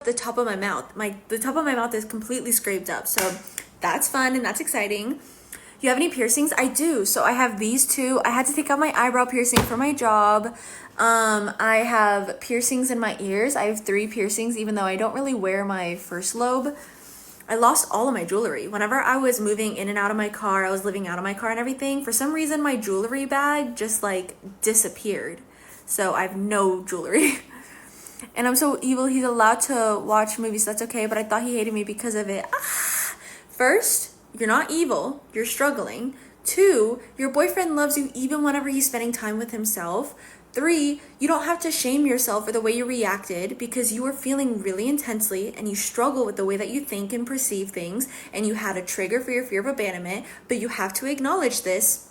the top of my mouth. The top of my mouth is completely scraped up. So that's fun and that's exciting. You have any piercings? I do. So I have these two. I had to take out my eyebrow piercing for my job. I have piercings in my ears. I have 3 piercings, even though I don't really wear my first lobe. I lost all of my jewelry. Whenever I was moving in and out of my car, I was living out of my car and everything. For some reason, my jewelry bag just like disappeared. So I have no jewelry. And I'm so evil. He's allowed to watch movies. That's okay. But I thought he hated me because of it. First, you're not evil. You're struggling. 2, your boyfriend loves you even whenever he's spending time with himself. 3, you don't have to shame yourself for the way you reacted because you were feeling really intensely and you struggle with the way that you think and perceive things, and you had a trigger for your fear of abandonment, but you have to acknowledge this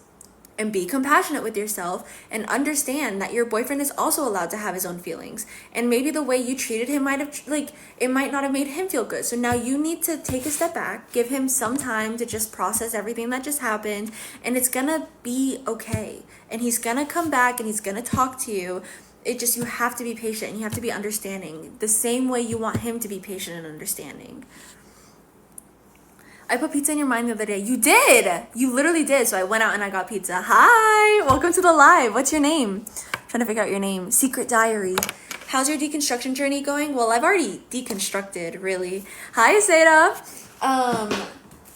and be compassionate with yourself and understand that your boyfriend is also allowed to have his own feelings. And maybe the way you treated him it might not have made him feel good. So now you need to take a step back, give him some time to just process everything that just happened, and it's gonna be okay. And he's gonna come back and he's gonna talk to you. You have to be patient and you have to be understanding the same way you want him to be patient and understanding. I put pizza in your mind the other day. You did. You literally did. So I went out and I got pizza. Hi. Welcome to the live. What's your name? I'm trying to figure out your name. Secret Diary. How's your deconstruction journey going? Well, I've already deconstructed, really. Hi, Zeta.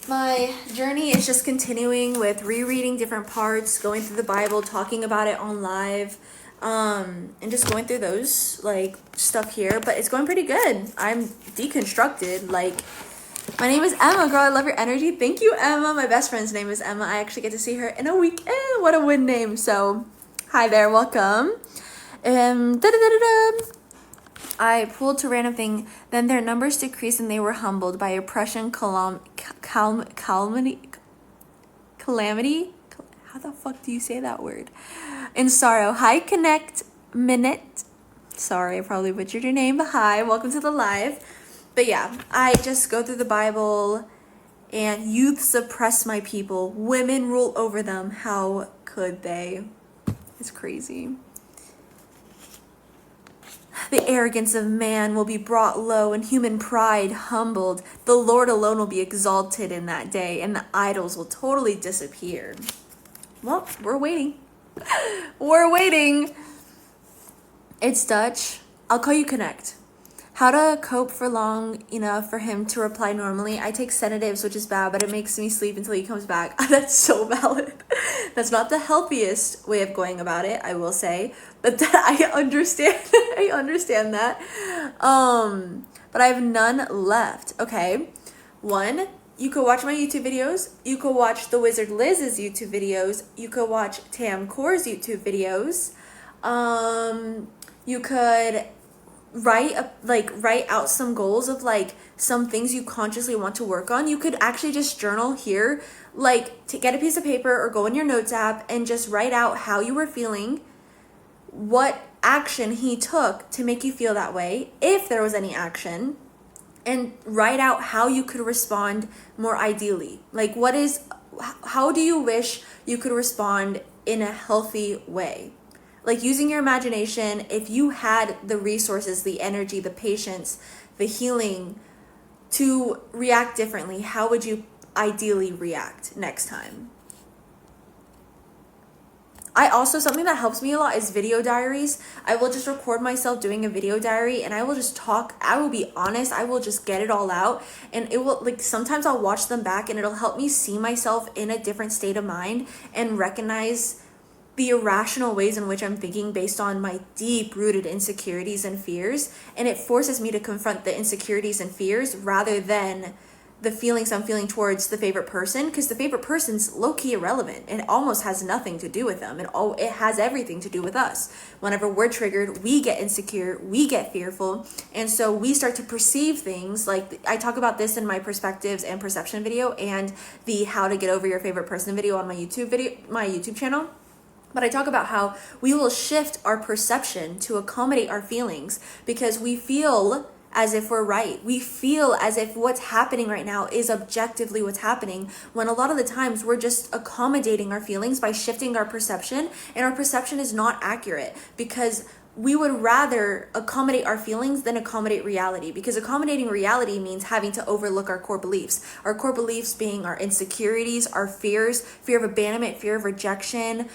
My journey is just continuing with rereading different parts, going through the Bible, talking about it on live, and just going through those stuff here. But it's going pretty good. I'm deconstructed. My name is Emma, girl. I love your energy. Thank you, Emma. My best friend's name is Emma. I actually get to see her in a week. What a win name. So, hi there. Welcome. I pulled to random thing. Then their numbers decreased and they were humbled by oppression, calamity. How the fuck do you say that word? In sorrow. Hi, Connect Minute. Sorry, I probably butchered your name, but hi. Welcome to the live. But yeah, I just go through the Bible, and youth suppress my people. Women rule over them. How could they? It's crazy. The arrogance of man will be brought low and human pride humbled. The Lord alone will be exalted in that day, and the idols will totally disappear. Well, we're waiting. We're waiting. It's Dutch. I'll call you Connect. How to cope for long enough for him to reply normally. I take sedatives, which is bad, but it makes me sleep until he comes back. That's so valid. That's not the healthiest way of going about it, I will say. But that I understand. I understand that. But I have none left. Okay. 1, you could watch my YouTube videos. You could watch the Wizard Liz's YouTube videos. You could watch Tam Core's YouTube videos. You could write out some goals of some things you consciously want to work on. You could actually just journal here, to get a piece of paper or go in your notes app and just write out how you were feeling, what action he took to make you feel that way, if there was any action, and write out how you could respond more ideally. How do you wish you could respond in a healthy way? Using your imagination, if you had the resources, the energy, the patience, the healing to react differently, how would you ideally react next time? Something that helps me a lot is video diaries. I will just record myself doing a video diary and I will just talk. I will be honest. I will just get it all out, and it will sometimes I'll watch them back and it'll help me see myself in a different state of mind and recognize the irrational ways in which I'm thinking based on my deep-rooted insecurities and fears. And it forces me to confront the insecurities and fears rather than the feelings I'm feeling towards the favorite person, because the favorite person's low-key irrelevant and it almost has nothing to do with them. It has everything to do with us. Whenever we're triggered, we get insecure, we get fearful, and so we start to perceive things. I talk about this in my perspectives and perception video and the how to get over your favorite person video on my YouTube channel. But I talk about how we will shift our perception to accommodate our feelings because we feel as if we're right. We feel as if what's happening right now is objectively what's happening, when a lot of the times we're just accommodating our feelings by shifting our perception, and our perception is not accurate because we would rather accommodate our feelings than accommodate reality, because accommodating reality means having to overlook our core beliefs. Our core beliefs being our insecurities, our fears, fear of abandonment, fear of rejection,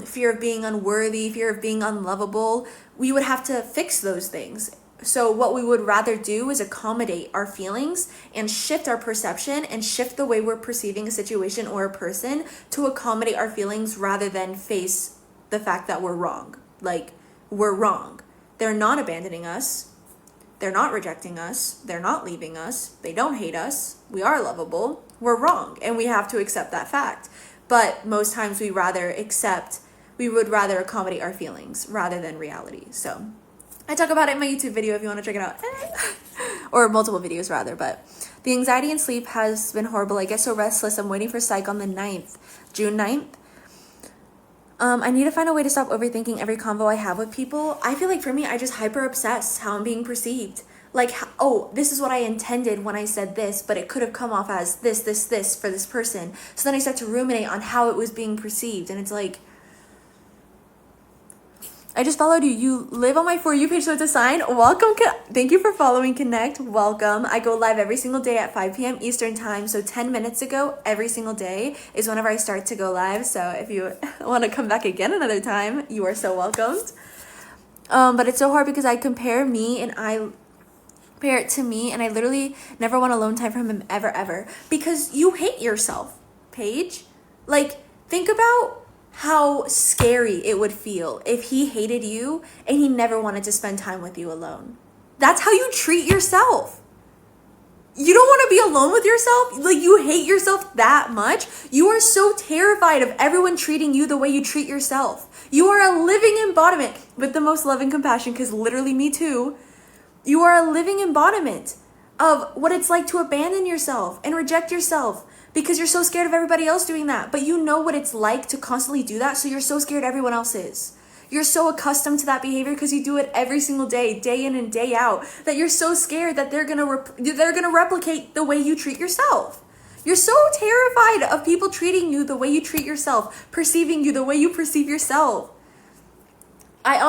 fear of being unworthy, fear of being unlovable. We would have to fix those things. So what we would rather do is accommodate our feelings and shift our perception and shift the way we're perceiving a situation or a person to accommodate our feelings rather than face the fact that we're wrong. Like, we're wrong. They're not abandoning us. They're not rejecting us. They're not leaving us. They don't hate us. We are lovable. We're wrong. And we have to accept that fact. But most times we would rather accommodate our feelings rather than reality. So I talk about it in my YouTube video if you want to check it out. Or multiple videos rather. But the anxiety and sleep has been horrible. I get so restless. I'm waiting for psych on the 9th, June 9th. I need to find a way to stop overthinking every convo I have with people. I feel like for me, I just hyper obsess how I'm being perceived. Like, oh, this is what I intended when I said this, but it could have come off as this for this person. So then I start to ruminate on how it was being perceived. And it's like, I just followed you. You live on my For You page, so it's a sign. Welcome. Thank you for following. Connect. Welcome. I go live every single day at 5 p.m. Eastern time. So 10 minutes ago, every single day is whenever I start to go live. So if you want to come back again another time, you are so welcomed. But it's so hard because I compare it to me, and I literally never want alone time from him ever. Because you hate yourself, Paige. Like, think about how scary it would feel if he hated you and he never wanted to spend time with you alone. That's how you treat yourself. You don't want to be alone with yourself? Like, you hate yourself that much? You are so terrified of everyone treating you the way you treat yourself. You are a living embodiment with the most loving compassion, because literally me too. You are a living embodiment of what it's like to abandon yourself and reject yourself, because you're so scared of everybody else doing that. But you know what it's like to constantly do that, so you're so scared everyone else is. You're so accustomed to that behavior because you do it every single day, day in and day out, that you're so scared that they're gonna replicate the way you treat yourself. You're so terrified of people treating you the way you treat yourself, perceiving you the way you perceive yourself.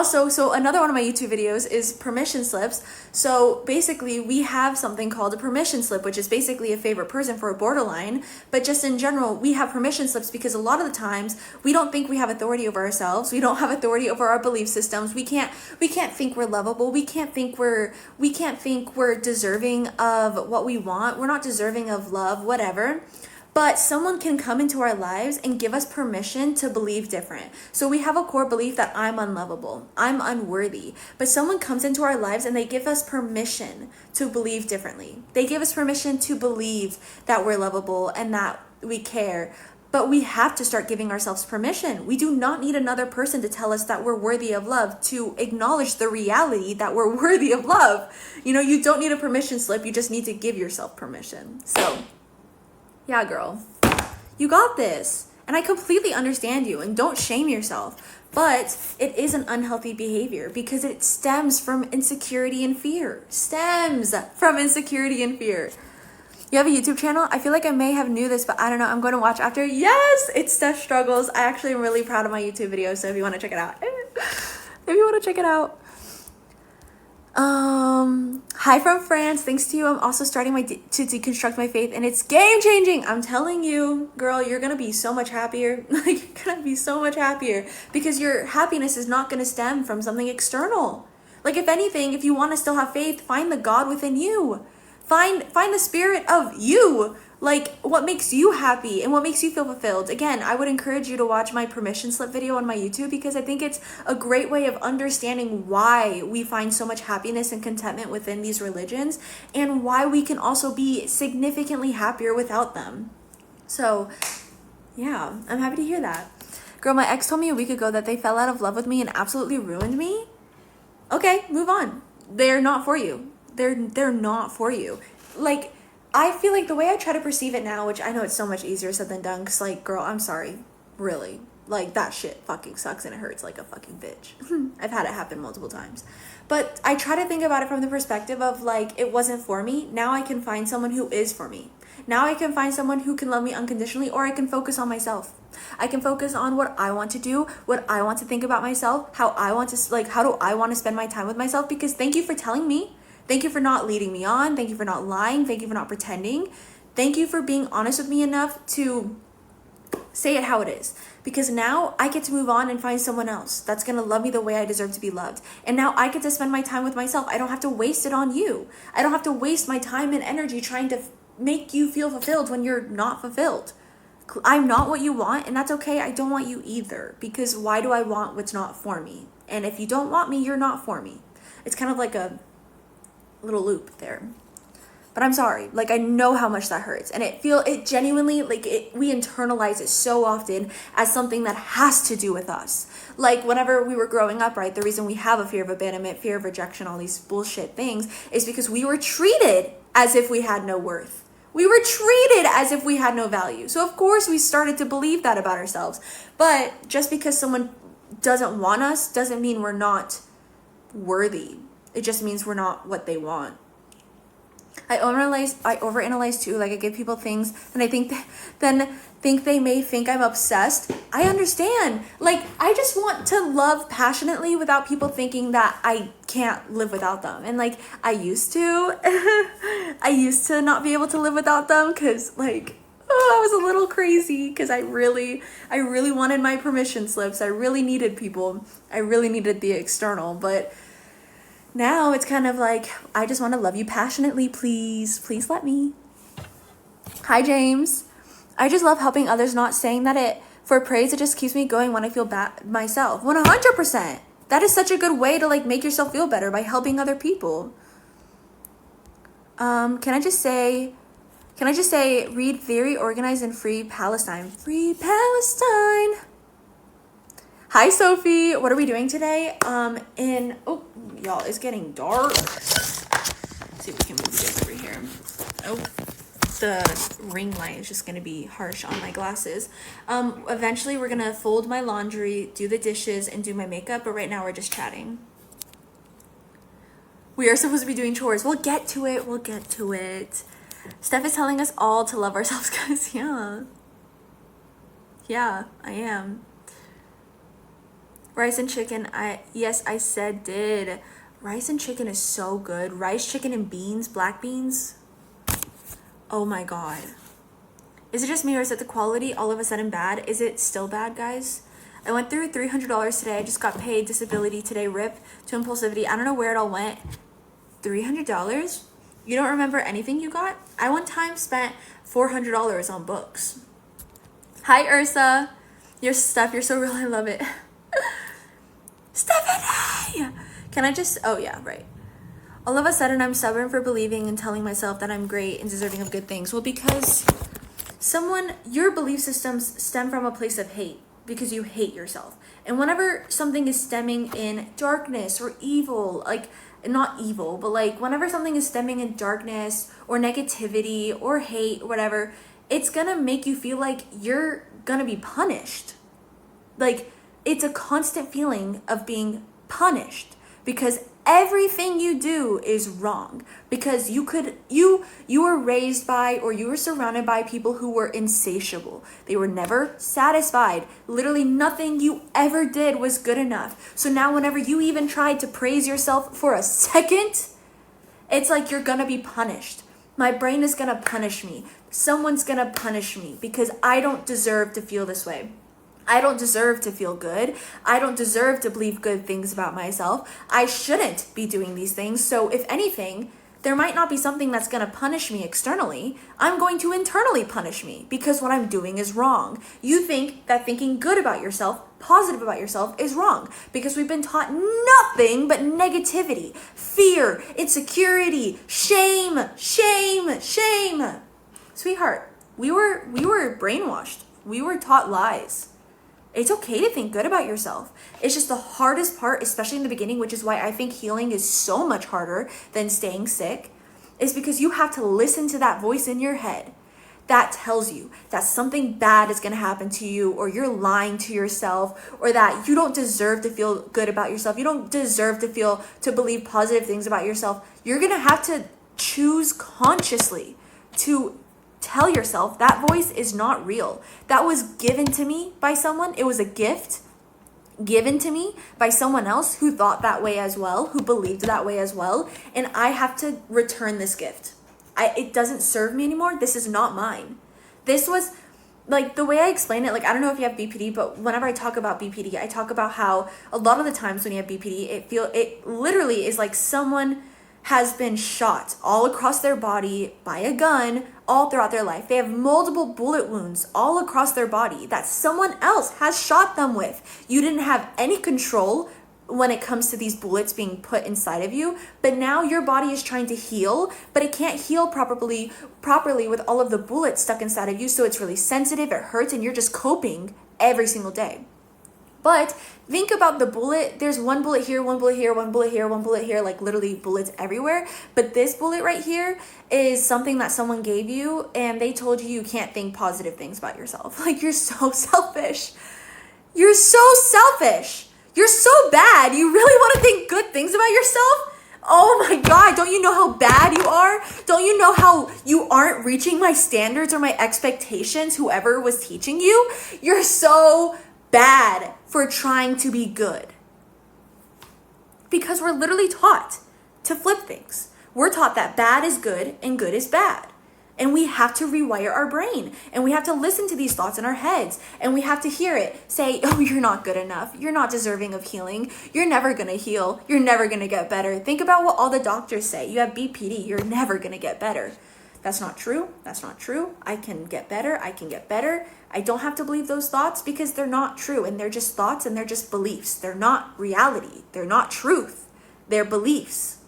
So another one of my YouTube videos is permission slips. So basically we have something called a permission slip, which is basically a favorite person for a borderline. But just in general, we have permission slips because a lot of the times we don't think we have authority over ourselves. We don't have authority over our belief systems. We can't think we're lovable. We can't think we're deserving of what we want. We're not deserving of love, whatever. But someone can come into our lives and give us permission to believe different. So we have a core belief that I'm unlovable, I'm unworthy. But someone comes into our lives and they give us permission to believe differently. They give us permission to believe that we're lovable and that we care. But we have to start giving ourselves permission. We do not need another person to tell us that we're worthy of love, to acknowledge the reality that we're worthy of love. You don't need a permission slip. You just need to give yourself permission. So yeah, girl, you got this. And I completely understand you, and don't shame yourself. But it is an unhealthy behavior because it stems from insecurity and fear. You have a YouTube channel? I feel like I may have knew this, but I don't know. I'm going to watch after. Yes, it's Steph Struggles. I actually am really proud of my YouTube video, so if you want to check it out. Hi from France. Thanks to you, I'm also starting to deconstruct my faith, and it's game changing. I'm telling you, girl, you're gonna be so much happier. Because your happiness is not gonna stem from something external. Like, if anything, if you want to still have faith, find the God within you. Find the spirit of you. Like, what makes you happy and what makes you feel fulfilled. Again, I would encourage you to watch my permission slip video on my YouTube, because I think it's a great way of understanding why we find so much happiness and contentment within these religions, and why we can also be significantly happier without them. So yeah, I'm happy to hear that. Girl, my ex told me a week ago that they fell out of love with me and absolutely ruined me. Okay, move on. They're not for you. They're not for you. Like, I feel like the way I try to perceive it now, which I know it's so much easier said than done, because, like, girl, I'm sorry. Really. Like, that shit fucking sucks and it hurts like a fucking bitch. I've had it happen multiple times. But I try to think about it from the perspective of, like, it wasn't for me. Now I can find someone who is for me. Now I can find someone who can love me unconditionally, or I can focus on myself. I can focus on what I want to do, what I want to think about myself, how I want to, like, how do I want to spend my time with myself? Because thank you for telling me. Thank you for not leading me on. Thank you for not lying. Thank you for not pretending. Thank you for being honest with me enough to say it how it is. Because now I get to move on and find someone else that's going to love me the way I deserve to be loved. And now I get to spend my time with myself. I don't have to waste it on you. I don't have to waste my time and energy trying to make you feel fulfilled when you're not fulfilled. I'm not what you want, and that's okay. I don't want you either, because why do I want what's not for me? And if you don't want me, you're not for me. It's kind of like a little loop there. But I'm sorry, like, I know how much that hurts, and it genuinely, like, we internalize it so often as something that has to do with us. Like, whenever we were growing up, right, the reason we have a fear of abandonment, fear of rejection, all these bullshit things, is because we were treated as if we had no worth. We were treated as if we had no value. So of course we started to believe that about ourselves. But just because someone doesn't want us doesn't mean we're not worthy. It just means we're not what they want. I overanalyze too. Like, I give people things and I think they may think I'm obsessed. I understand. Like, I just want to love passionately without people thinking that I can't live without them. And like, I used to not be able to live without them because, like, I was a little crazy because I really wanted my permission slips. I really needed people. I really needed the external, but now it's kind of like, I just want to love you passionately. Please let me. Hi, James. I just love helping others, not saying that it for praise. It just keeps me going when I feel bad myself. 100%. That is such a good way to, like, make yourself feel better, by helping other people. Can I just say, read Very Organized and Free Palestine. Free Palestine. Hi, Sophie. What are we doing today? Y'all, it's getting dark. Let's see if we can move this over here. Oh, the ring light is just going to be harsh on my glasses. Eventually, we're going to fold my laundry, do the dishes, and do my makeup. But right now, we're just chatting. We are supposed to be doing chores. We'll get to it. Steph is telling us all to love ourselves, guys. Yeah, I am. Rice and chicken, yes, I said did. Rice and chicken is so good. Rice, chicken, and beans, black beans. Oh my God. Is it just me, or is it the quality all of a sudden bad? Is it still bad, guys? I went through $300 today. I just got paid disability today. RIP to impulsivity. I don't know where it all went. $300? You don't remember anything you got? I one time spent $400 on books. Hi, Ursa. Your stuff, you're so real. I love it. Stephanie! Can I just, oh yeah, right. All of a sudden, I'm stubborn for believing and telling myself that I'm great and deserving of good things. Well, because your belief systems stem from a place of hate, because you hate yourself. And whenever something is stemming in darkness or evil, like, not evil, but like, whenever something is stemming in darkness or negativity or hate or whatever, it's gonna make you feel like you're gonna be punished. Like, it's a constant feeling of being punished because everything you do is wrong, because you were raised by, or you were surrounded by people who were insatiable. They were never satisfied. Literally nothing you ever did was good enough. So now whenever you even tried to praise yourself for a second, it's like you're gonna be punished. My brain is gonna punish me. Someone's gonna punish me because I don't deserve to feel this way. I don't deserve to feel good. I don't deserve to believe good things about myself. I shouldn't be doing these things. So if anything, there might not be something that's going to punish me externally. I'm going to internally punish me because what I'm doing is wrong. You think that thinking good about yourself, positive about yourself, is wrong because we've been taught nothing but negativity, fear, insecurity, shame. Sweetheart, we were brainwashed. We were taught lies. It's okay to think good about yourself. It's just the hardest part, especially in the beginning, which is why I think healing is so much harder than staying sick, is because you have to listen to that voice in your head that tells you that something bad is going to happen to you, or you're lying to yourself, or that you don't deserve to feel good about yourself. You don't deserve to believe positive things about yourself. You're going to have to choose consciously to tell yourself that voice is not real. That was given to me by someone. It was a gift given to me by someone else who thought that way as well, who believed that way as well. And I have to return this gift. It doesn't serve me anymore. This is not mine. This was like the way I explain it. Like, I don't know if you have BPD, but whenever I talk about BPD, I talk about how a lot of the times when you have BPD, it literally is like someone has been shot all across their body by a gun all throughout their life. They have multiple bullet wounds all across their body that someone else has shot them with. You didn't have any control when it comes to these bullets being put inside of you, but now your body is trying to heal, but it can't heal properly with all of the bullets stuck inside of you. So it's really sensitive, it hurts, and you're just coping every single day. But think about the bullet. There's one bullet here, one bullet here, one bullet here, one bullet here, like literally bullets everywhere. But this bullet right here is something that someone gave you and they told you can't think positive things about yourself. Like, you're so selfish. You're so selfish. You're so bad. You really want to think good things about yourself? Oh my God, don't you know how bad you are? Don't you know how you aren't reaching my standards or my expectations, whoever was teaching you? You're so bad for trying to be good. Because we're literally taught to flip things. We're taught that bad is good and good is bad. And we have to rewire our brain. And we have to listen to these thoughts in our heads. And we have to hear it say, oh, you're not good enough. You're not deserving of healing. You're never going to heal. You're never going to get better. Think about what all the doctors say. You have BPD. You're never going to get better. That's not true. That's not true. I can get better. I can get better. I don't have to believe those thoughts because they're not true. And they're just thoughts and they're just beliefs. They're not reality. They're not truth. They're beliefs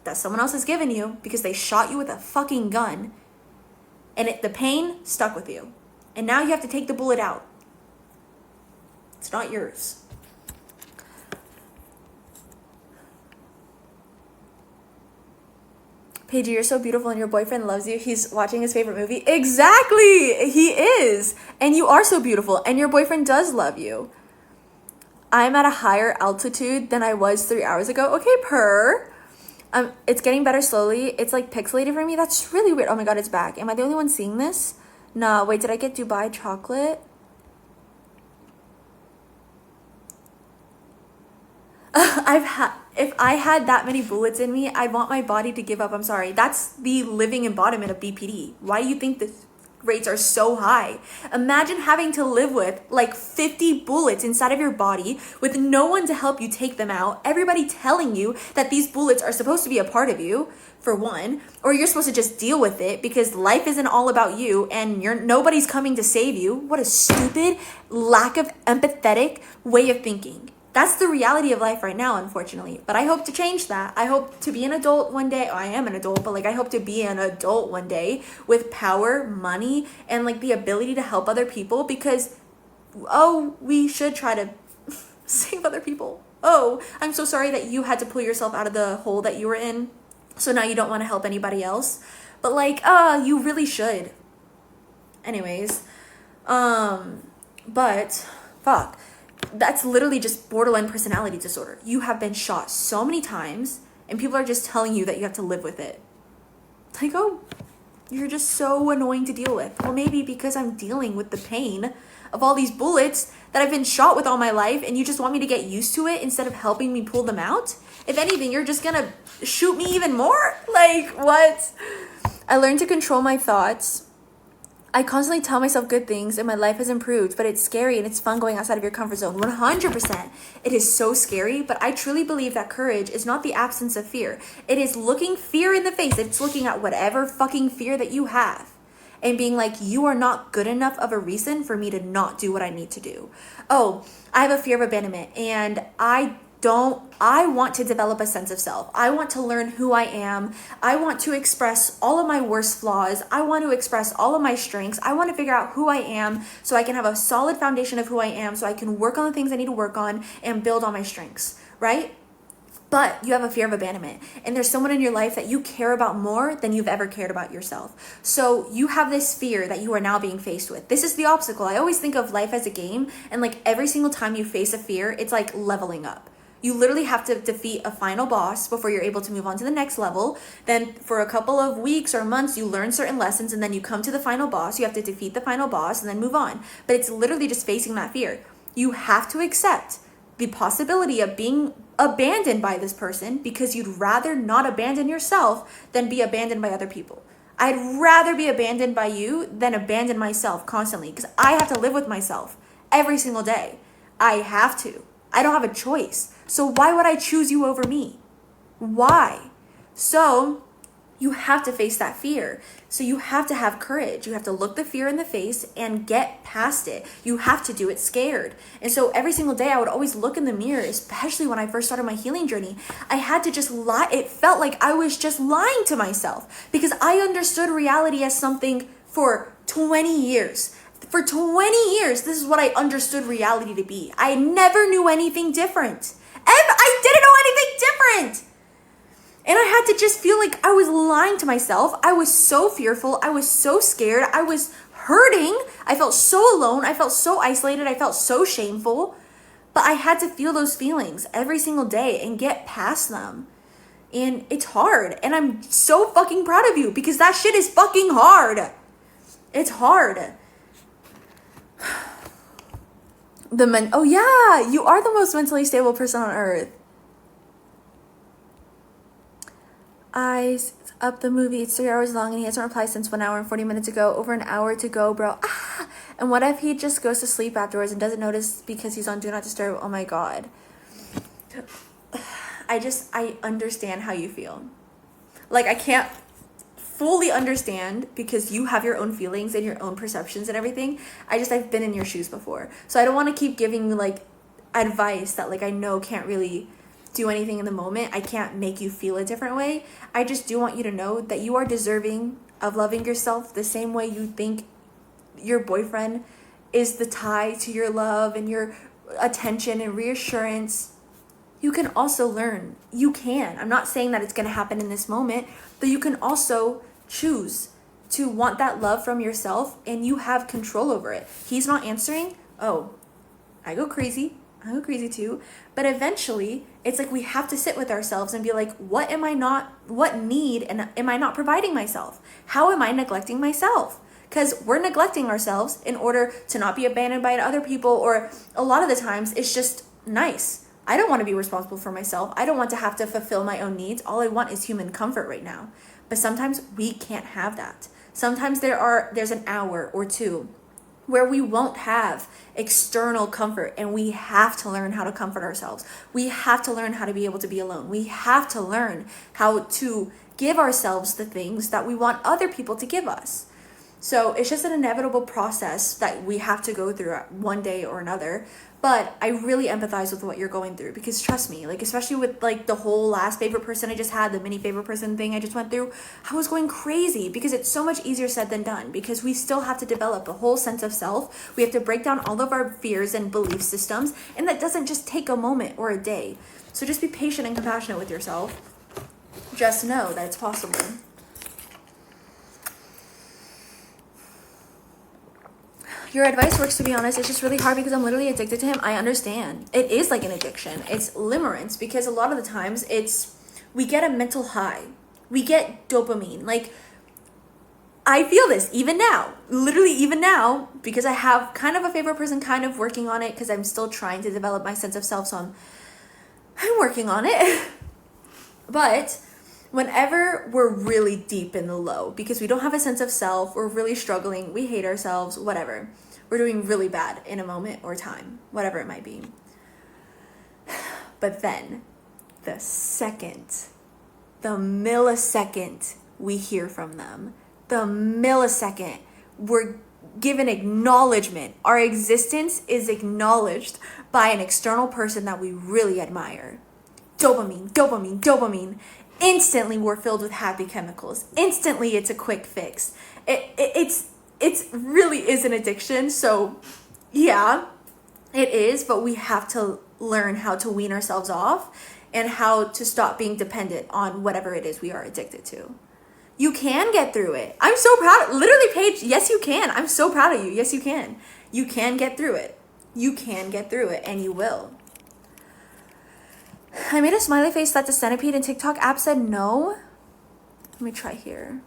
that someone else has given you because they shot you with a fucking gun. And the pain stuck with you. And now you have to take the bullet out. It's not yours. Paige, you're so beautiful and your boyfriend loves you. He's watching his favorite movie. Exactly! He is. And you are so beautiful. And your boyfriend does love you. I'm at a higher altitude than I was 3 hours ago. Okay, purr. It's getting better slowly. It's like pixelated for me. That's really weird. Oh my God, it's back. Am I the only one seeing this? No, wait, did I get Dubai chocolate? If I had that many bullets in me, I'd want my body to give up. I'm sorry. That's the living embodiment of BPD. Why do you think the rates are so high? Imagine having to live with like 50 bullets inside of your body with no one to help you take them out. Everybody telling you that these bullets are supposed to be a part of you, for one, or you're supposed to just deal with it because life isn't all about you and nobody's coming to save you. What a stupid, lack of empathetic way of thinking. That's the reality of life right now, unfortunately. But I hope to change that. I hope to be an adult one day. I am an adult, but like I hope to be an adult one day with power, money, and like the ability to help other people because, oh, we should try to save other people. Oh, I'm so sorry that you had to pull yourself out of the hole that you were in. So now you don't want to help anybody else. But like, you really should. Anyways, but fuck. That's literally just borderline personality disorder. You have been shot so many times and people are just telling you that you have to live with it. Like, oh, you're just so annoying to deal with. Well, maybe because I'm dealing with the pain of all these bullets that I've been shot with all my life and you just want me to get used to it instead of helping me pull them out. If anything, you're just gonna shoot me even more? Like, what? I learned to control my thoughts. I constantly tell myself good things and my life has improved, but it's scary and it's fun going outside of your comfort zone. 100%. It is so scary, but I truly believe that courage is not the absence of fear. It is looking fear in the face. It's looking at whatever fucking fear that you have and being like, you are not good enough of a reason for me to not do what I need to do. Oh, I have a fear of abandonment and I want to develop a sense of self. I want to learn who I am. I want to express all of my worst flaws. I want to express all of my strengths. I want to figure out who I am so I can have a solid foundation of who I am so I can work on the things I need to work on and build on my strengths, right? But you have a fear of abandonment and there's someone in your life that you care about more than you've ever cared about yourself. So you have this fear that you are now being faced with. This is the obstacle. I always think of life as a game and like every single time you face a fear, it's like leveling up. You literally have to defeat a final boss before you're able to move on to the next level. Then for a couple of weeks or months, you learn certain lessons, and then you come to the final boss. You have to defeat the final boss and then move on. But it's literally just facing that fear. You have to accept the possibility of being abandoned by this person because you'd rather not abandon yourself than be abandoned by other people. I'd rather be abandoned by you than abandon myself constantly because I have to live with myself every single day. I have to. I don't have a choice. So why would I choose you over me? Why? So you have to face that fear. So you have to have courage. You have to look the fear in the face and get past it. You have to do it scared. And so every single day I would always look in the mirror, especially when I first started my healing journey. I had to just lie. It felt like I was just lying to myself because I understood reality as something for 20 years. For 20 years, this is what I understood reality to be. I never knew anything different. I didn't know anything different. And I had to just feel like I was lying to myself. I was so fearful. I was so scared. I was hurting. I felt so alone. I felt so isolated. I felt so shameful. But I had to feel those feelings every single day and get past them. And it's hard. And I'm so fucking proud of you because that shit is fucking hard. It's hard. Oh yeah, you are the most mentally stable person on earth. Eyes up the movie. It's 3 hours long and he hasn't replied since 1 hour and 40 minutes ago. Over an hour to go, bro. And what if he just goes to sleep afterwards and doesn't notice because he's on Do Not Disturb? Oh my God. I understand how you feel. Like, I can't fully understand because you have your own feelings and your own perceptions and everything. I've been in your shoes before. So I don't want to keep giving you like advice that like I know can't really do anything in the moment. I can't make you feel a different way. I just do want you to know that you are deserving of loving yourself the same way you think your boyfriend is the tie to your love and your attention and reassurance. You can also learn. You can. I'm not saying that it's going to happen in this moment, but you can also choose to want that love from yourself and you have control over it. He's not answering. Oh, I go crazy. I go crazy too. But eventually, it's like we have to sit with ourselves and be like, what need and am I not providing myself? How am I neglecting myself? Because we're neglecting ourselves in order to not be abandoned by other people, or a lot of the times it's just nice. I don't want to be responsible for myself. I don't want to have to fulfill my own needs. All I want is human comfort right now. But sometimes we can't have that. Sometimes there's an hour or two where we won't have external comfort, and we have to learn how to comfort ourselves. We have to learn how to be able to be alone. We have to learn how to give ourselves the things that we want other people to give us. So it's just an inevitable process that we have to go through one day or another. But I really empathize with what you're going through because trust me, like especially with like the whole last favorite person I just had, the mini favorite person thing I just went through, I was going crazy because it's so much easier said than done because we still have to develop a whole sense of self. We have to break down all of our fears and belief systems, and that doesn't just take a moment or a day. So just be patient and compassionate with yourself. Just know that it's possible. Your advice works, to be honest. It's just really hard because I'm literally addicted to him. I understand. It is like an addiction. It's limerence because a lot of the times we get a mental high. We get dopamine. Like, I feel this even now. Literally even now because I have kind of a favorite person kind of working on it because I'm still trying to develop my sense of self. So I'm working on it. But whenever we're really deep in the low because we don't have a sense of self, we're really struggling, we hate ourselves, whatever. We're doing really bad in a moment or time, whatever it might be. But then the millisecond we hear from them, the millisecond we're given acknowledgement, our existence is acknowledged by an external person that we really admire. Dopamine, dopamine, dopamine. Instantly we're filled with happy chemicals. Instantly it's a quick fix. It's really is an addiction. So yeah, it is, but we have to learn how to wean ourselves off and how to stop being dependent on whatever it is we are addicted to. You can get through it. I'm so proud. Literally, Paige, yes, you can. I'm so proud of you. Yes, you can. You can get through it. You can get through it, and you will. I made a smiley face that's a centipede and TikTok app said no. Let me try here.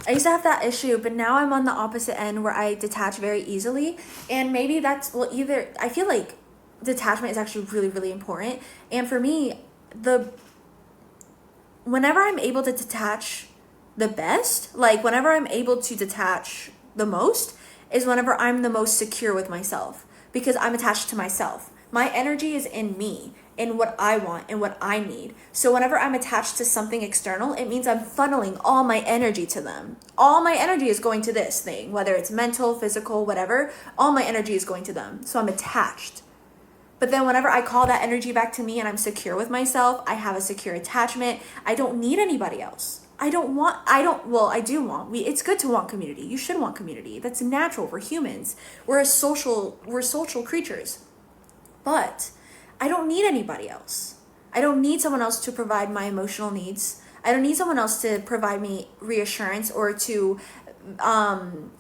I used to have that issue, but now I'm on the opposite end where I detach very easily. And maybe that's, well, either, I feel like detachment is actually really, really important. And for me, whenever I'm able to detach the best, like whenever I'm able to detach the most, is whenever I'm the most secure with myself, because I'm attached to myself. My energy is in me, in what I want and what I need. So whenever I'm attached to something external, it means I'm funneling all my energy to them. All my energy is going to this thing, whether it's mental, physical, whatever, all my energy is going to them. So I'm attached. But then whenever I call that energy back to me and I'm secure with myself, I have a secure attachment. I don't need anybody else. I do want, it's good to want community. You should want community. That's natural. We're humans. We're social creatures. But I don't need anybody else. I don't need someone else to provide my emotional needs. I don't need someone else to provide me reassurance or to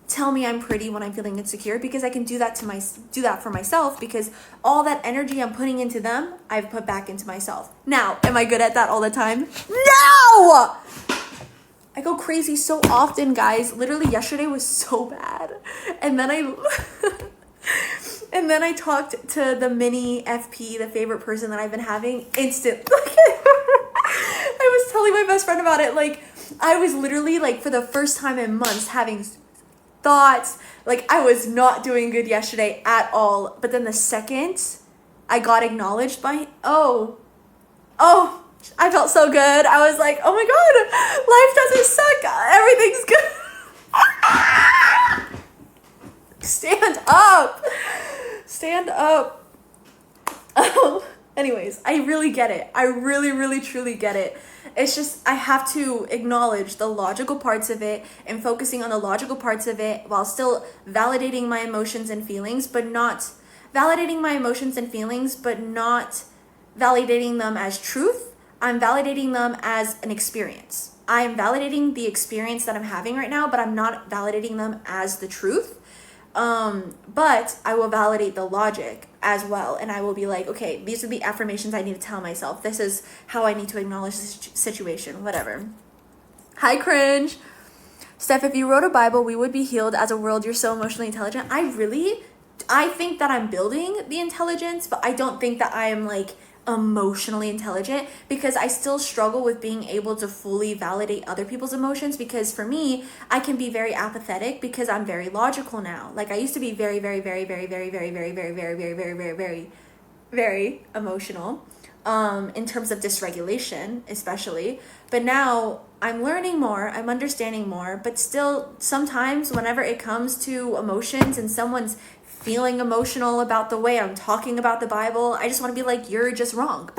tell me I'm pretty when I'm feeling insecure, because I can do that for myself, because all that energy I'm putting into them, I've put back into myself. Now, am I good at that all the time? No! I go crazy so often, guys. Literally yesterday was so bad. And then I talked to the mini FP, the favorite person that I've been having, instant. I was telling my best friend about it. Like, I was literally, like, for the first time in months having thoughts. Like, I was not doing good yesterday at all. But then the second I got acknowledged by, I felt so good. I was like, oh my God, life doesn't suck. Everything's good. Stand up. Stand up. Oh, anyways, I really get it. I really, really, truly get it. It's just, I have to acknowledge the logical parts of it and focusing on the logical parts of it while still validating my emotions and feelings, but not validating them as truth. I'm validating them as an experience. I am validating the experience that I'm having right now, but I'm not validating them as the truth. But I will validate the logic as well. And I will be like, okay, these are the affirmations I need to tell myself. This is how I need to acknowledge this situation, whatever. Hi, cringe. Steph, if you wrote a Bible, we would be healed as a world. You're so emotionally intelligent. I think that I'm building the intelligence, but I don't think that I am like emotionally intelligent, because I still struggle with being able to fully validate other people's emotions, because for me, I can be very apathetic because I'm very logical now. Like, I used to be very, very, very, very, very, very, very, very, very, very, very, very, very, very emotional in terms of dysregulation, especially. But now I'm learning more, I'm understanding more, but still sometimes whenever it comes to emotions and someone's feeling emotional about the way I'm talking about the Bible, I just want to be like, you're just wrong.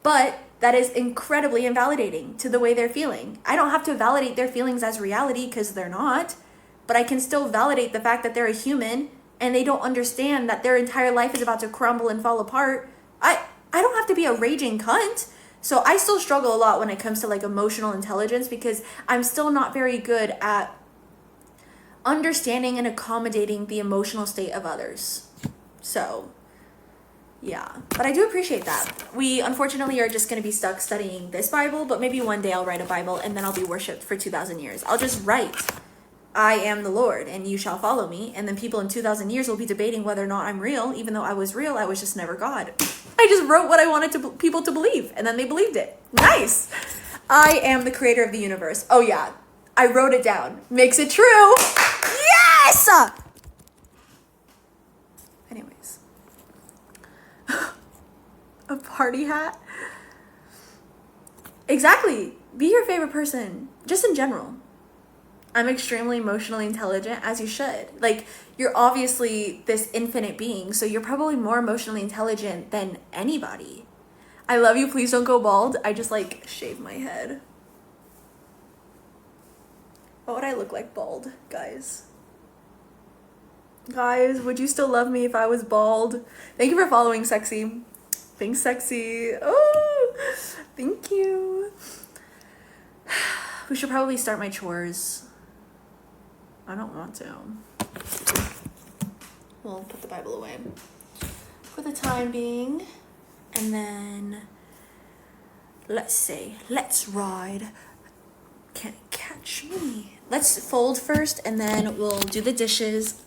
But that is incredibly invalidating to the way they're feeling. I don't have to validate their feelings as reality, because they're not, but I can still validate the fact that they're a human and they don't understand that their entire life is about to crumble and fall apart. I don't have to be a raging cunt. So I still struggle a lot when it comes to like emotional intelligence, because I'm still not very good at understanding and accommodating the emotional state of others. So yeah, but I do appreciate that. We unfortunately are just going to be stuck studying this Bible, but maybe one day I'll write a Bible and then I'll be worshipped for 2,000 years. I'll just write, I am the Lord and you shall follow me. And then people in 2,000 years will be debating whether or not I'm real. Even though I was real, I was just never God. I just wrote what I wanted people to believe, and then they believed it. Nice. I am the creator of the universe. Oh yeah, I wrote it down. Makes it true. Yes! Anyways. A party hat? Exactly. Be your favorite person. Just in general. I'm extremely emotionally intelligent, as you should. Like, you're obviously this infinite being, so you're probably more emotionally intelligent than anybody. I love you. Please don't go bald. I just, like, shave my head. What would I look like bald, guys? Guys, would you still love me if I was bald? Thank you for following, Sexy. Thanks, Sexy. Oh, thank you. We should probably start my chores. I don't want to. we'll put the Bible away for the time being. And then, let's ride. Can't catch me. Let's fold first, and then we'll do the dishes.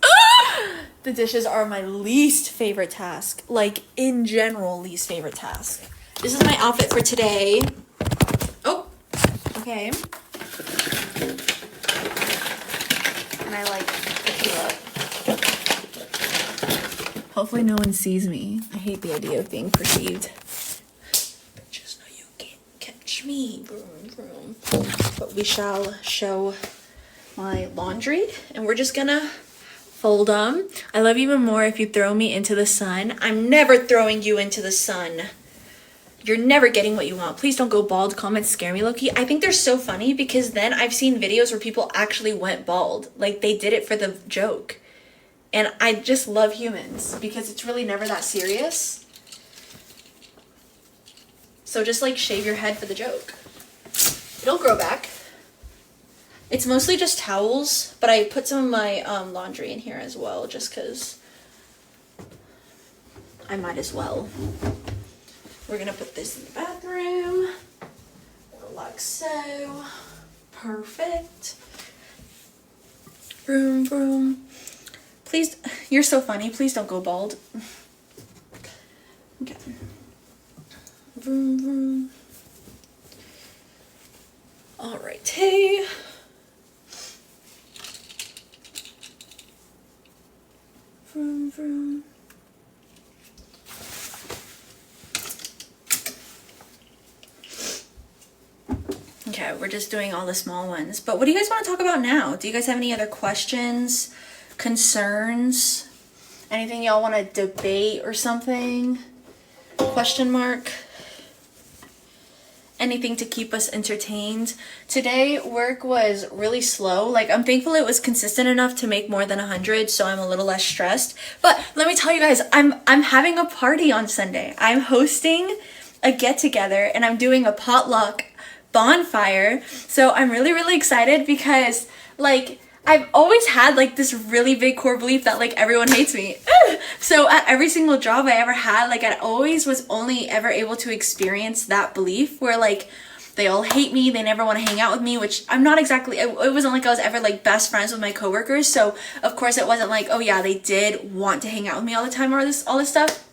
The dishes are my least favorite task. Like, in general, least favorite task. This is my outfit for today. Oh, okay. And I like pick you up. Hopefully no one sees me. I hate the idea of being perceived. But just know you can't catch me. Vroom, vroom. But we shall show my laundry, and we're just gonna fold them. I love you even more if you throw me into the sun. I'm never throwing you into the sun. You're never getting what you want. Please don't go bald. Comments scare me, Loki. I think they're so funny because then I've seen videos where people actually went bald. Like, they did it for the joke. And I just love humans because it's really never that serious. So just like shave your head for the joke. It'll grow back. It's mostly just towels, but I put some of my laundry in here as well just because I might as well. We're gonna put this in the bathroom, like so. Perfect. Vroom, vroom. Please, you're so funny. Please don't go bald. Okay. Vroom, vroom. All right, hey. Vroom, vroom. Okay, we're just doing all the small ones. But what do you guys want to talk about now? Do you guys have any other questions, concerns, anything y'all want to debate or something? Question mark. Anything to keep us entertained. Today, work was really slow. Like, I'm thankful it was consistent enough to make more than 100, so I'm a little less stressed. But let me tell you guys, I'm having a party on Sunday. I'm hosting a get-together, and I'm doing a potluck bonfire. So I'm really, really excited because, like, I've always had like this really big core belief that like everyone hates me. So at every single job I ever had, like I always was only ever able to experience that belief where like they all hate me, they never want to hang out with me, which I'm not exactly, it wasn't like I was ever like best friends with my coworkers. So of course it wasn't like, oh yeah, they did want to hang out with me all the time or all this stuff.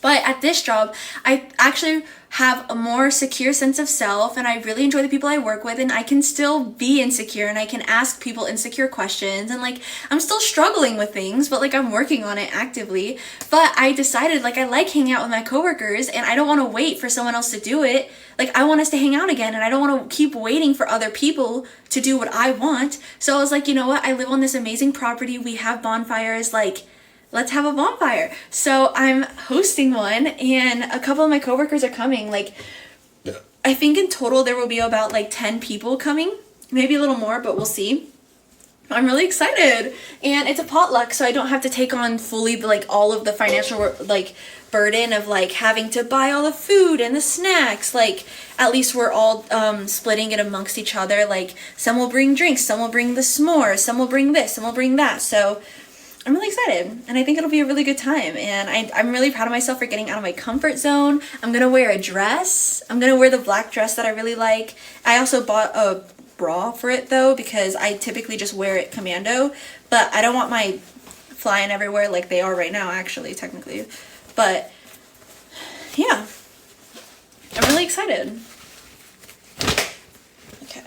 But at this job, I actually have a more secure sense of self, and I really enjoy the people I work with, and I can still be insecure, and I can ask people insecure questions, and like I'm still struggling with things, but like I'm working on it actively. But I decided like I like hanging out with my coworkers, and I don't want to wait for someone else to do it. Like I want us to hang out again, and I don't want to keep waiting for other people to do what I want. So I was like, you know what? I live on this amazing property. We have bonfires, like let's have a bonfire. So I'm hosting one, and a couple of my coworkers are coming. Like, I think in total there will be about like 10 people coming, maybe a little more, but we'll see. I'm really excited, and it's a potluck, so I don't have to take on fully like all of the financial like burden of like having to buy all the food and the snacks. Like at least we're all splitting it amongst each other. Like some will bring drinks, some will bring the s'mores, some will bring this, some will bring that. So I'm really excited, and I think it'll be a really good time, and I'm really proud of myself for getting out of my comfort zone. I'm gonna wear a dress. I'm gonna wear the black dress that I really like. I also bought a bra for it though, because I typically just wear it commando, but I don't want my flying everywhere like they are right now, actually, technically. But yeah, I'm really excited. Okay.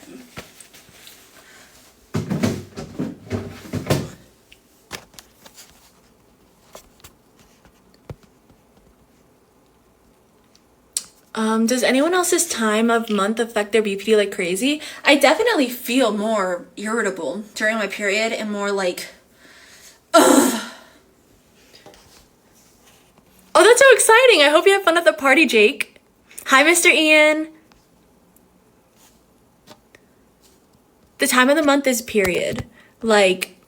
Does anyone else's time of month affect their BPD like crazy? I definitely feel more irritable during my period and more like, ugh. Oh, that's so exciting. I hope you have fun at the party, Jake. Hi, Mr. Ian. The time of the month is period, like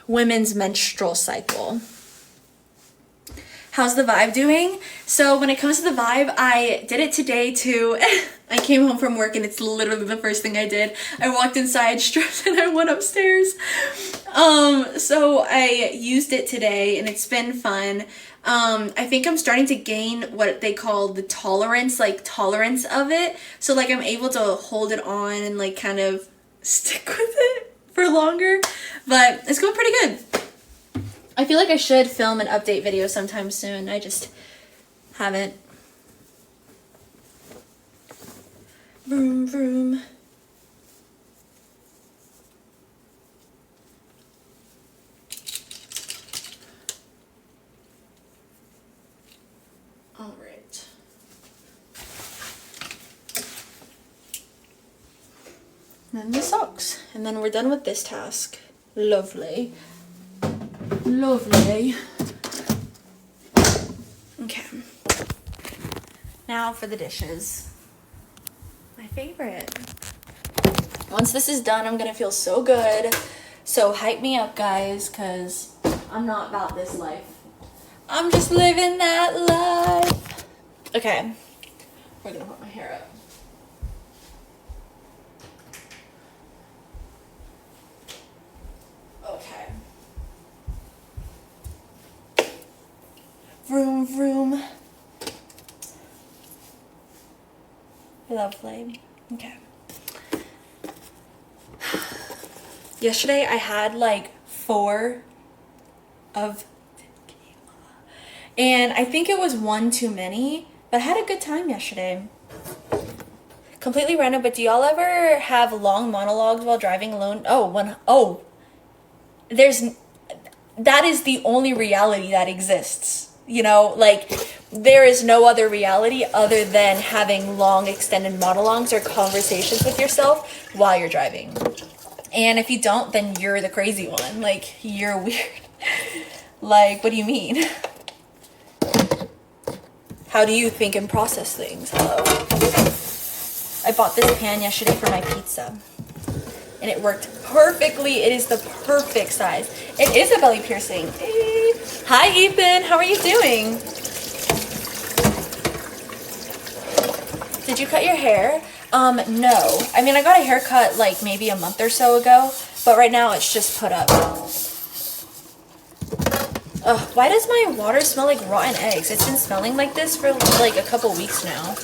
women's menstrual cycle. How's the vibe doing? So when it comes to the vibe, I did it today too. I came home from work and it's literally the first thing I did. I walked inside, stripped, and I went upstairs. So I used it today and it's been fun. I think I'm starting to gain what they call the tolerance of it. So like I'm able to hold it on and like kind of stick with it for longer, but it's going pretty good. I feel like I should film an update video sometime soon. I just haven't. Vroom, vroom. All right. Then the socks. And then we're done with this task. Lovely. Lovely. Okay. Now for the dishes. My favorite. Once this is done, I'm gonna feel so good. So hype me up, guys, because I'm not about this life. I'm just living that life. Okay. We're gonna put my hair up. Okay. Vroom, vroom. Lovely. Okay. Yesterday I had like 4 of tequila. And I think it was 1 too many, but I had a good time yesterday. Completely random, but do y'all ever have long monologues while driving alone? That is the only reality that exists. You know, like there is no other reality other than having long extended monologues or conversations with yourself while you're driving. And if you don't, then you're the crazy one. Like, you're weird. Like, what do you mean? How do you think and process things? Hello. I bought this pan yesterday for my pizza. And it worked perfectly. It is the perfect size. It is a belly piercing. Hey. Hi, Ethan. How are you doing? Did you cut your hair? No. I mean, I got a haircut like maybe a month or so ago, but right now it's just put up. Ugh, why does my water smell like rotten eggs? It's been smelling like this for like a couple weeks now.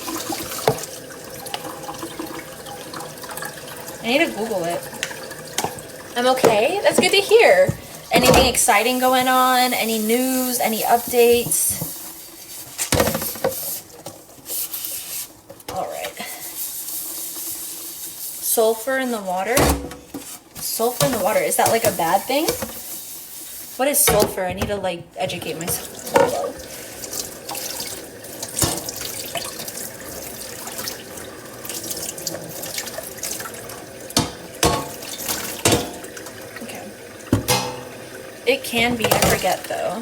I need to Google it. I'm okay. That's good to hear. Anything exciting going on? Any news? Any updates? All right. Sulfur in the water? Sulfur in the water. Is that like a bad thing? What is sulfur? I need to like educate myself. It can be, I forget though.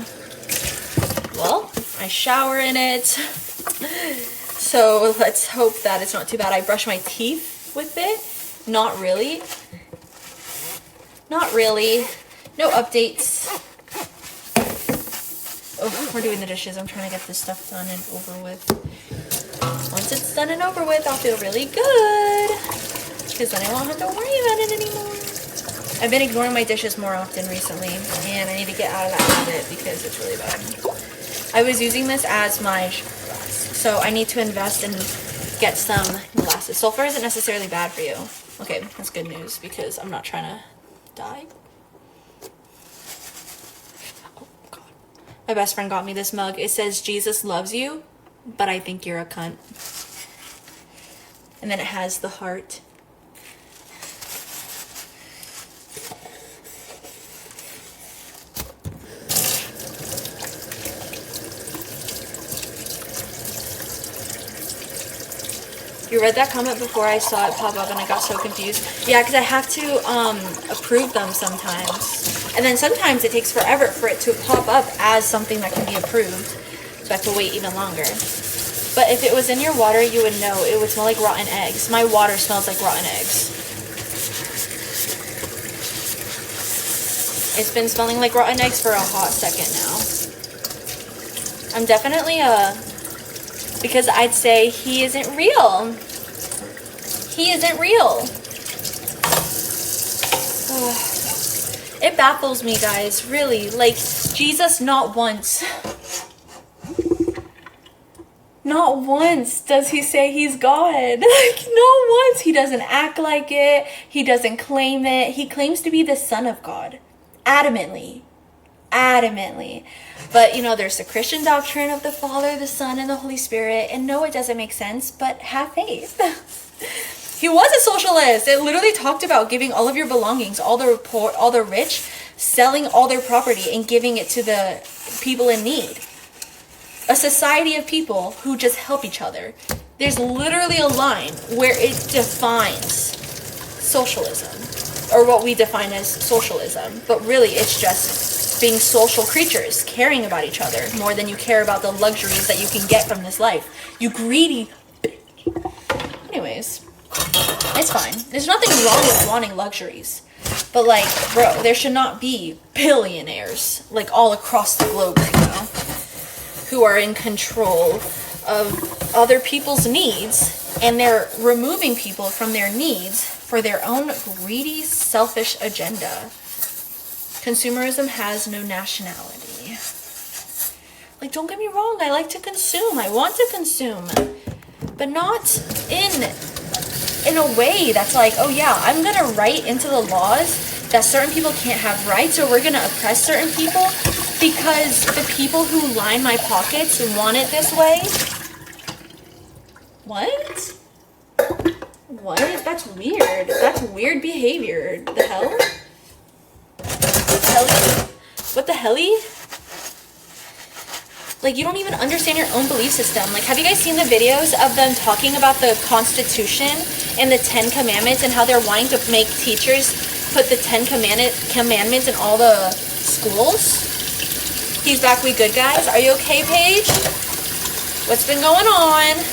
Well, I shower in it. So let's hope that it's not too bad. I brush my teeth with it. Not really. Not really. No updates. Oh, we're doing the dishes. I'm trying to get this stuff done and over with. Once it's done and over with, I'll feel really good. Because then I won't have to worry about it anymore. I've been ignoring my dishes more often recently, and I need to get out of that habit because it's really bad. I was using this as my glass, so I need to invest and get some glasses. Sulfur isn't necessarily bad for you. Okay, that's good news because I'm not trying to die. Oh, God. My best friend got me this mug. It says, Jesus loves you, but I think you're a cunt. And then it has the heart. You read that comment before I saw it pop up and I got so confused. Yeah, because I have to approve them sometimes. And then sometimes it takes forever for it to pop up as something that can be approved. So I have to wait even longer. But if it was in your water, you would know. It would smell like rotten eggs. My water smells like rotten eggs. It's been smelling like rotten eggs for a hot second now. I'm definitely because I'd say he isn't real. He isn't real. It baffles me, guys, really. Like, Jesus not once does he say he's God. Like, not once. He doesn't act like it. He doesn't claim it. He claims to be the Son of God. Adamantly. But, you know, there's the Christian doctrine of the Father, the Son, and the Holy Spirit. And no, it doesn't make sense, but have faith. He was a socialist. It literally talked about giving all of your belongings, all the poor, all the rich, selling all their property and giving it to the people in need. A society of people who just help each other. There's literally a line where it defines socialism, or what we define as socialism. But really, it's just being social creatures, caring about each other more than you care about the luxuries that you can get from this life. You greedy bitch. Anyways, it's fine. There's nothing wrong with wanting luxuries. But, like, bro, there should not be billionaires, like, all across the globe right now, who are in control of other people's needs, and they're removing people from their needs for their own greedy, selfish agenda. Consumerism has no nationality. Like, don't get me wrong, I like to consume. I want to consume. But not in a way that's like, oh yeah, I'm gonna write into the laws that certain people can't have rights, or we're gonna oppress certain people because the people who line my pockets want it this way. What? What? That's weird. That's weird behavior. The hell? What the helly? Like, you don't even understand your own belief system. Like, have you guys seen the videos of them talking about the Constitution and the 10 Commandments and how they're wanting to make teachers put the 10 Commandments in all the schools? He's back, we good, guys? Are you okay, Paige? What's been going on?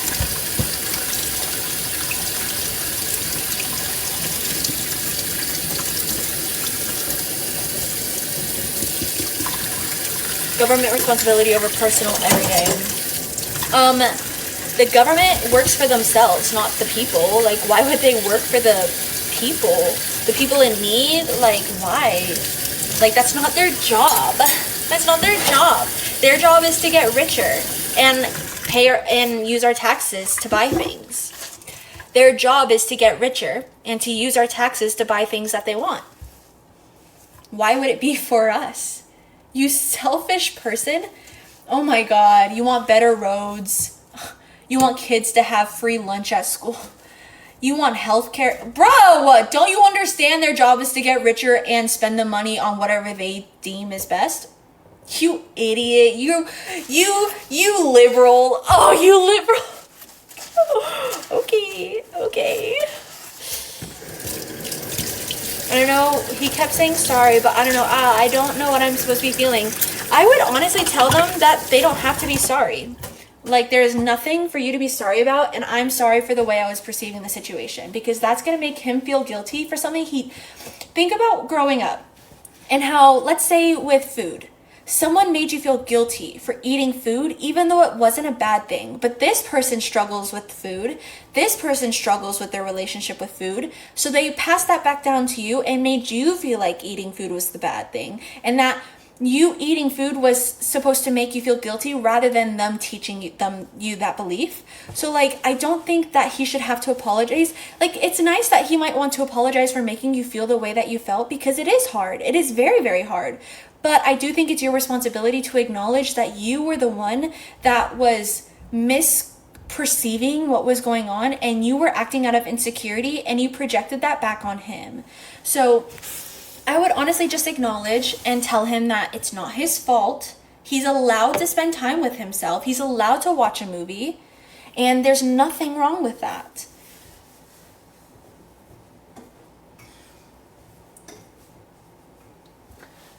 Government responsibility over personal everyday. The government works for themselves, not the people. Like, why would they work for the people? The people in need? Like, why? Like, that's not their job. That's not their job. Their job is to get richer and and use our taxes to buy things. Their job is to get richer and to use our taxes to buy things that they want. Why would it be for us? You selfish person. Oh my God. You want better roads. You want kids to have free lunch at school. You want healthcare. Bro, don't you understand their job is to get richer and spend the money on whatever they deem is best? You idiot. You liberal. Oh, you liberal. Okay. I don't know, he kept saying sorry, but I don't know, I don't know what I'm supposed to be feeling. I would honestly tell them that they don't have to be sorry. Like, there is nothing for you to be sorry about, and I'm sorry for the way I was perceiving the situation, because that's going to make him feel guilty for something think about growing up, and how, let's say with food, someone made you feel guilty for eating food, even though it wasn't a bad thing. But this person struggles with food. This person struggles with their relationship with food. So they passed that back down to you and made you feel like eating food was the bad thing. And that you eating food was supposed to make you feel guilty rather than them teaching you that belief. So, like, I don't think that he should have to apologize. Like, it's nice that he might want to apologize for making you feel the way that you felt, because it is hard. It is very, very hard. But I do think it's your responsibility to acknowledge that you were the one that was misperceiving what was going on, and you were acting out of insecurity, and you projected that back on him. So I would honestly just acknowledge and tell him that it's not his fault. He's allowed to spend time with himself. He's allowed to watch a movie, and there's nothing wrong with that.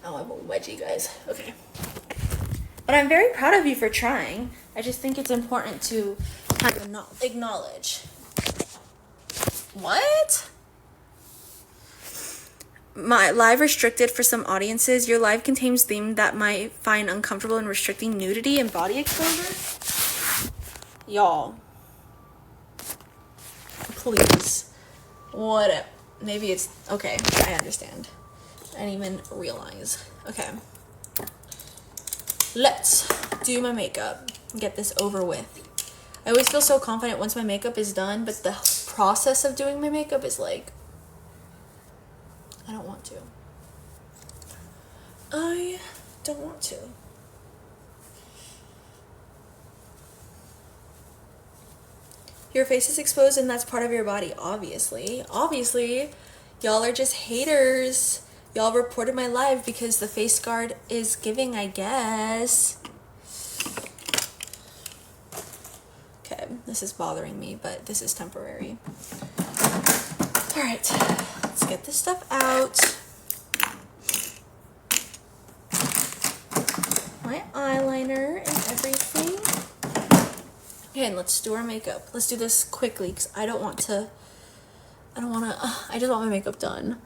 Oh, I'm a wedgie, guys. Okay. But I'm very proud of you for trying. I just think it's important to kind of not acknowledge. What? my live restricted for some audiences. Your live contains themes that might find uncomfortable and restricting nudity and body exposure. Y'all, please. What? Maybe it's okay. I understand. I didn't even realize. Okay. Let's do my makeup. Get this over with. I always feel so confident once my makeup is done, but the process of doing my makeup is like, I don't want to. I don't want to. Your face is exposed and that's part of your body, obviously. Obviously, y'all are just haters. Y'all reported my live because the face guard is giving, I guess. Okay, this is bothering me, but this is temporary. All right, let's get this stuff out. My eyeliner and everything. Okay, and let's do our makeup. Let's do this quickly because I just want my makeup done.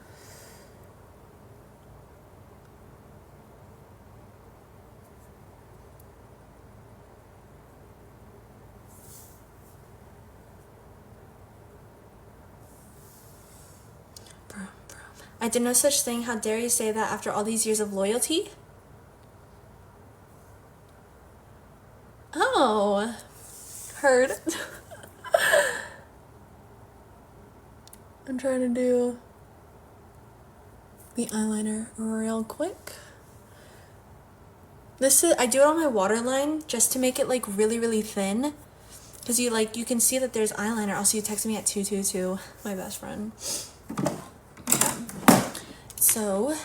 I did no such thing. How dare you say that after all these years of loyalty? Oh, heard. I'm trying to do the eyeliner real quick. I do it on my waterline just to make it like really, really thin. Because you can see that there's eyeliner. Also, you texted me at 222, my best friend. So,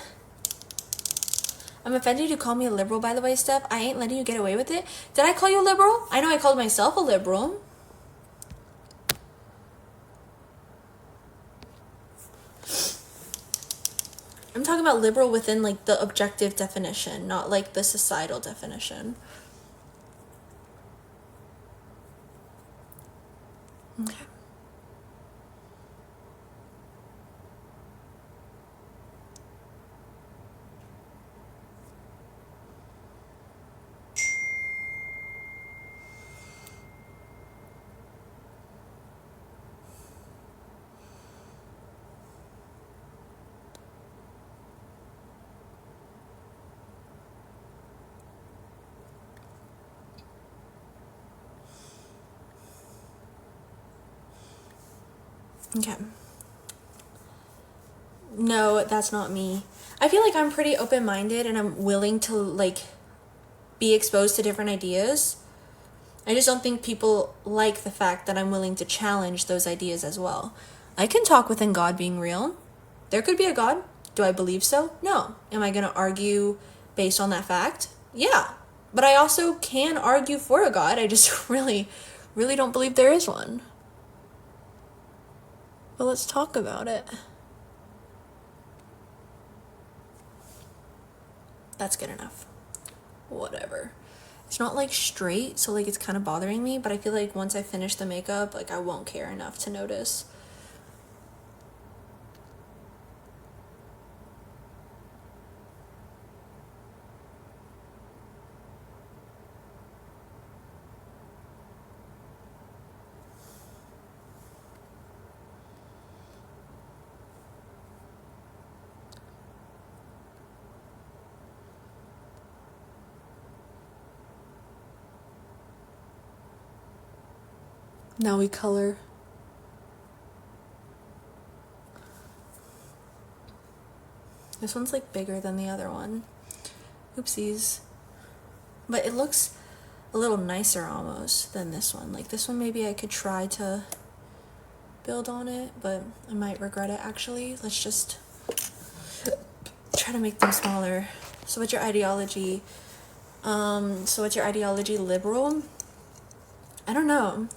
I'm offended you call me a liberal, by the way, Steph. I ain't letting you get away with it. Did I call you a liberal? I know I called myself a liberal. I'm talking about liberal within, like, the objective definition, not, like, the societal definition. Okay. Okay. No, that's not me. I feel like I'm pretty open-minded and I'm willing to, like, be exposed to different ideas. I just don't think people like the fact that I'm willing to challenge those ideas as well. I can talk within God being real. There could be a God. Do I believe so? No. Am I going to argue based on that fact? Yeah. But I also can argue for a God. I just really, really don't believe there is one. But let's talk about it. That's good enough. Whatever. It's not like straight, so like it's kind of bothering me, but I feel like once I finish the makeup, like I won't care enough to notice. Now we color. This one's like bigger than the other one. Oopsies. But it looks a little nicer almost than this one. Like this one maybe I could try to build on it, but I might regret it actually. Let's just try to make them smaller. So what's your ideology? Liberal? I don't know.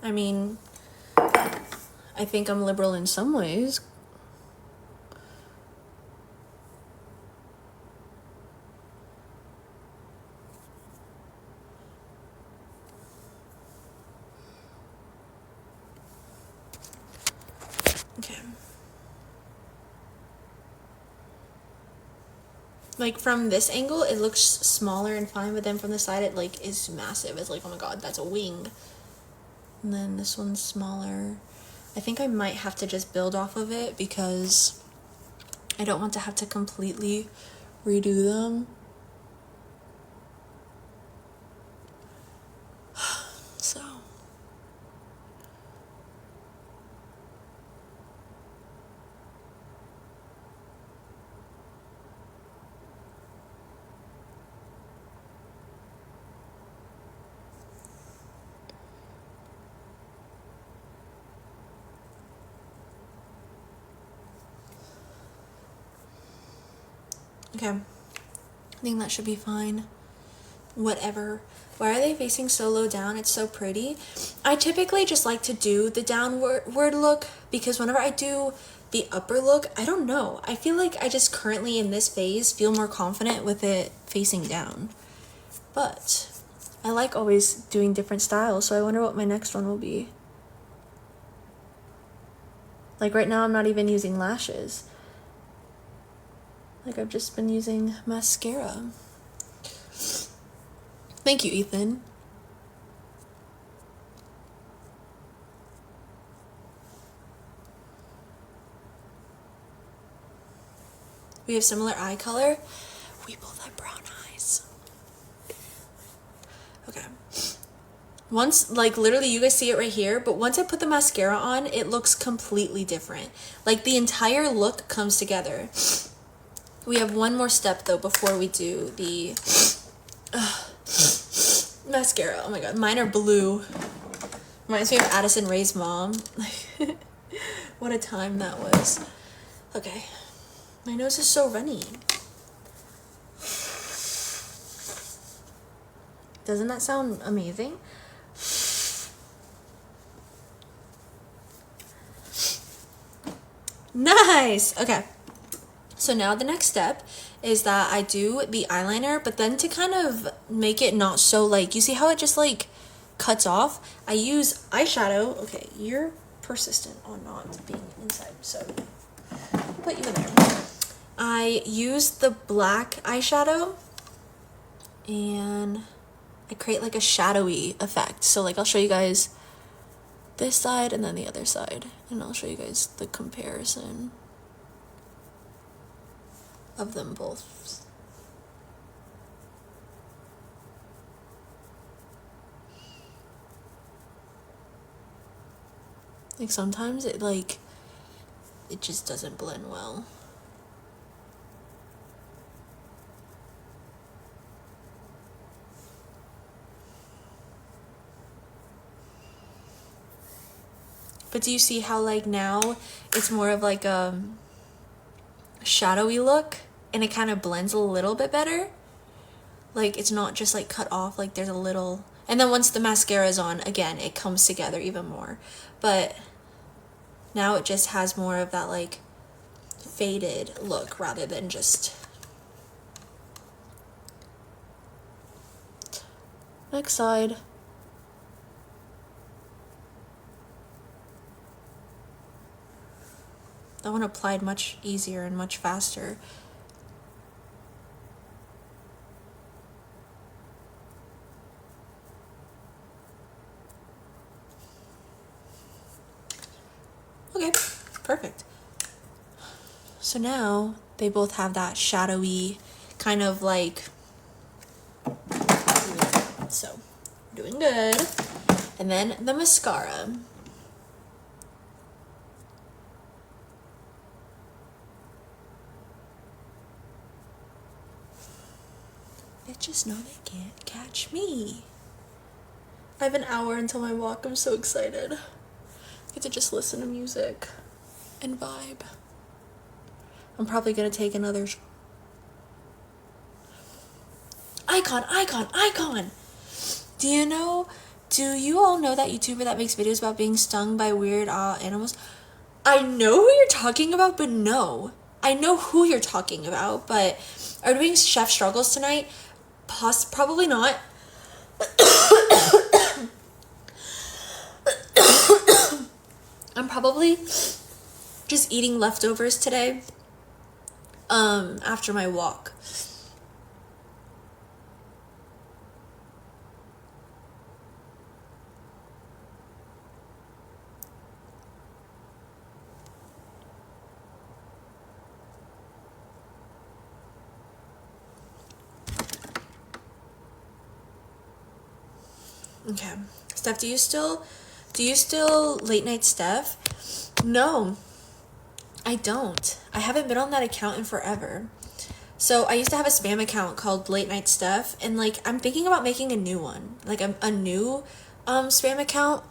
I mean, I think I'm liberal in some ways. Okay. Like from this angle it looks smaller and fine, but then from the side it like is massive. It's like, oh my god, that's a wing. And then this one's smaller. I think I might have to just build off of it because I don't want to have to completely redo them. So okay, I think that should be fine. Whatever. Why are they facing so low down? It's so pretty. I typically just like to do the downward look because whenever I do the upper look, I don't know, I feel like I just currently in this phase feel more confident with it facing down. But I like always doing different styles, so I wonder what my next one will be. Like right now I'm not even using lashes. Like I've just been using mascara. Thank you, Ethan. We have similar eye color. We both have brown eyes. Okay. Once, like literally you guys see it right here, but once I put the mascara on, it looks completely different. Like the entire look comes together. We have one more step though before we do the mascara. Oh my god, mine are blue. Reminds me of Addison Rae's mom. What a time that was. Okay, my nose is so runny. Doesn't that sound amazing? Nice. Okay, so now the next step is that I do the eyeliner, but then to kind of make it not so like, you see how it just like cuts off? I use eyeshadow. Okay, you're persistent on not being inside, so put you in there. I use the black eyeshadow and I create like a shadowy effect. So like I'll show you guys this side and then the other side, and I'll show you guys the comparison of them both. Like sometimes it just doesn't blend well. But do you see how like now it's more of like a shadowy look and it kind of blends a little bit better? Like it's not just like cut off, like there's a little, and then once the mascara is on, again, it comes together even more. But now it just has more of that like faded look rather than just. Next side. That one applied much easier and much faster. Okay, perfect. So now they both have that shadowy kind of like, so doing good. And then the mascara. Bitches know they can't catch me. I have an hour until my walk. I'm so excited. I get to just listen to music and vibe. I'm probably gonna take another icon. Do you all know that YouTuber that makes videos about being stung by weird animals? I know who you're talking about, but no. I know who you're talking about, but are we doing Chef Struggles tonight? Probably not. I'm probably just eating leftovers today. after my walk. Okay, Steph, do you still late night Steph? No, I don't. I haven't been on that account in forever. So I used to have a spam account called Late Night Stuff, and like I'm thinking about making a new one, like a new spam account.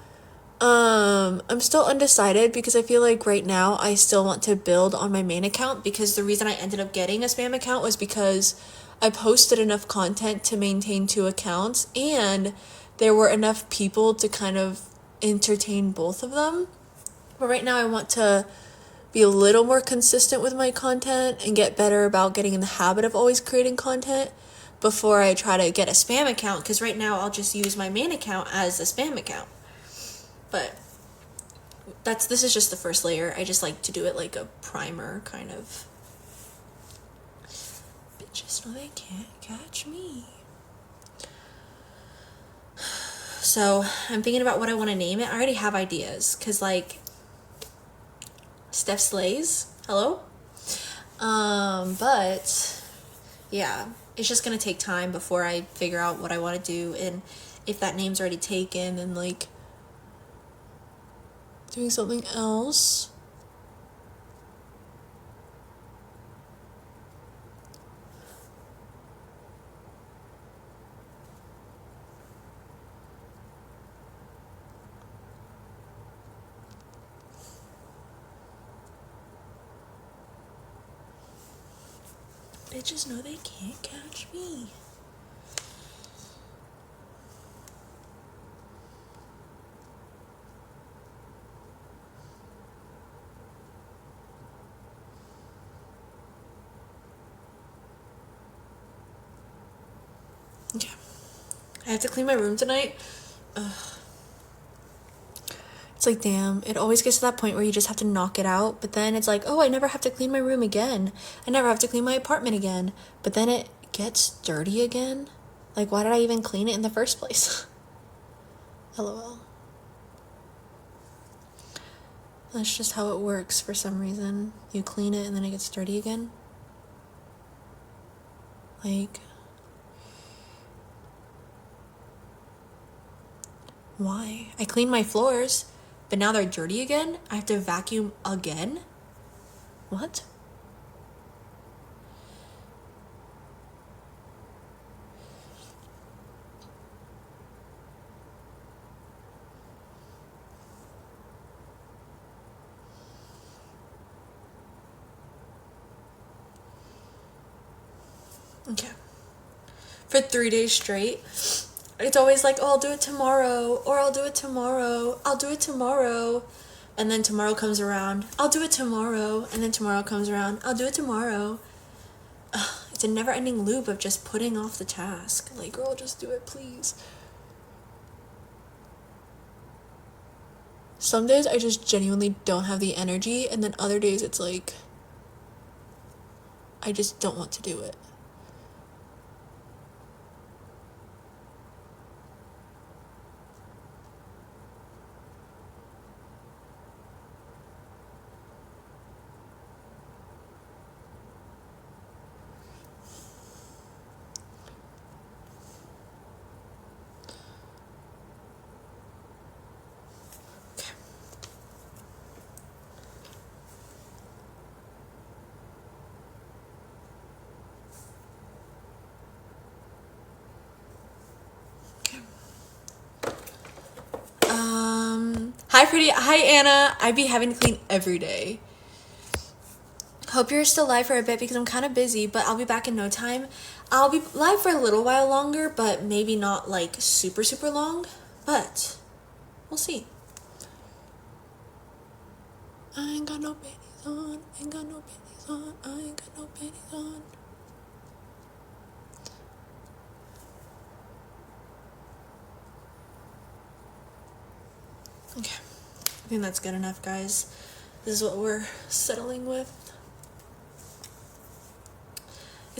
I'm still undecided because I feel like right now I still want to build on my main account, because the reason I ended up getting a spam account was because I posted enough content to maintain 2 accounts, and there were enough people to kind of entertain both of them. But right now I want to be a little more consistent with my content and get better about getting in the habit of always creating content before I try to get a spam account, because right now I'll just use my main account as a spam account. But this is just the first layer. I just like to do it like a primer kind of. Bitches know they can't catch me. So I'm thinking about what I want to name it. I already have ideas, because like Steph Slays, hello? But yeah, it's just gonna take time before I figure out what I want to do, and if that name's already taken, then like doing something else. Bitches know they can't catch me. Okay. I have to clean my room tonight. Ugh. It's like, damn, it always gets to that point where you just have to knock it out, but then it's like, oh, I never have to clean my room again. I never have to clean my apartment again. But then it gets dirty again. Like, why did I even clean it in the first place? LOL. That's just how it works for some reason. You clean it and then it gets dirty again. Like, why? I clean my floors, but now they're dirty again? I have to vacuum again? What? Okay. For 3 days straight, it's always like, oh, I'll do it tomorrow, or I'll do it tomorrow, I'll do it tomorrow. And then tomorrow comes around, I'll do it tomorrow. And then tomorrow comes around, I'll do it tomorrow. Ugh, it's a never-ending loop of just putting off the task. Like, girl, just do it, please. Some days I just genuinely don't have the energy, and then other days it's like, I just don't want to do it. Hi, pretty. Hi, Anna. I be having to clean every day. Hope you're still live for a bit because I'm kind of busy, but I'll be back in no time. I'll be live for a little while longer, but maybe not like super, super long, but we'll see. I ain't got no panties on, ain't got no panties on, I ain't got no panties on. Okay, I think that's good enough, guys. This is what we're settling with.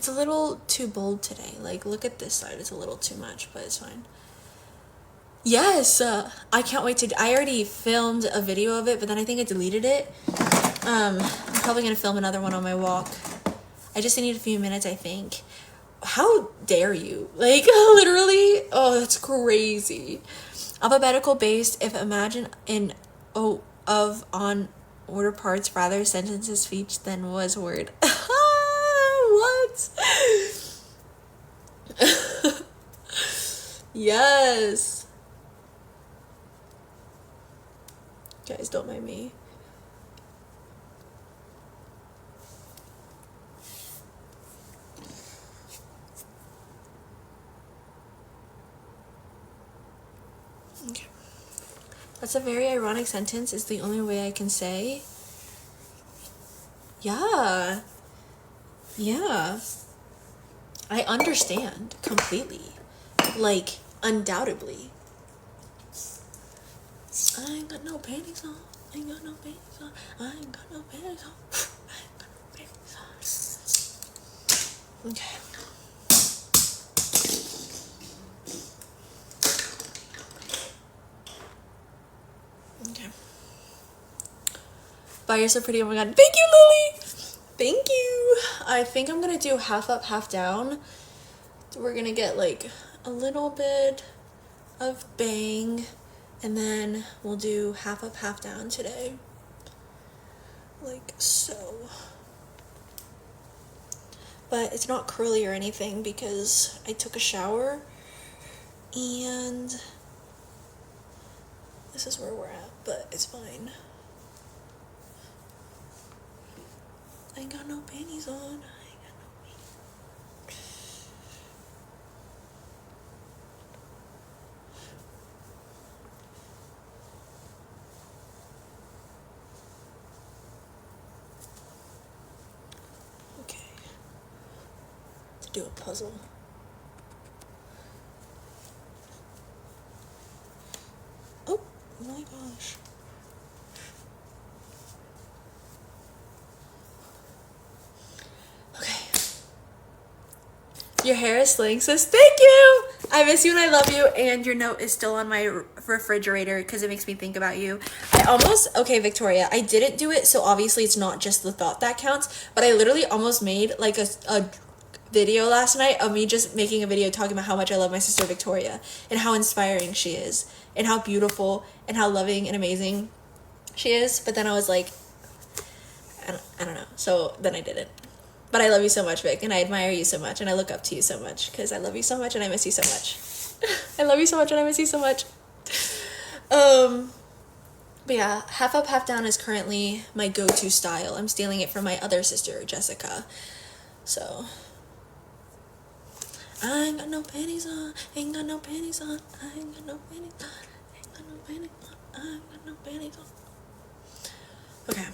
It's a little too bold today. Like, look at this side. It's a little too much, but it's fine. Yes, I can't wait to. I already filmed a video of it, but then I think I deleted it. I'm probably gonna film another one on my walk. I just need a few minutes, I think. How dare you? Like, literally. Oh, that's crazy. Alphabetical based. If imagine in of on order parts rather sentences speech than was word. What? Yes. Guys, don't mind me. Okay. That's a very ironic sentence, is the only way I can say. Yeah. Yeah. I understand completely. Like, undoubtedly. I ain't got no panties on. I ain't got no panties on. I ain't got no panties on. I ain't got no panties on. Okay. Okay. Bye, you're so pretty. Oh my god. Thank you, Lily! Thank you! I think I'm gonna do half up, half down. We're gonna get like a little bit of bang, and then we'll do half up, half down today. Like so. But it's not curly or anything because I took a shower, and this is where we're at, but it's fine. I ain't got no panties on. I ain't got no panties. Okay. Let's do a puzzle. Oh my gosh. Your hair is slaying, sis. Thank you! I miss you and I love you. And your note is still on my refrigerator because it makes me think about you. Okay, Victoria, I didn't do it, so obviously it's not just the thought that counts, but I literally almost made like a video last night of me just making a video talking about how much I love my sister Victoria and how inspiring she is and how beautiful and how loving and amazing she is. But then I was like, I don't know. So then I didn't. But I love you so much, Vic, and I admire you so much, and I look up to you so much, because I love you so much, and I miss you so much. I love you so much, and I miss you so much. But yeah, half up, half down is currently my go-to style. I'm stealing it from my other sister, Jessica. So, I ain't got no panties on, ain't got no panties on, I ain't got no panties on, ain't got no panties on, I ain't got no panties on. Okay.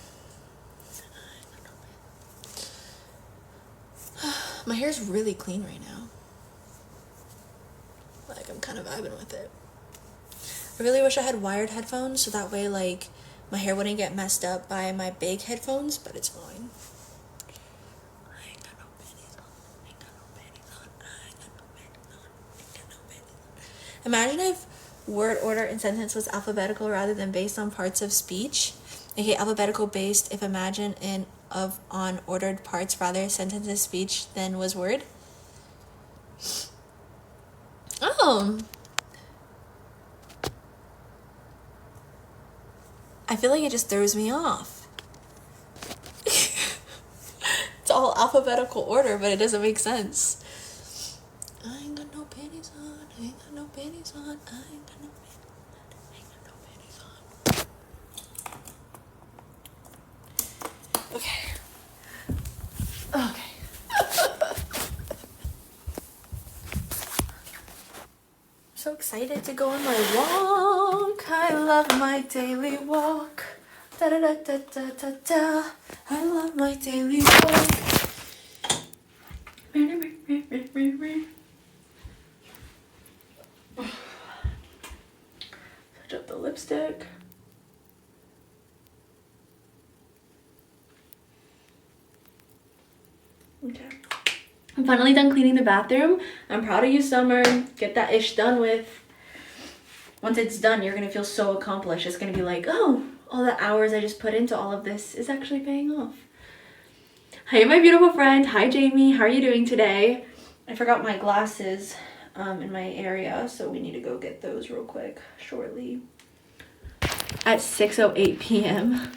My hair's really clean right now. Like, I'm kind of vibing with it. I really wish I had wired headphones so that way, like, my hair wouldn't get messed up by my big headphones, but it's fine. I ain't got no panties on. I ain't got no panties on. I ain't got no panties on. I ain't got no panties on. Imagine if word order in sentence was alphabetical rather than based on parts of speech. Okay, alphabetical based if imagine in of on ordered parts rather sentences speech than was word. Oh, I feel like it just throws me off. It's all alphabetical order, but it doesn't make sense. I ain't got no panties on. I ain't got no panties on. I ain't got no panties on. I ain't got no panties on. Okay. Okay. So excited to go on my walk. I love my daily walk. Da da da da da da da. I love my daily walk. Touch up the lipstick. Okay. I'm finally done cleaning the bathroom. I'm proud of you, Summer. Get that ish done with. Once it's done, you're gonna feel so accomplished. It's gonna be like, oh, all the hours I just put into all of this is actually paying off. Hi, my beautiful friend. Hi, Jamie. How are you doing today? I forgot my glasses in my area, so we need to go get those real quick shortly. At 6:08 p.m.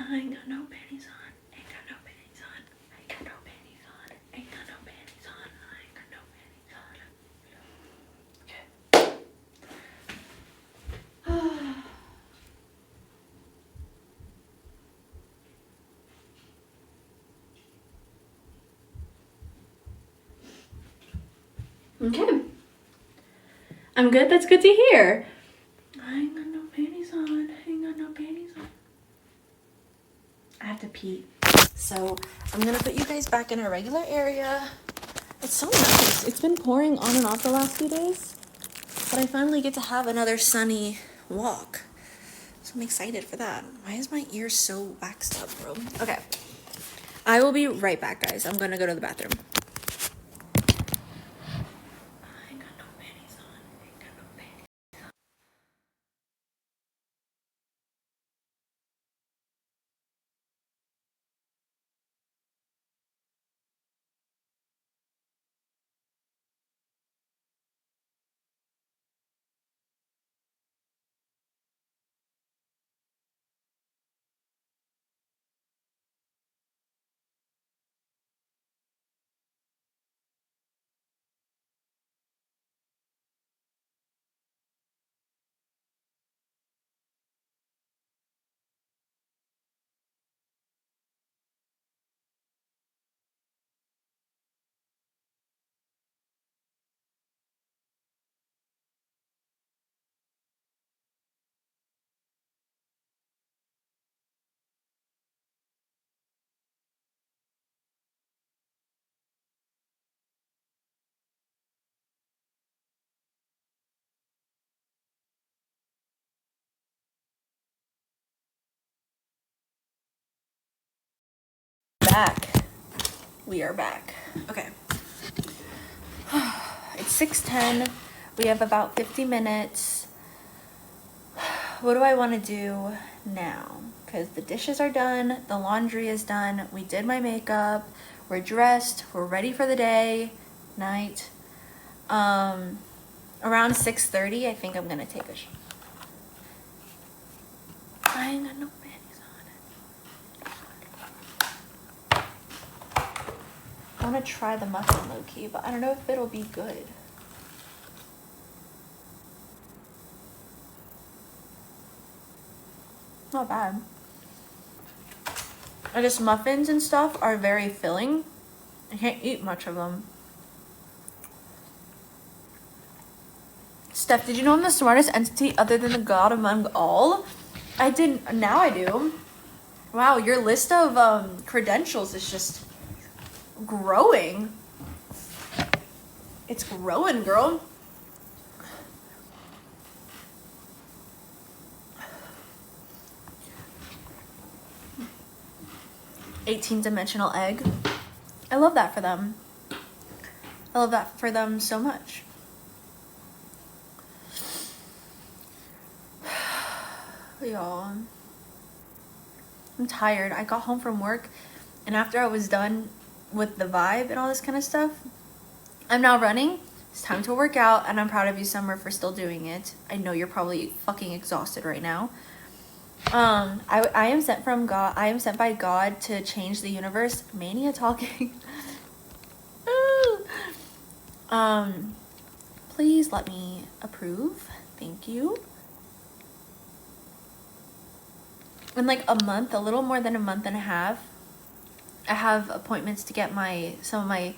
I ain't got no panties on. Ain't got no panties on. Ain't got no panties on. Ain't got no panties on. I ain't got no panties on. Okay. I'm good. That's good to hear. I ain't got no panties on. Ain't got no panties on. I have to pee. So I'm gonna put you guys back in our regular area. It's so nice. It's been pouring on and off the last few days, but I finally get to have another sunny walk. So I'm excited for that. Why is my ear so waxed up, bro? Okay. I will be right back, guys. I'm gonna go to the bathroom. I ain't got no panties on. Ain't got no panties. Back. We are back. Okay. It's 6:10. We have about 50 minutes. What do I want to do now? Because the dishes are done, the laundry is done, we did my makeup, we're dressed, we're ready for the day, night. Around 6:30, I think I'm gonna take a shower. I ain't got no panties on. I want to try the muffin low-key, but I don't know if it'll be good. Not bad. I just muffins and stuff are very filling. I can't eat much of them. Steph, did you know I'm the smartest entity other than the god among all? I didn't. Now I do. Wow, your list of credentials is just growing. It's growing, girl. "18-dimensional egg." I love that for them. I love that for them so much. Y'all, I'm tired. I got home from work, and after I was done with the vibe and all this kind of stuff, I'm now running. It's time to work out, and I'm proud of you, Summer, for still doing it. I know you're probably fucking exhausted right now. I am sent from God. I am sent by God to change the universe. Mania talking. Please let me approve. Thank you. In like a month, a little more than a month and a half, I have appointments to get some of my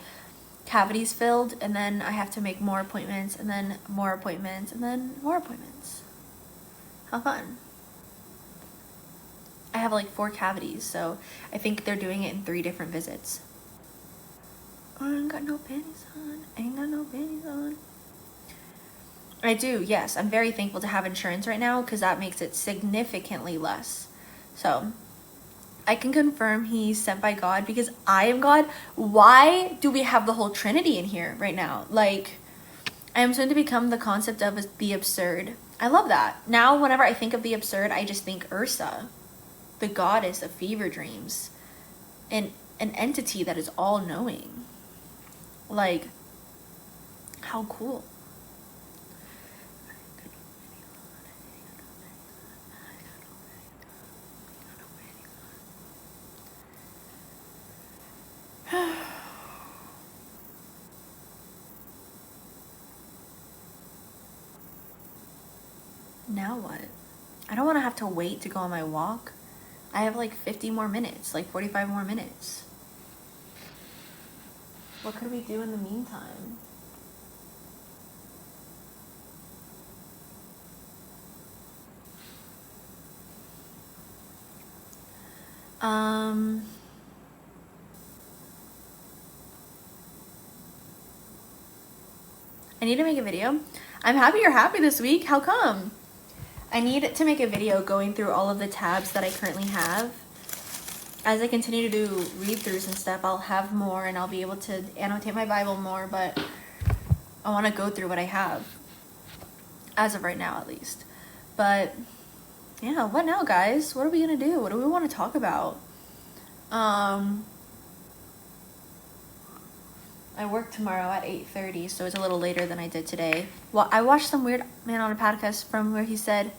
cavities filled, and then I have to make more appointments, and then more appointments, and then more appointments. How fun. I have like 4 cavities, so I think they're doing it in 3 different visits. I ain't got no panties on. Ain't got no panties on. I do, yes. I'm very thankful to have insurance right now because that makes it significantly less. So I can confirm he's sent by God because I am God. Why do we have the whole Trinity in here right now? Like, I am soon to become the concept of the absurd. I love that. Now, whenever I think of the absurd, I just think Ursa, the goddess of fever dreams, and an entity that is all-knowing. Like, how cool. Now what? I don't want to have to wait to go on my walk. I have like 50 more minutes, like 45 more minutes. What could we do in the meantime? I need to make a video. I'm happy you're happy this week. How come? I need to make a video going through all of the tabs that I currently have. As I continue to do read-throughs and stuff, I'll have more and I'll be able to annotate my Bible more, but I want to go through what I have. As of right now, at least. But, yeah, what now, guys? What are we going to do? What do we want to talk about? I work tomorrow at 8:30, so it's a little later than I did today. Well, I watched some weird man on a podcast from where he said,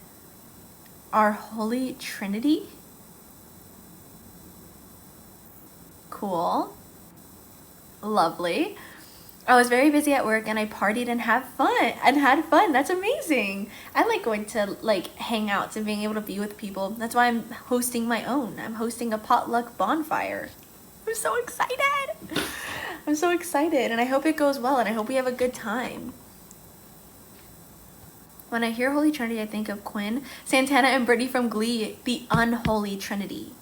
"Our Holy Trinity." Cool. Lovely. I was very busy at work and I partied and had fun. That's amazing. I like going to like hangouts and being able to be with people. That's why I'm hosting my own. I'm hosting a potluck bonfire. I'm so excited. I'm so excited and I hope it goes well and I hope we have a good time. When I hear Holy Trinity, I think of Quinn, Santana, and Brittany from Glee, the unholy Trinity.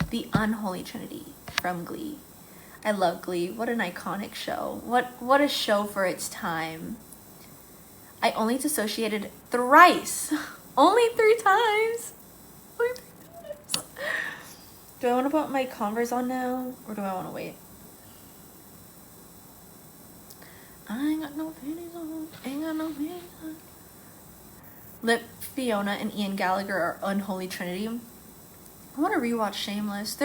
The unholy Trinity from Glee. I love Glee. What an iconic show. What a show for its time. I only dissociated thrice. Only 3 times. Only 3 times. Do I want to put my Converse on now or do I want to wait? I ain't got no panties on. Ain't got no panties on. Lip, Fiona, and Ian Gallagher are unholy Trinity. I want to rewatch Shameless.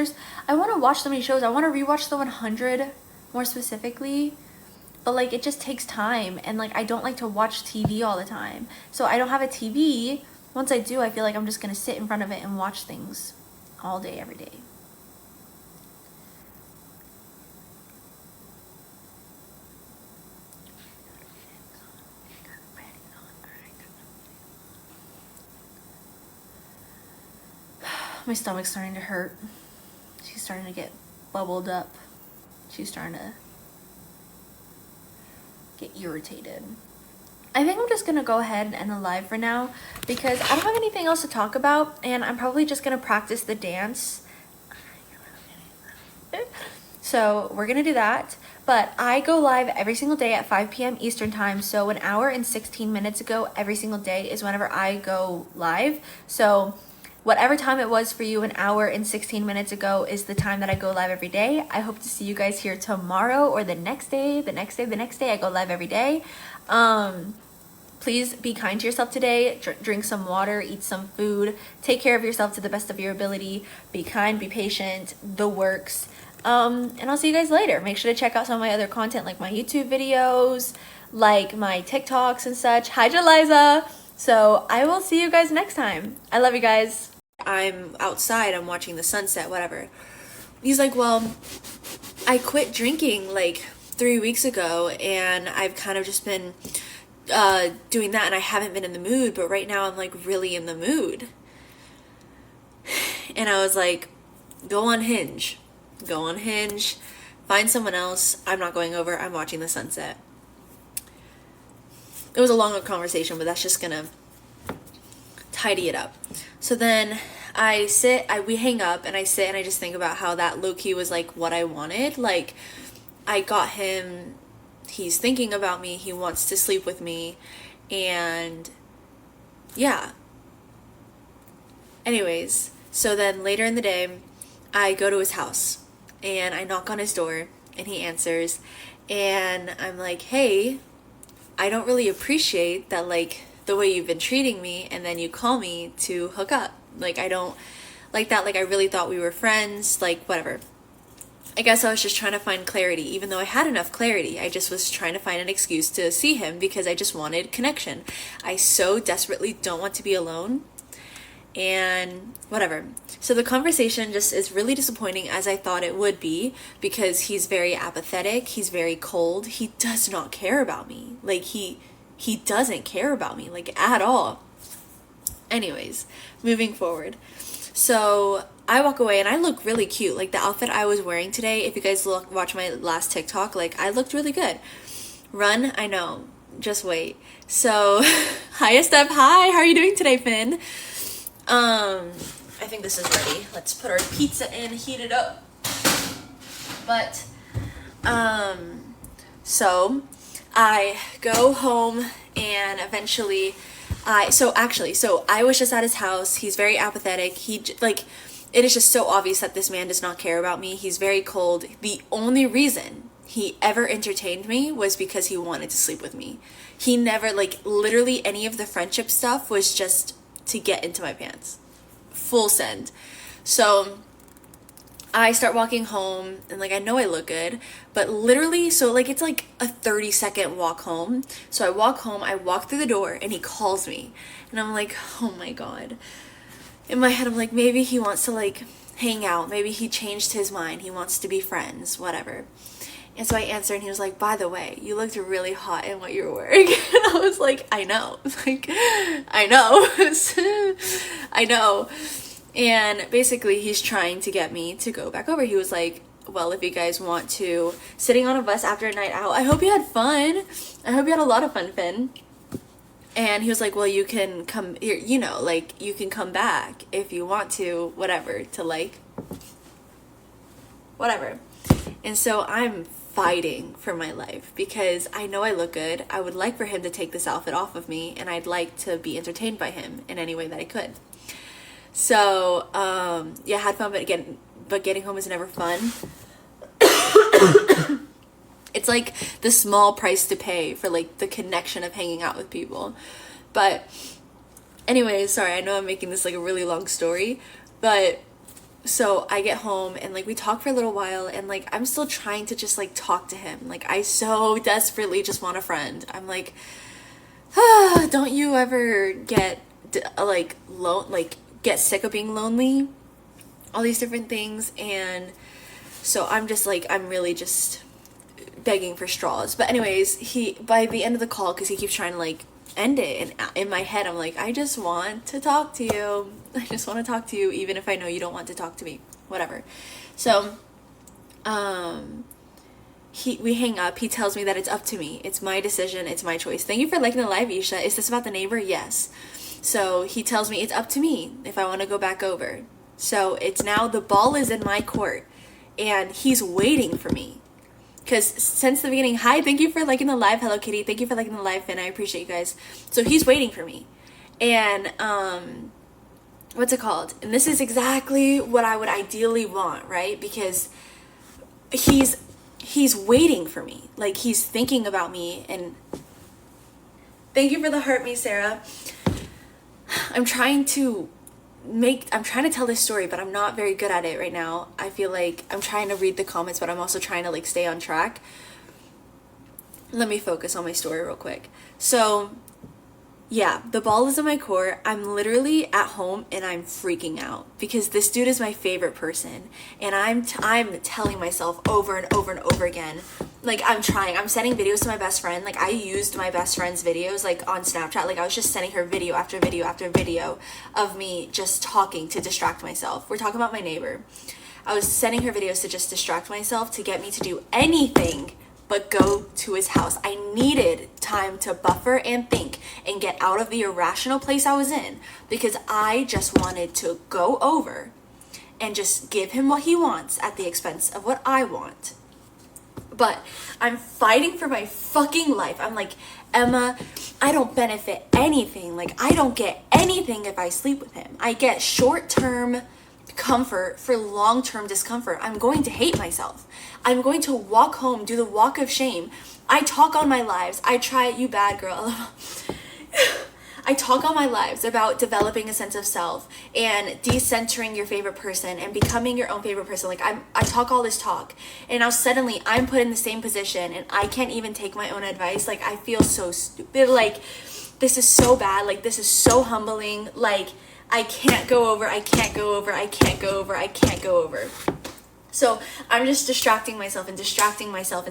I want to watch so many shows. I want to rewatch The 100 more specifically. But like it just takes time and like I don't like to watch TV all the time. So I don't have a TV. Once I do, I feel like I'm just going to sit in front of it and watch things all day, every day. My stomach's starting to hurt. She's starting to get bubbled up. She's starting to get irritated. I think I'm just gonna go ahead and end the live for now because I don't have anything else to talk about and I'm probably just gonna practice the dance. So we're gonna do that. But I go live every single day at 5 p.m. Eastern time. So an hour and 16 minutes ago every single day is whenever I go live. So whatever time it was for you an hour and 16 minutes ago is the time that I go live every day. I hope to see you guys here tomorrow or the next day, the next day. I go live every day. Please be kind to yourself today. Drink some water, eat some food. Take care of yourself to the best of your ability. Be kind, be patient, the works. And I'll see you guys later. Make sure to check out some of my other content like my YouTube videos, like my TikToks and such. Hi, Jeliza. So I will see you guys next time. I love you guys. I'm outside, I'm watching the sunset, whatever. He's like, well, I quit drinking like 3 weeks ago and I've kind of just been doing that and I haven't been in the mood, but right now I'm like really in the mood. And I was like, go on Hinge, find someone else. I'm not going over, I'm watching the sunset. It was a longer conversation, but that's just gonna tidy it up. So then we hang up and I sit and I just think about how that low-key was like what I wanted. Like I got him, he's thinking about me, he wants to sleep with me, and yeah. Anyways, so then later in the day, I go to his house and I knock on his door and he answers, and I'm like, hey, I don't really appreciate that, like, the way you've been treating me, and then you call me to hook up. Like, I don't like that. Like, I really thought we were friends, like, whatever. I guess I was just trying to find clarity, even though I had enough clarity. I just was trying to find an excuse to see him because I just wanted connection. I so desperately don't want to be alone, and whatever. So the conversation just is really disappointing, as I thought it would be, because he's very apathetic, he's very cold, he does not care about me. Like, he doesn't care about me, like, at all. Anyways, moving forward. So I walk away and I look really cute. Like, the outfit I was wearing today, if you guys watch my last TikTok, like, I looked really good. Run, I know. Just wait. So, hi, Steph. Hi, how are you doing today, Finn? I think this is ready. Let's put our pizza in, heat it up. But, so I go home and eventually so I was just at his house. He's very apathetic. It is just so obvious that this man does not care about me. He's very cold. The only reason he ever entertained me was because he wanted to sleep with me. He never, like, literally any of the friendship stuff was just to get into my pants. Full send. So I start walking home and, like, I know I look good, but literally, so, like, it's like a 30-second walk home. So I walk home, I walk through the door, and he calls me. And I'm like, oh my God. In my head, I'm like, maybe he wants to, like, hang out. Maybe he changed his mind. He wants to be friends, whatever. And so I answered, and he was like, by the way, you looked really hot in what you were wearing. And I was like, I know. Like, I know. I know. And basically, he's trying to get me to go back over. He was like, well, if you guys want to, sitting on a bus after a night out, I hope you had fun. I hope you had a lot of fun, Finn. And he was like, well, you can come, you know, like, you can come back if you want to, whatever, to, like, whatever. And so I'm fighting for my life because I know I look good. I would like for him to take this outfit off of me, and I'd like to be entertained by him in any way that I could. So, yeah, had fun, but getting home is never fun. It's like the small price to pay for, like, the connection of hanging out with people. But anyways, sorry, I know I'm making this like a really long story, but so I get home and, like, we talk for a little while, and, like, I'm still trying to just, like, talk to him. Like, I so desperately just want a friend. I'm like, don't you ever get get sick of being lonely? All these different things. And so I'm just like, I'm really just begging for straws. But anyways, by the end of the call, because he keeps trying to, like, end it, and in my head I'm like, I just want to talk to you. I just want to talk to you, even if I know you don't want to talk to me, whatever. So we hang up. He tells me that it's up to me, it's my decision, it's my choice. Thank you for liking the live, Isha. Is this about the neighbor? Yes. So he tells me it's up to me if I want to go back over. So it's now, the ball is in my court, and he's waiting for me. Because since the beginning, hi, thank you for liking the live. Hello, Kitty. Thank you for liking the live, Finn. I appreciate you guys. So he's waiting for me. And, what's it called? And this is exactly what I would ideally want, right? Because he's waiting for me. Like, he's thinking about me. And thank you for the heart, me, Sarah. I'm trying to tell this story, but I'm not very good at it right now. I feel like I'm trying to read the comments, but I'm also trying to, like, stay on track. Let me focus on my story real quick. So, yeah, the ball is in my court. I'm literally at home and I'm freaking out because this dude is my favorite person. And I'm telling myself over and over and over again, like, I'm sending videos to my best friend. Like, I used my best friend's videos, like, on Snapchat. Like, I was just sending her video after video after video of me just talking to distract myself. We're talking about my neighbor. I was sending her videos to just distract myself, to get me to do anything but go to his house. I needed time to buffer and think and get out of the irrational place I was in, because I just wanted to go over and just give him what he wants at the expense of what I want. But I'm fighting for my fucking life. I'm like, Emma, I don't benefit anything. Like, I don't get anything if I sleep with him. I get short-term comfort for long-term discomfort. I'm going to hate myself. I'm going to walk home, do the walk of shame. I talk on my lives. I try, you bad girl. I talk on my lives about developing a sense of self and decentering your favorite person and becoming your own favorite person. Like I talk all this talk, and now suddenly I'm put in the same position and I can't even take my own advice. Like I feel so stupid. Like this is so bad. Like this is so humbling. Like I can't go over. So I'm just distracting myself and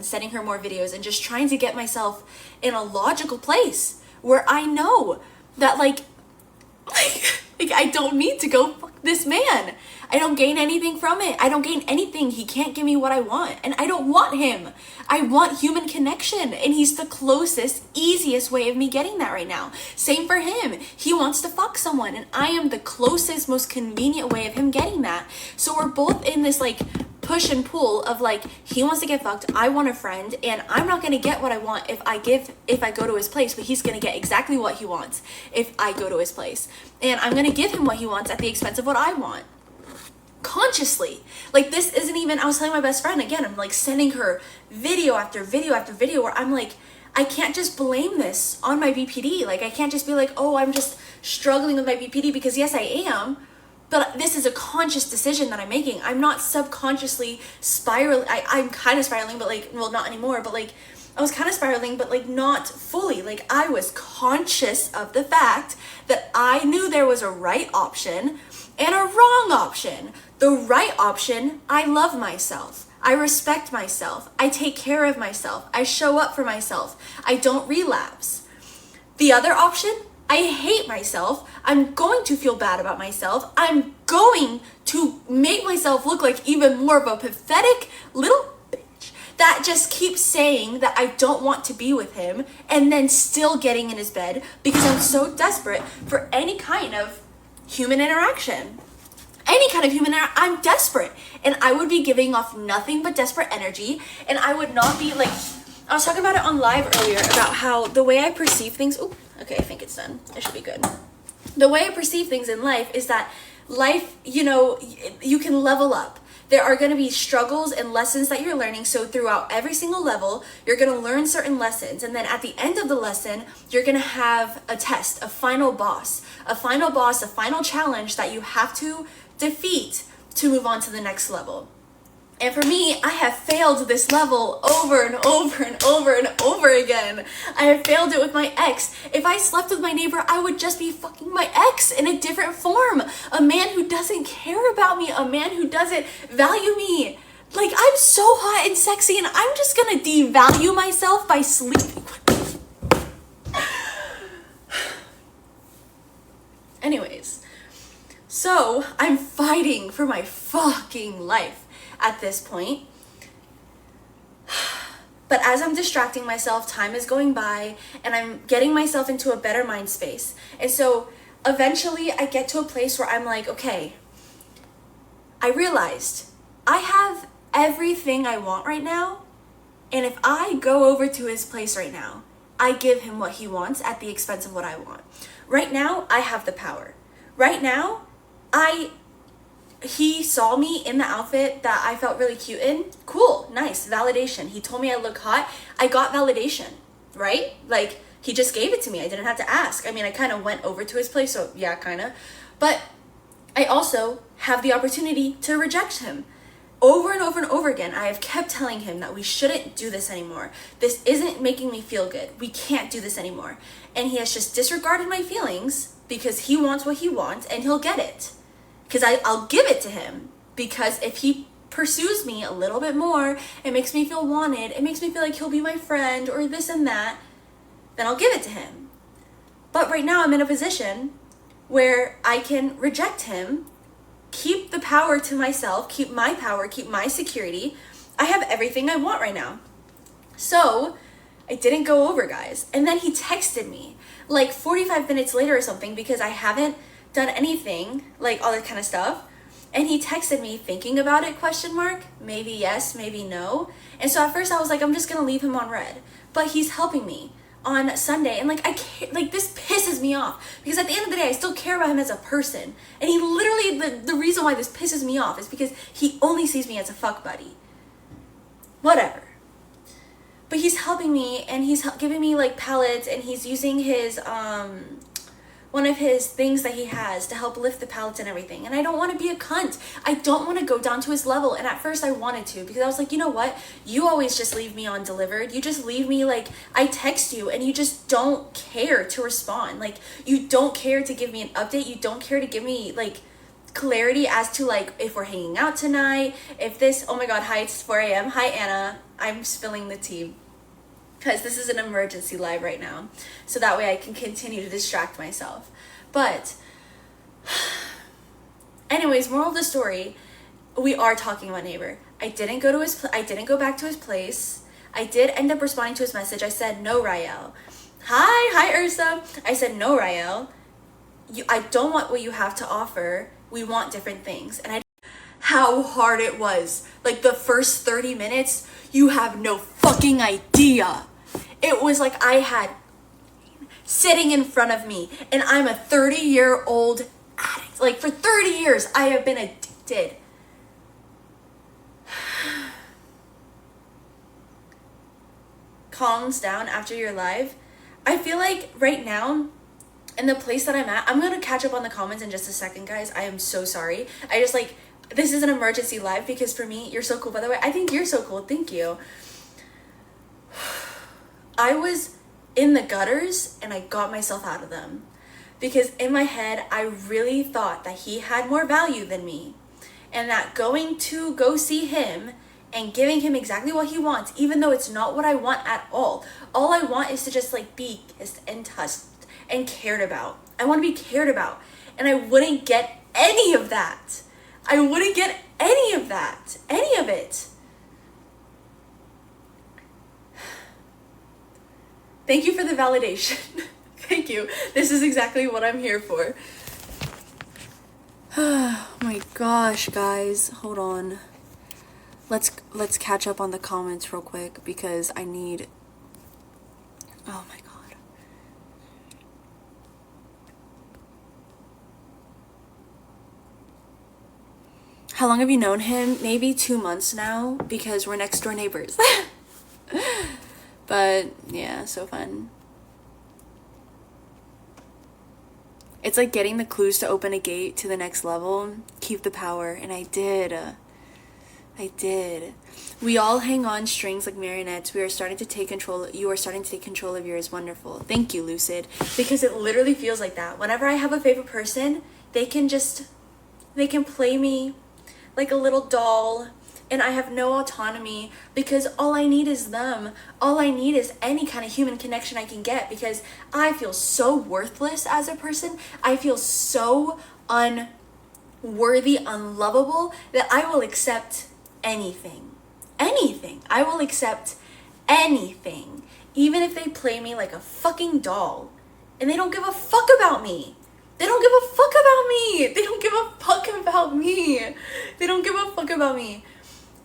sending her more videos and just trying to get myself in a logical place where I know that like I don't need to go fuck this man. I don't gain anything from it. I don't gain anything. He can't give me what I want, and I don't want him. I want human connection, and he's the closest, easiest way of me getting that right now. Same for him. He wants to fuck someone, and I am the closest, most convenient way of him getting that. So we're both in this like push and pull of like, he wants to get fucked, I want a friend, and I'm not gonna get what I want if I go to his place, but he's gonna get exactly what he wants if I go to his place. And I'm gonna give him what he wants at the expense of what I want. Consciously. Like this isn't even, I was telling my best friend again, I'm like sending her video after video after video where I'm like, I can't just blame this on my BPD. Like I can't just be like, oh, I'm just struggling with my BPD, because yes, I am. But this is a conscious decision that I'm making. I'm not subconsciously spiraling. I'm kind of spiraling, but like, well, not anymore, but like, I was kind of spiraling, but like not fully. Like I was conscious of the fact that I knew there was a right option and a wrong option. The right option, I love myself. I respect myself. I take care of myself. I show up for myself. I don't relapse. The other option, I hate myself. I'm going to feel bad about myself. I'm going to make myself look like even more of a pathetic little bitch that just keeps saying that I don't want to be with him and then still getting in his bed because I'm so desperate for any kind of human interaction. I'm desperate, and I would be giving off nothing but desperate energy, and I would not be like, I was talking about it on live earlier about how the way I perceive things, okay, I think it's done. It should be good. The way I perceive things in life is that life, you know, you can level up. There are going to be struggles and lessons that you're learning. So throughout every single level, you're going to learn certain lessons. And then at the end of the lesson, you're going to have a test, a final challenge that you have to defeat to move on to the next level. And for me, I have failed this level over and over and over and over again. I have failed it with my ex. If I slept with my neighbor, I would just be fucking my ex in a different form. A man who doesn't care about me, a man who doesn't value me. Like, I'm so hot and sexy, and I'm just gonna devalue myself by sleeping with Anyways, so I'm fighting for my fucking life at this point. But as I'm distracting myself, time is going by, and I'm getting myself into a better mind space. And so eventually I get to a place where I'm like, okay, I realized I have everything I want right now. And if I go over to his place right now, I give him what he wants at the expense of what I want. Right now, I have the power. Right now, he saw me in the outfit that I felt really cute in. Cool, nice, validation. He told me I look hot. I got validation, right? Like, he just gave it to me. I didn't have to ask. I mean, I kind of went over to his place, so yeah, kind of. But I also have the opportunity to reject him. Over and over and over again, I have kept telling him that we shouldn't do this anymore. This isn't making me feel good. We can't do this anymore. And he has just disregarded my feelings because he wants what he wants, and he'll get it. Because I'll give it to him, because if he pursues me a little bit more, it makes me feel wanted, it makes me feel like he'll be my friend or this and that, then I'll give it to him. But right now I'm in a position where I can reject him, keep the power to myself, keep my power, keep my security. I have everything I want right now. So I didn't go over, guys. And then he texted me like 45 minutes later or something, because I haven't done anything, like all that kind of stuff. And he texted me, thinking about it, ? Maybe yes, maybe no. And so at first I was like, I'm just gonna leave him on red. But he's helping me on Sunday, and like I can't, like this pisses me off because at the end of the day, I still care about him as a person. And he literally, the reason why this pisses me off is because he only sees me as a fuck buddy. Whatever. But he's helping me, and he's giving me like pallets, and he's using his, one of his things that he has to help lift the pallets and everything. And I don't want to be a cunt. I don't want to go down to his level. And at first I wanted to, because I was like, you know what? You always just leave me undelivered. You just leave me, like, I text you and you just don't care to respond. Like, you don't care to give me an update. You don't care to give me, like, clarity as to, like, if we're hanging out tonight, if this, oh my God, hi, it's 4 a.m. Hi, Anna. I'm spilling the tea, because this is an emergency live right now, so that way I can continue to distract myself. But anyways, moral of the story, we are talking about neighbor. I didn't go back to his place. I did end up responding to his message. I said, no, Rael. Hi Ursa. I said, no, Rael. I don't want what you have to offer. We want different things. And how hard it was. Like, the first 30 minutes, you have no fucking idea. It was like I had sitting in front of me, and I'm a 30-year-old addict. Like, for 30 years, I have been addicted. Calms down after your live. I feel like right now, in the place that I'm at, I'm going to catch up on the comments in just a second, guys. I am so sorry. I just, like, this is an emergency live, because for me, you're so cool, by the way. I think you're so cool. Thank you. I was in the gutters, and I got myself out of them, because in my head, I really thought that he had more value than me, and that going to go see him and giving him exactly what he wants, even though it's not what I want at all. All I want is to just, like, be kissed and touched and cared about. I want to be cared about, and I wouldn't get any of that. I wouldn't get any of that. Any of it. Thank you for the validation. Thank you. This is exactly what I'm here for. Oh my gosh, guys. Hold on. Let's catch up on the comments real quick, because I need... Oh my God. How long have you known him? Maybe 2 months now, because we're next door neighbors. But yeah, so fun. It's like getting the clues to open a gate to the next level. Keep the power. And I did. I did. We all hang on strings like marionettes. We are starting to take control. You are starting to take control of yours. Wonderful. Thank you, Lucid. Because it literally feels like that. Whenever I have a favorite person, they can play me like a little doll. And I have no autonomy, because all I need is them. All I need is any kind of human connection I can get, because I feel so worthless as a person. I feel so unworthy, unlovable, that I will accept anything. Anything. I will accept anything. Even if they play me like a fucking doll. And they don't give a fuck about me. They don't give a fuck about me. They don't give a fuck about me. They don't give a fuck about me.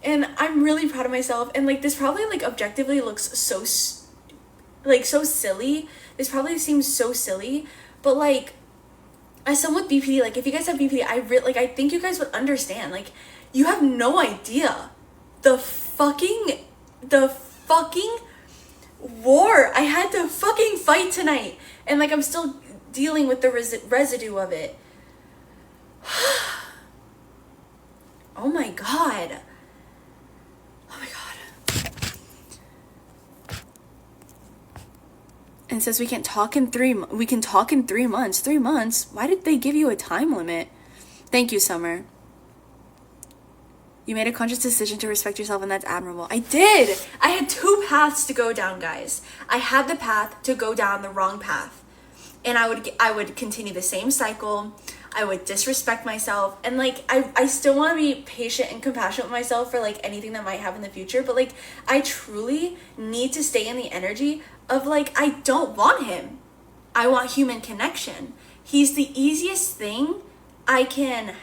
And I'm really proud of myself. And, like, this probably, like, objectively looks so, like, so silly. This probably seems so silly. But, like, as someone with BPD, like, if you guys have BPD, I think you guys would understand. Like, you have no idea the fucking war I had to fucking fight tonight. And, like, I'm still dealing with the residue of it. Oh my God. Oh my God. And it says we can talk in 3 months. 3 months? Why did they give you a time limit? Thank you, Summer. You made a conscious decision to respect yourself, and that's admirable. I did. I had 2 paths to go down, guys. I had the path to go down the wrong path, and I would continue the same cycle. I would disrespect myself, and, like, I still want to be patient and compassionate with myself for, like, anything that might happen in the future, but, like, I truly need to stay in the energy of, like, I don't want him. I want human connection. He's the easiest thing I can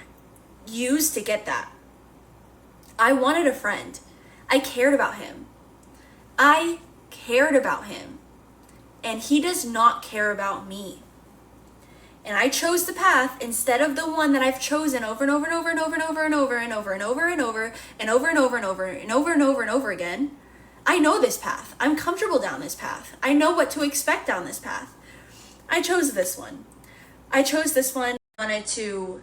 use to get that. I wanted a friend. I cared about him. And he does not care about me. And I chose the path instead of the one that I've chosen over and over and over and over and over and over and over and over and over and over and over and over and over and over and over again. I know this path. I'm comfortable down this path. I know what to expect down this path. I chose this one. I wanted to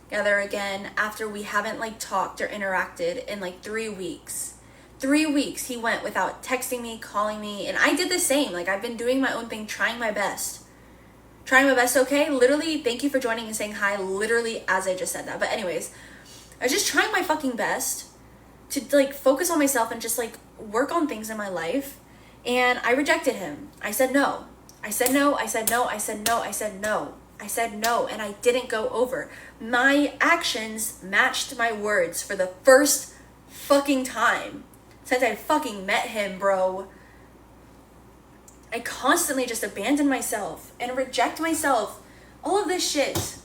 gather again after we haven't like talked or interacted in like 3 weeks. 3 weeks he went without texting me, calling me, and I did the same. Like, I've been doing my own thing, trying my best. Okay? Literally, thank you for joining and saying hi, literally as I just said that. But anyways, I was just trying my fucking best to like focus on myself and just like work on things in my life. And I rejected him. I said no. I said no. I said no. I said no. I said no. I said no, and I didn't go over. My actions matched my words for the first fucking time since I fucking met him, bro. I constantly just abandon myself and reject myself. All of this shit.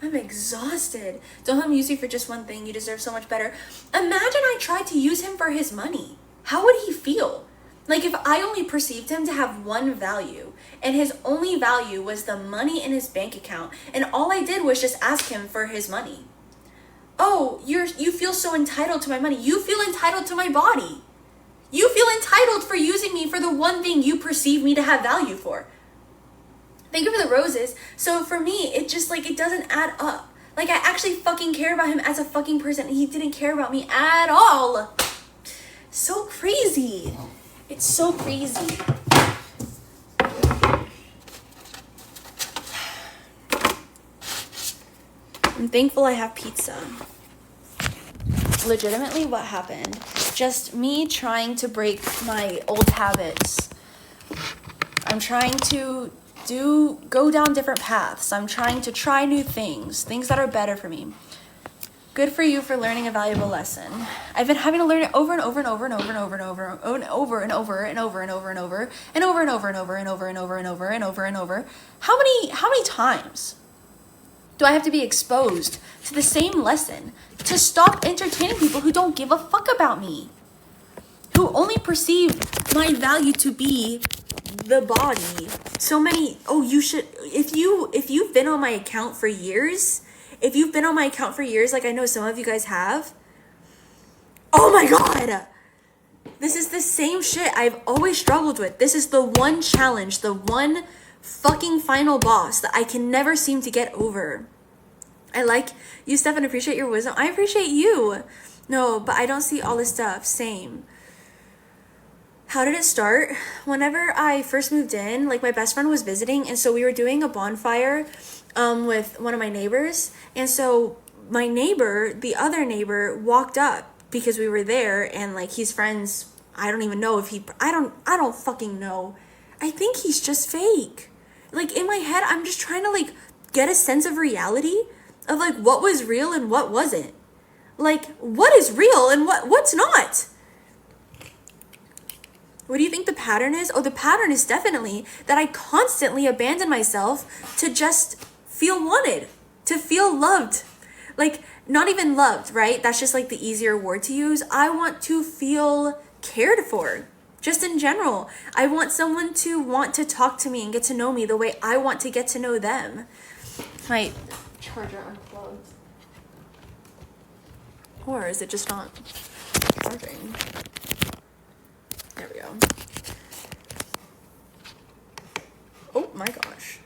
I'm exhausted. Don't let him use you for just one thing. You deserve so much better. Imagine I tried to use him for his money. How would he feel? Like, if I only perceived him to have one value, and his only value was the money in his bank account, and all I did was just ask him for his money. Oh, you feel so entitled to my money. You feel entitled to my body. You feel entitled for using me for the one thing you perceive me to have value for. Thank you for the roses. So for me, it just like, it doesn't add up. Like, I actually fucking care about him as a fucking person. He didn't care about me at all. So crazy. It's so crazy. I'm thankful I have pizza. Legitimately, what happened? Just me trying to break my old habits. I'm trying to go down different paths. I'm trying to try new things that are better for me. Good for you for learning a valuable lesson. I've been having to learn it over and over and over and over and over and over and over and over and over and over and over and over and over and over and over and over and over and over and over. How many times do I have to be exposed to the same lesson to stop entertaining people who don't give a fuck about me, who only perceive my value to be the body? So many, you should, if you've been on my account for years, like I know some of you guys have, oh my god, this is the same shit I've always struggled with. This is the one challenge, the one fucking final boss that I can never seem to get over. I like you, Steph, and appreciate your wisdom. I appreciate you. No, but I don't see all this stuff. Same. How did it start? Whenever I first moved in, like my best friend was visiting, and so we were doing a bonfire with one of my neighbors. And so my neighbor, the other neighbor, walked up because we were there, and like he's friends. I don't even know if I don't fucking know. I think he's just fake. Like in my head, I'm just trying to like get a sense of reality of like what was real and what wasn't. Like what is real and what's not. What do you think the pattern is? Oh, the pattern is definitely that I constantly abandon myself to just feel wanted, to feel loved. Like, not even loved, right? That's just like the easier word to use. I want to feel cared for, just in general. I want someone to want to talk to me and get to know me the way I want to get to know them. My charger unplugged. Or is it just not charging? There we go. Oh my gosh.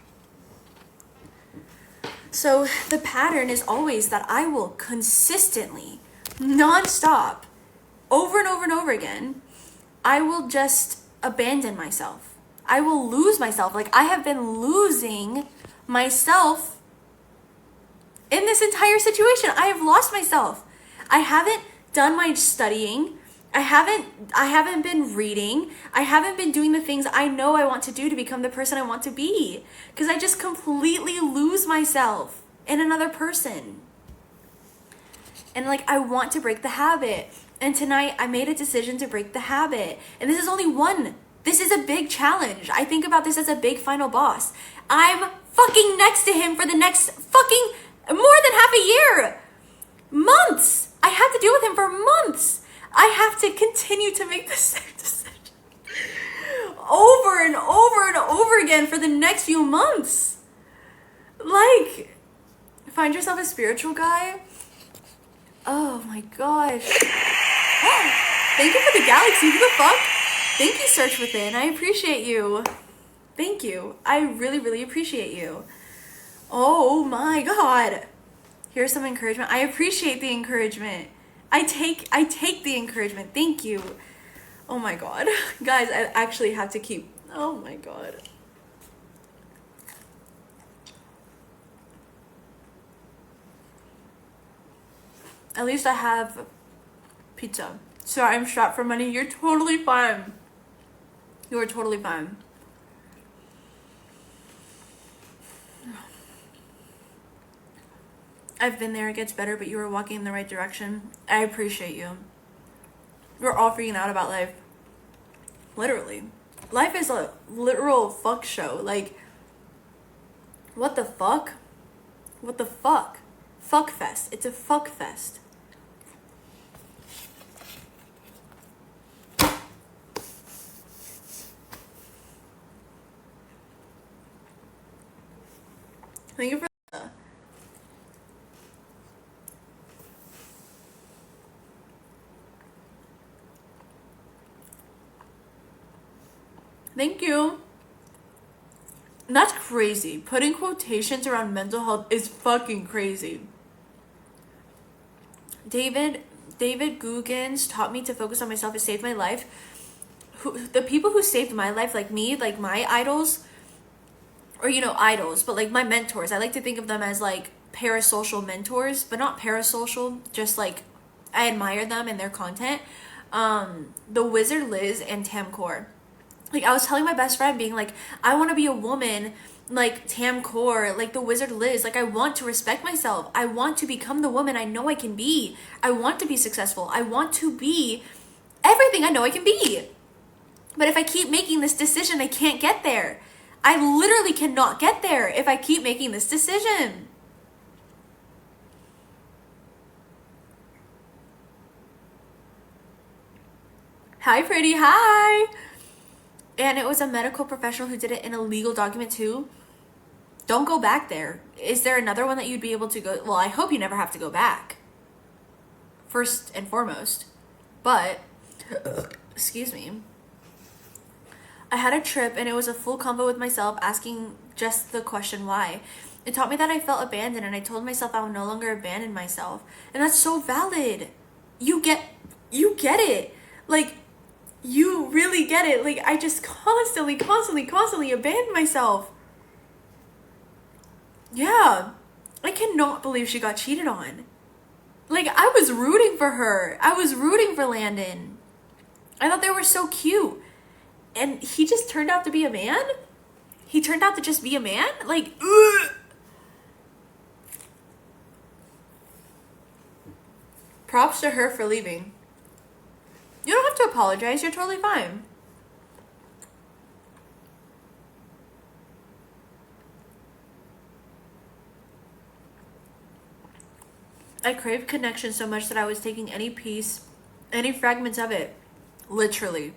So the pattern is always that I will consistently, nonstop, over and over and over again, I will just abandon myself. I will lose myself. Like I have been losing myself in this entire situation. I have lost myself. I haven't done my studying. I haven't been reading. I haven't been doing the things I know I want to do to become the person I want to be. Because I just completely lose myself in another person. And like, I want to break the habit. And tonight I made a decision to break the habit. And this is only one. This is a big challenge. I think about this as a big final boss. I'm fucking next to him for the next fucking more than half a year. Months. I had to deal with him for months. I have to continue to make the same decision over and over and over again for the next few months. Like, find yourself a spiritual guy. Oh my gosh. Oh, thank you for the galaxy. Who the fuck? Thank you, Search Within. I appreciate you. Thank you. I really, really appreciate you. Oh my god. Here's some encouragement. I appreciate the encouragement. I take the encouragement. Thank you. Oh my god. Guys, I actually have to keep... Oh my god. At least I have pizza. Sorry, I'm strapped for money. You're totally fine. You are totally fine. I've been there. It gets better, but you are walking in the right direction. I appreciate you. We're all freaking out about life. Literally. Life is a literal fuck show. Like, what the fuck? What the fuck? Fuck fest. It's a fuck fest. Thank you for Thank you. That's crazy. Putting quotations around mental health is fucking crazy. David Googans taught me to focus on myself. It saved my life. The people who saved my life, like me, like my idols, or idols, but like my mentors, I like to think of them as like parasocial mentors, but not parasocial, just like I admire them and their content. The Wizard Liz and Tam Core. Like, I was telling my best friend, being like, I want to be a woman like Tam Core, like the Wizard Liz. Like, I want to respect myself. I want to become the woman I know I can be. I want to be successful. I want to be everything I know I can be. But if I keep making this decision, I can't get there. I literally cannot get there if I keep making this decision. Hi, pretty. Hi. And it was a medical professional who did it in a legal document too. Don't go back there. Is there another one that you'd be able to go? Well, I hope you never have to go back. First and foremost. But, excuse me. I had a trip and it was a full convo with myself, asking just the question why. It taught me that I felt abandoned, and I told myself I would no longer abandon myself. And that's so valid. You get it. Like, you really get it. Like, I just constantly abandon myself. Yeah. I cannot believe she got cheated on. Like, I was rooting for her. I was rooting for Landon. I thought they were so cute. And he just turned out to be a man? He turned out to just be a man? Like, ugh. Props to her for leaving. You don't have to apologize. You're totally fine. I craved connection so much that I was taking any piece, any fragments of it. Literally.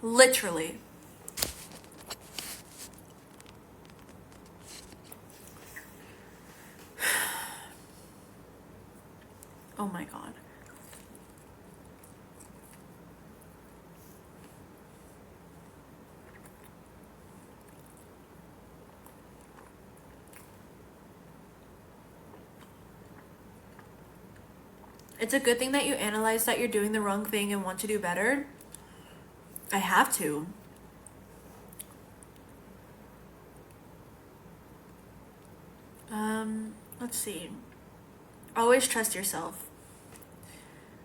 Literally. Oh my God. It's a good thing that you analyze that you're doing the wrong thing and want to do better. I have to. Let's see. Always trust yourself.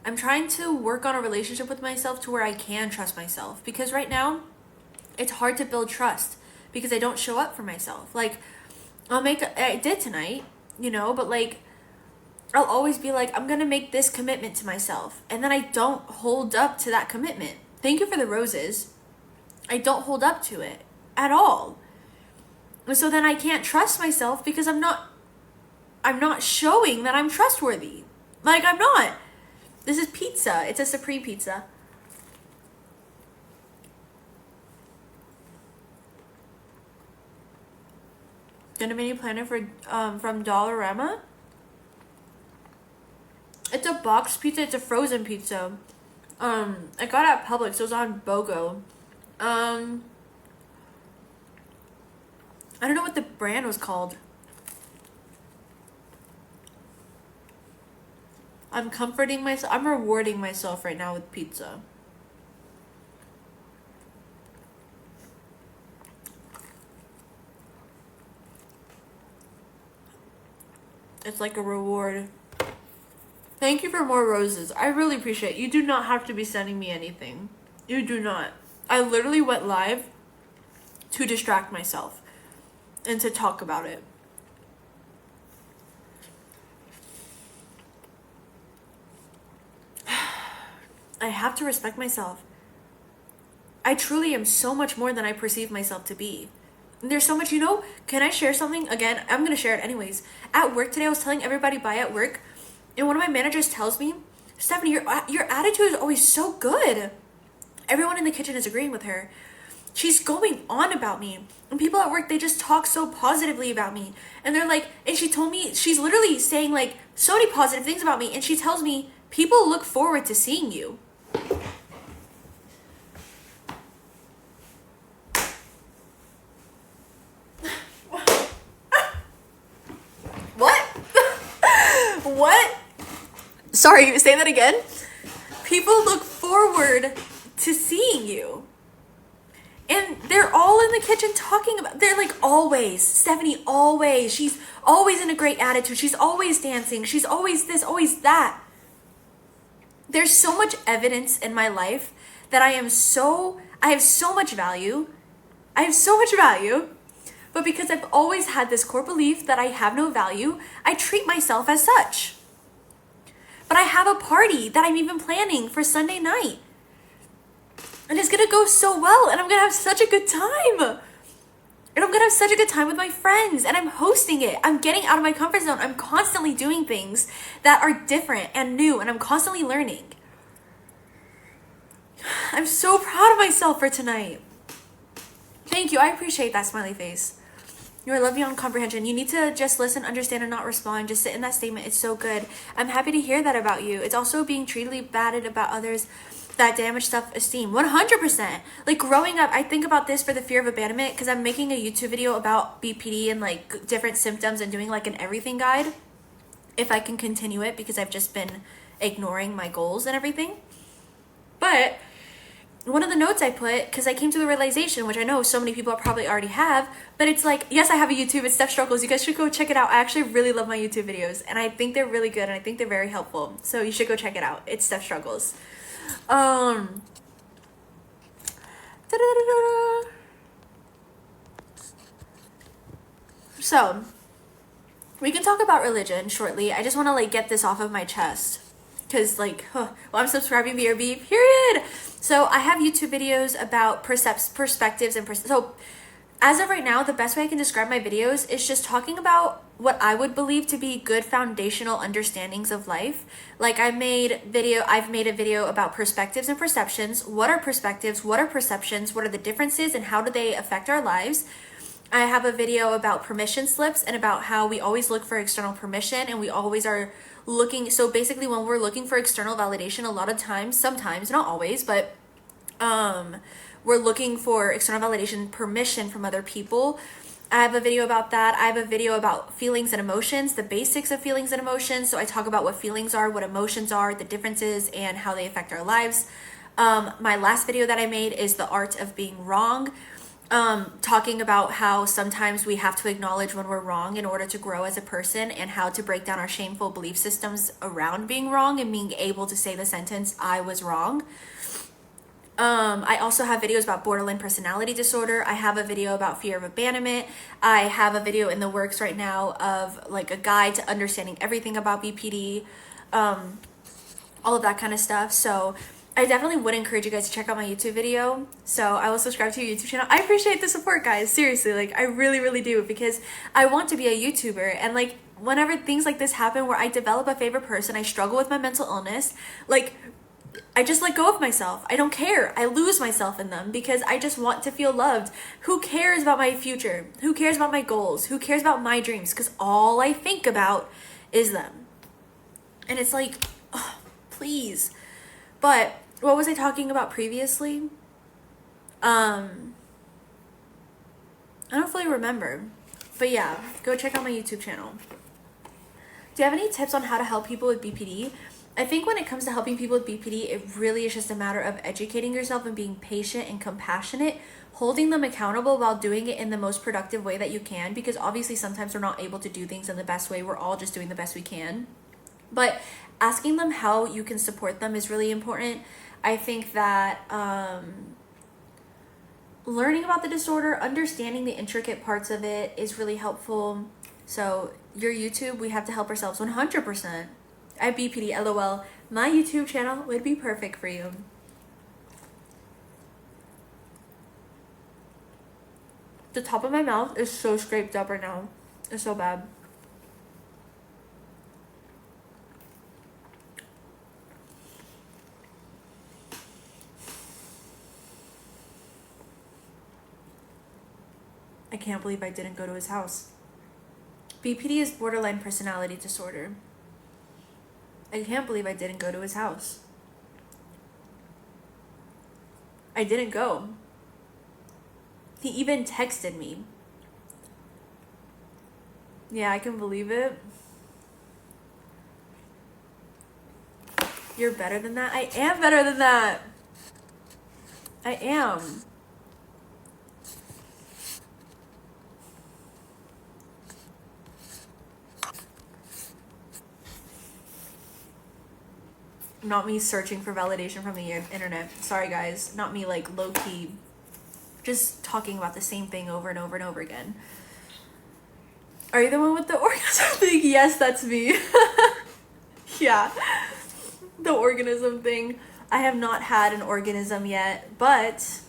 I'm trying to work on a relationship with myself to where I can trust myself, because right now it's hard to build trust because I don't show up for myself. Like, I did tonight, but like, I'll always be like, I'm gonna make this commitment to myself, and then I don't hold up to that commitment. Thank you for the roses. I don't hold up to it at all. And so then I can't trust myself because I'm not showing that I'm trustworthy. Like, I'm not. This is pizza. It's a supreme pizza. Gonna mini planner for from Dollarama. It's a box pizza. It's a frozen pizza. I got it at Publix. So it was on BOGO. I don't know what the brand was called. I'm comforting myself. I'm rewarding myself right now with pizza. It's like a reward. Thank you for more roses. I really appreciate it. You do not have to be sending me anything. You do not. I literally went live to distract myself and to talk about it. I have to respect myself. I truly am so much more than I perceive myself to be. There's so much, can I share something? Again, I'm going to share it anyways. At work today, I was telling everybody bye at work, and one of my managers tells me, Stephanie, your attitude is always so good. Everyone in the kitchen is agreeing with her. She's going on about me. And people at work, they just talk so positively about me. And they're like, and she told me, she's literally saying like so many positive things about me. And she tells me, people look forward to seeing you. What? What? Sorry, say that again. People look forward to seeing you. And they're all in the kitchen talking about, they're like, always, Stephanie, always. She's always in a great attitude. She's always dancing. She's always this, always that. There's so much evidence in my life that I have so much value. I have so much value. But because I've always had this core belief that I have no value, I treat myself as such. But I have a party that I'm even planning for Sunday night. And it's going to go so well. And I'm going to have such a good time. And I'm going to have such a good time with my friends. And I'm hosting it. I'm getting out of my comfort zone. I'm constantly doing things that are different and new. And I'm constantly learning. I'm so proud of myself for tonight. Thank you. I appreciate that smiley face. You are loved beyond comprehension. You need to just listen, understand, and not respond. Just sit in that statement. It's so good. I'm happy to hear that about you. It's also being treated bad about others that damage self-esteem. 100%. Like growing up, I think about this for the fear of abandonment because I'm making a YouTube video about BPD and like different symptoms and doing like an everything guide. If I can continue it because I've just been ignoring my goals and everything. But one of the notes I put, because I came to the realization, which I know so many people probably already have, but it's like, yes, I have a YouTube, it's Steph Struggles. You guys should go check it out. I actually really love my YouTube videos, and I think they're really good, and I think they're very helpful. So you should go check it out. It's Steph Struggles. So, we can talk about religion shortly. I just want to like get this off of my chest. Because like, well, I'm subscribing BRB, period. So I have YouTube videos about perspectives and so as of right now, the best way I can describe my videos is just talking about what I would believe to be good foundational understandings of life. Like I've made a video about perspectives and perceptions. What are perspectives? What are perceptions? What are the differences and how do they affect our lives? I have a video about permission slips and about how we always look for external permission and we always are looking. So basically when we're looking for external validation, a lot of times, sometimes, not always, but we're looking for external validation, permission from other people. I have a video about that. I have a video about feelings and emotions, the basics of feelings and emotions. So I talk about what feelings are, what emotions are, the differences, and how they affect our lives. My last video that I made is the art of being wrong. Talking about how sometimes we have to acknowledge when we're wrong in order to grow as a person and how to break down our shameful belief systems around being wrong and being able to say the sentence, I was wrong. I also have videos about borderline personality disorder. I have a video about fear of abandonment. I have a video in the works right now of like a guide to understanding everything about BPD, all of that kind of stuff. So I definitely would encourage you guys to check out my YouTube video. So I will subscribe to your YouTube channel. I appreciate the support, guys. Seriously, like I really, really do, because I want to be a YouTuber. And like whenever things like this happen where I develop a favorite person, I struggle with my mental illness, like I just let go of myself. I don't care. I lose myself in them because I just want to feel loved. Who cares about my future? Who cares about my goals? Who cares about my dreams? Because all I think about is them. And it's like, oh, please. But what was I talking about previously? I don't fully remember. But yeah, go check out my YouTube channel. Do you have any tips on how to help people with BPD? I think when it comes to helping people with BPD, it really is just a matter of educating yourself and being patient and compassionate, holding them accountable while doing it in the most productive way that you can, because obviously sometimes we're not able to do things in the best way. We're all just doing the best we can. But asking them how you can support them is really important. I think that learning about the disorder, understanding the intricate parts of it is really helpful. So your YouTube, we have to help ourselves 100%. I have BPD, LOL. My YouTube channel would be perfect for you. The top of my mouth is so scraped up right now. It's so bad. I can't believe I didn't go to his house. BPD is borderline personality disorder. I can't believe I didn't go to his house. I didn't go. He even texted me. Yeah, I can believe it. You're better than that? I am better than that. I am. Not me searching for validation from the internet. Sorry guys, not me like low-key just talking about the same thing over and over and over again. Are you the one with the organism thing? Yes, that's me. Yeah, the organism thing. I have not had an organism yet, but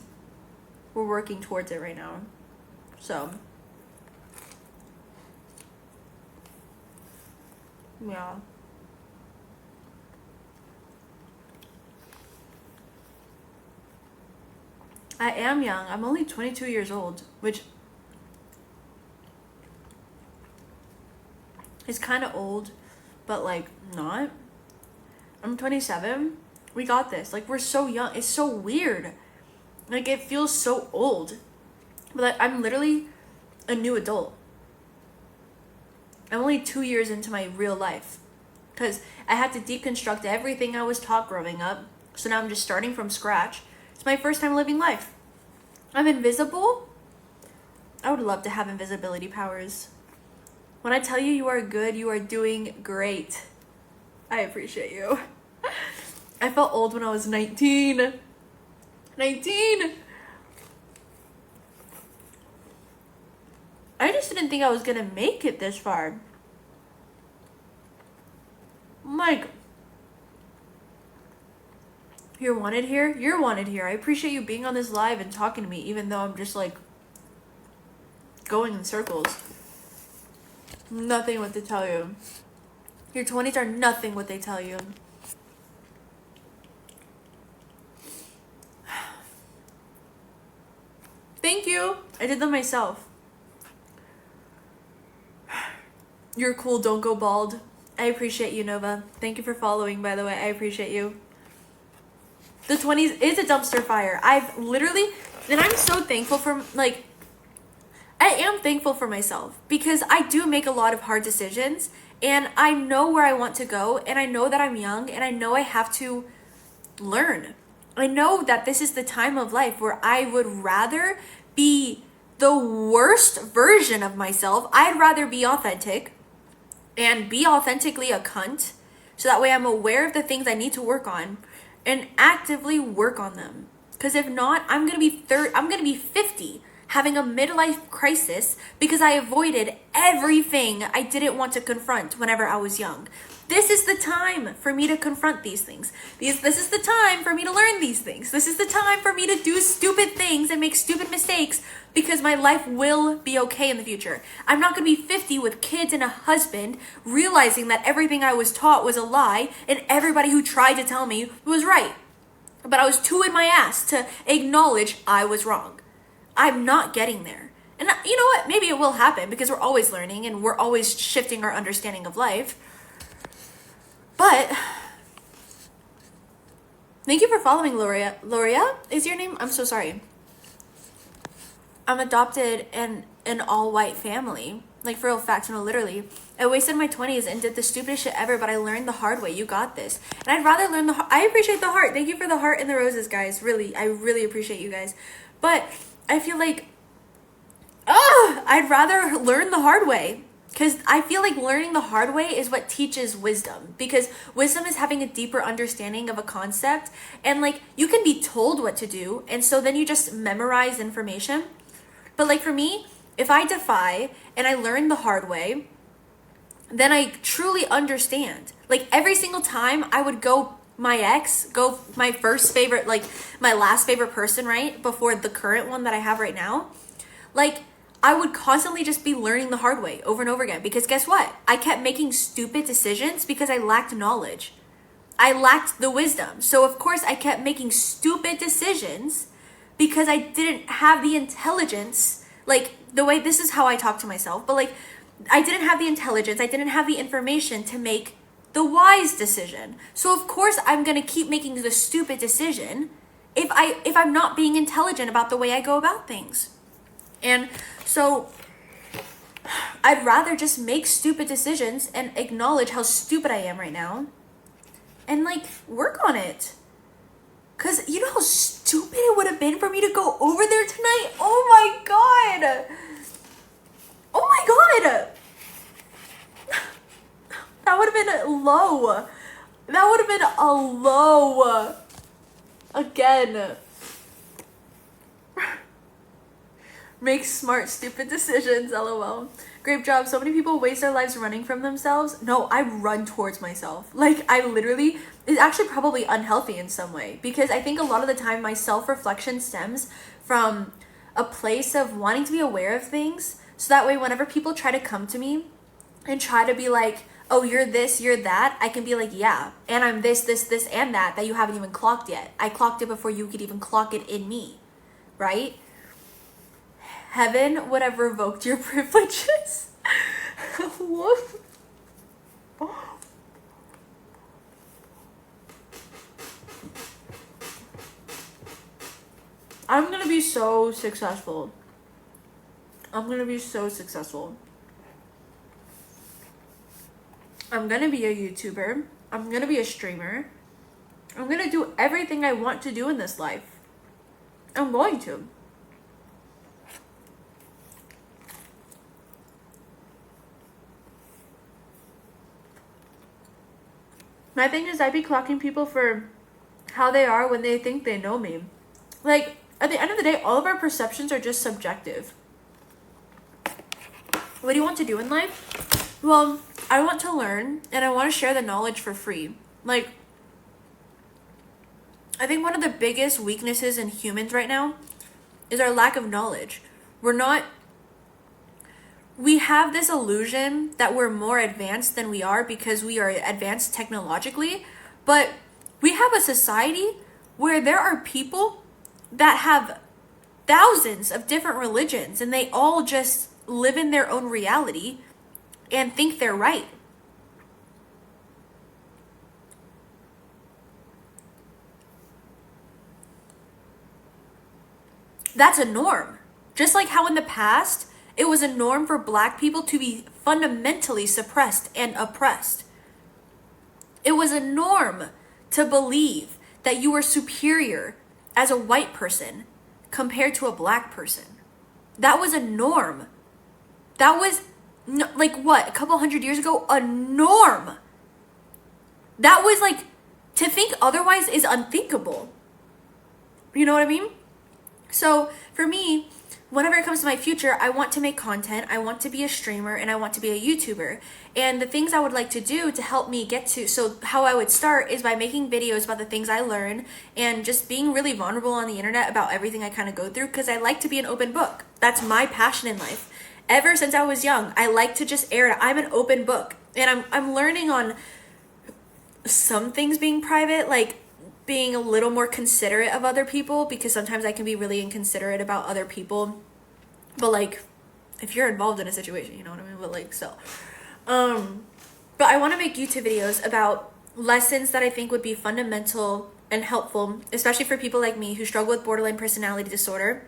we're working towards it right now. So yeah. I am young. I'm only 22 years old, which is kind of old, but like not. I'm 27. We got this. Like, we're so young. It's so weird. Like, it feels so old. But like, I'm literally a new adult. I'm only 2 years into my real life because I had to deconstruct everything I was taught growing up. So now I'm just starting from scratch. It's my first time living life. I'm invisible. I would love to have invisibility powers. When I tell you you are good, you are doing great. I appreciate you. I felt old when I was 19. 19! I just didn't think I was gonna make it this far. Like, you're wanted here? You're wanted here. I appreciate you being on this live and talking to me, even though I'm just like going in circles. Nothing what to tell you. Your 20s are nothing what they tell you. Thank you. I did them myself. You're cool. Don't go bald. I appreciate you, Nova. Thank you for following, by the way. I appreciate you. The 20s is a dumpster fire. I've literally, and I'm so thankful for, like, I am thankful for myself because I do make a lot of hard decisions and I know where I want to go and I know that I'm young and I know I have to learn. I know that this is the time of life where I would rather be the worst version of myself. I'd rather be authentic and be authentically a cunt so that way I'm aware of the things I need to work on and actively work on them. Because if not, I'm gonna be 50 having a midlife crisis because I avoided everything I didn't want to confront whenever I was young. This is the time for me to confront these things. This is the time for me to learn these things. This is the time for me to do stupid things and make stupid mistakes because my life will be okay in the future. I'm not going to be 50 with kids and a husband realizing that everything I was taught was a lie and everybody who tried to tell me was right. But I was too in my ass to acknowledge I was wrong. I'm not getting there. And you know what? Maybe it will happen because we're always learning and we're always shifting our understanding of life. But thank you for following, Loria. Loria is your name? I'm so sorry. I'm adopted in an all-white family. Like, for real facts, no, literally. I wasted my 20s and did the stupidest shit ever, but I learned the hard way. You got this. And I'd rather learn I appreciate the heart. Thank you for the heart and the roses, guys. Really, I really appreciate you guys. But I feel like, I'd rather learn the hard way. Because I feel like learning the hard way is what teaches wisdom. Because wisdom is having a deeper understanding of a concept. And like, you can be told what to do. And so then you just memorize information. But like for me, if I defy and I learn the hard way, then I truly understand. Like every single time I would go my first favorite, like my last favorite person, right? Before the current one that I have right now. Like, I would constantly just be learning the hard way over and over again. Because guess what? I kept making stupid decisions because I lacked knowledge. I lacked the wisdom. So of course I kept making stupid decisions because I didn't have the intelligence. Like the way, this is how I talk to myself. But like, I didn't have the intelligence. I didn't have the information to make the wise decision. So of course I'm going to keep making the stupid decision if I'm not being intelligent about the way I go about things. And so I'd rather just make stupid decisions and acknowledge how stupid I am right now and like work on it. Cause you know how stupid it would have been for me to go over there tonight? Oh my God. Oh my God. That would have been low. That would have been a low. Again. Make smart, stupid decisions, lol. Great job. So many people waste their lives running from themselves. No, I run towards myself. Like, I literally, it's actually probably unhealthy in some way. Because I think a lot of the time my self-reflection stems from a place of wanting to be aware of things. So that way, whenever people try to come to me and try to be like, oh, you're this, you're that, I can be like, yeah. And I'm this, and that you haven't even clocked yet. I clocked it before you could even clock it in me. Right? Heaven would have revoked your privileges. What? I'm gonna be so successful. I'm gonna be so successful. I'm gonna be a YouTuber. I'm gonna be a streamer. I'm gonna do everything I want to do in this life. I'm going to. My thing is, I be clocking people for how they are when they think they know me. Like, at the end of the day, all of our perceptions are just subjective. What do you want to do in life? Well, I want to learn and I want to share the knowledge for free. Like, I think one of the biggest weaknesses in humans right now is our lack of knowledge. We have this illusion that we're more advanced than we are because we are advanced technologically, but we have a society where there are people that have thousands of different religions and they all just live in their own reality and think they're right. That's a norm. Just like how in the past, it was a norm for Black people to be fundamentally suppressed and oppressed. It was a norm to believe that you were superior as a white person compared to a Black person. That was a norm. That was, like what, a couple hundred years ago? A norm. That was like, to think otherwise is unthinkable. You know what I mean? So for me, whenever it comes to my future, I want to make content, I want to be a streamer, and I want to be a YouTuber. And the things I would like to do to help me get to, so how I would start is by making videos about the things I learn and just being really vulnerable on the internet about everything I kind of go through, because I like to be an open book. That's my passion in life. Ever since I was young, I like to just air it. I'm an open book. And I'm learning on some things being private, like being a little more considerate of other people, because sometimes I can be really inconsiderate about other people. But like, if you're involved in a situation, you know what I mean? But like, so, but I want to make YouTube videos about lessons that I think would be fundamental and helpful, especially for people like me who struggle with borderline personality disorder.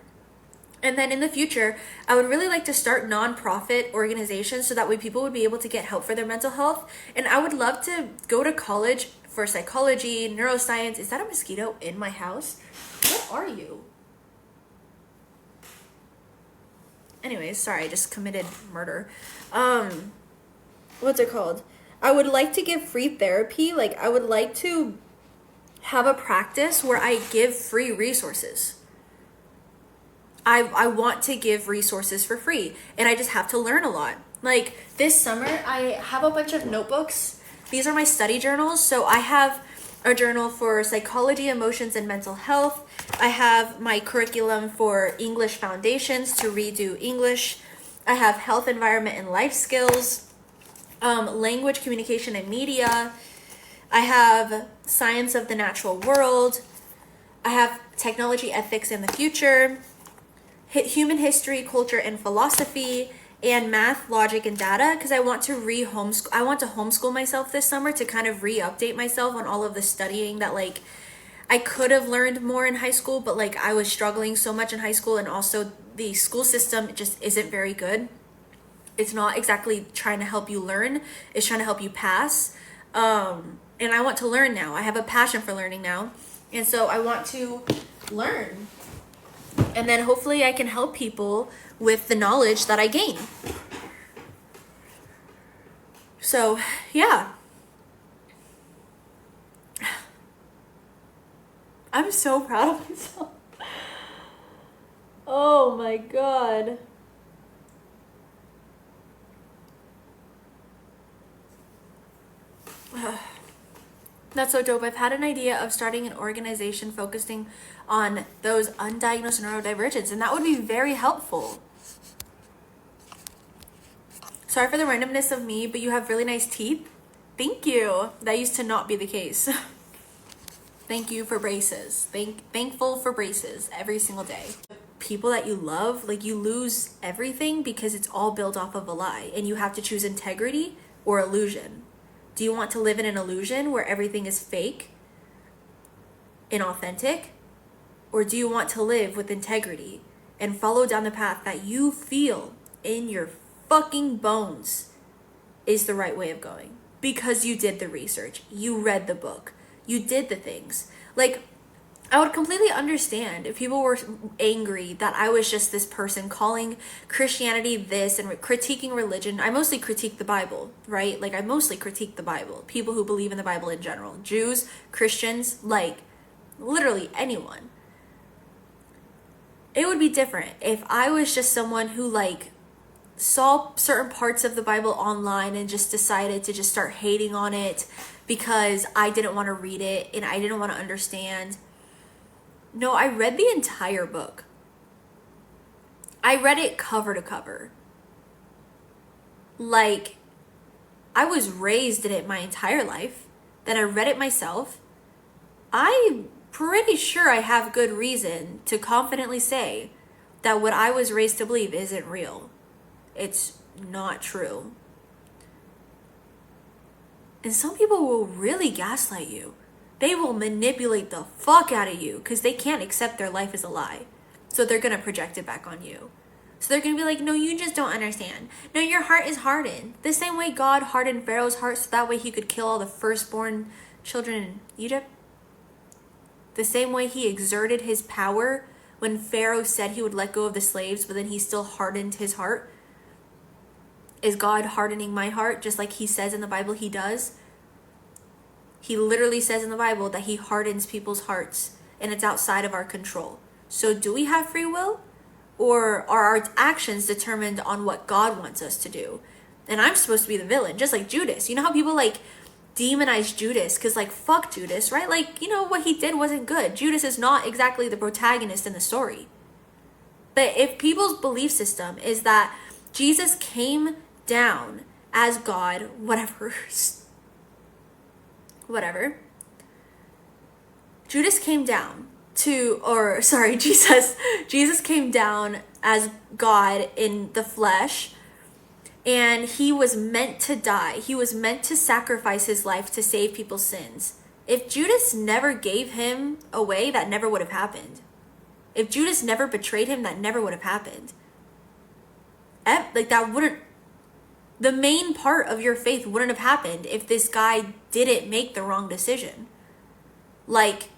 And then in the future, I would really like to start nonprofit organizations so that way people would be able to get help for their mental health. And I would love to go to college for psychology, neuroscience. Is that a mosquito in my house? What are you? Anyways, sorry, I just committed murder. What's it called? I would like to give free therapy. Like, I would like to have a practice where I give free resources. I want to give resources for free, and I just have to learn a lot. Like this summer, I have a bunch of notebooks. These are my study journals. So I have a journal for psychology, emotions, and mental health. I have my curriculum for English foundations to redo English. I have health, environment, and life skills, language, communication, and media. I have science of the natural world. I have technology, ethics, and the future. Human history, culture, and philosophy, and math, logic, and data, because I want to homeschool myself this summer to kind of re-update myself on all of the studying that like I could have learned more in high school, but like I was struggling so much in high school, and also the school system just isn't very good. It's not exactly trying to help you learn, it's trying to help you pass. And I want to learn now. I have a passion for learning now, and so I want to learn. And then hopefully I can help people with the knowledge that I gain. So, yeah. I'm so proud of myself. Oh my God. That's so dope. I've had an idea of starting an organization focusing on those undiagnosed neurodivergence, and that would be very helpful. Sorry for the randomness of me, but you have really nice teeth. Thank you. That used to not be the case. Thank you for braces. Thankful for braces every single day. People that you love, like you lose everything because it's all built off of a lie, and you have to choose integrity or illusion. Do you want to live in an illusion where everything is fake, inauthentic? Or do you want to live with integrity and follow down the path that you feel in your fucking bones is the right way of going? Because you did the research, you read the book, you did the things. Like, I would completely understand if people were angry that I was just this person calling Christianity this and critiquing religion. I mostly critique the Bible, right? Like I mostly critique the Bible. People who believe in the Bible in general. Jews, Christians, like literally anyone. It would be different if I was just someone who like saw certain parts of the Bible online and just decided to just start hating on it because I didn't want to read it and I didn't want to understand. No, I read the entire book. I read it cover to cover. Like, I was raised in it my entire life. Then I read it myself. I'm pretty sure I have good reason to confidently say that what I was raised to believe isn't real. It's not true. And some people will really gaslight you. They will manipulate the fuck out of you because they can't accept their life as a lie. So they're going to project it back on you. So they're going to be like, no, you just don't understand. No, your heart is hardened. The same way God hardened Pharaoh's heart so that way he could kill all the firstborn children in Egypt. The same way he exerted his power when Pharaoh said he would let go of the slaves, but then he still hardened his heart. Is God hardening my heart just like he says in the Bible he does? He literally says in the Bible that he hardens people's hearts and it's outside of our control. So do we have free will? Or are our actions determined on what God wants us to do? And I'm supposed to be the villain, just like Judas. You know how people like demonize Judas because like fuck Judas, right? Like, you know, what he did wasn't good. Judas is not exactly the protagonist in the story. But if people's belief system is that Jesus came down as God, whatever, Judas came down Jesus came down as God in the flesh, and he was meant to die. He was meant to sacrifice his life to save people's sins. If Judas never gave him away, that never would have happened. If Judas never betrayed him, that never would have happened. The main part of your faith wouldn't have happened if this guy didn't make the wrong decision. Like,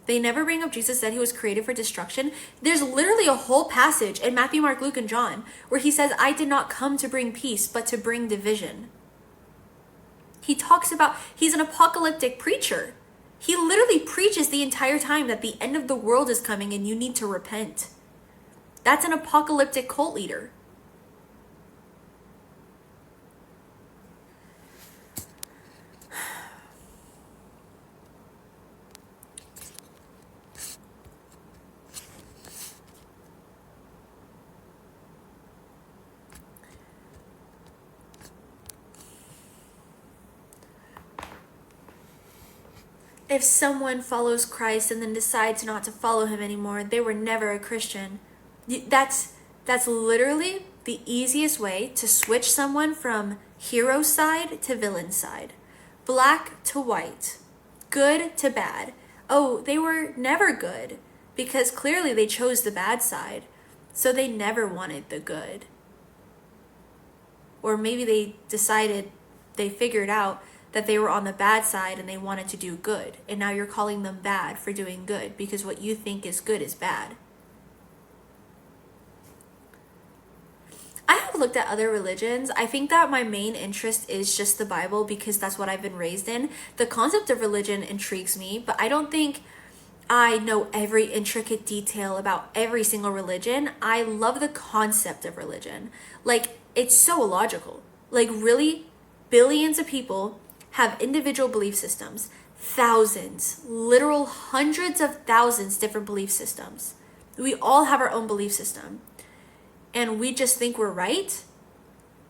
they never bring up Jesus said he was created for destruction. There's literally a whole passage in Matthew, Mark, Luke, and John where he says, I did not come to bring peace, but to bring division. He talks about, he's an apocalyptic preacher. He literally preaches the entire time that the end of the world is coming and you need to repent. That's an apocalyptic cult leader. If someone follows Christ and then decides not to follow him anymore, they were never a Christian. That's literally the easiest way to switch someone from hero side to villain side. Black to white. Good to bad. Oh, they were never good because clearly they chose the bad side. So they never wanted the good. Or maybe they figured out that they were on the bad side and they wanted to do good. And now you're calling them bad for doing good because what you think is good is bad. I have looked at other religions. I think that my main interest is just the Bible because that's what I've been raised in. The concept of religion intrigues me, but I don't think I know every intricate detail about every single religion. I love the concept of religion. Like, it's so illogical. Like, really, billions of people have individual belief systems, thousands, literal hundreds of thousands different belief systems. We all have our own belief system. And we just think we're right?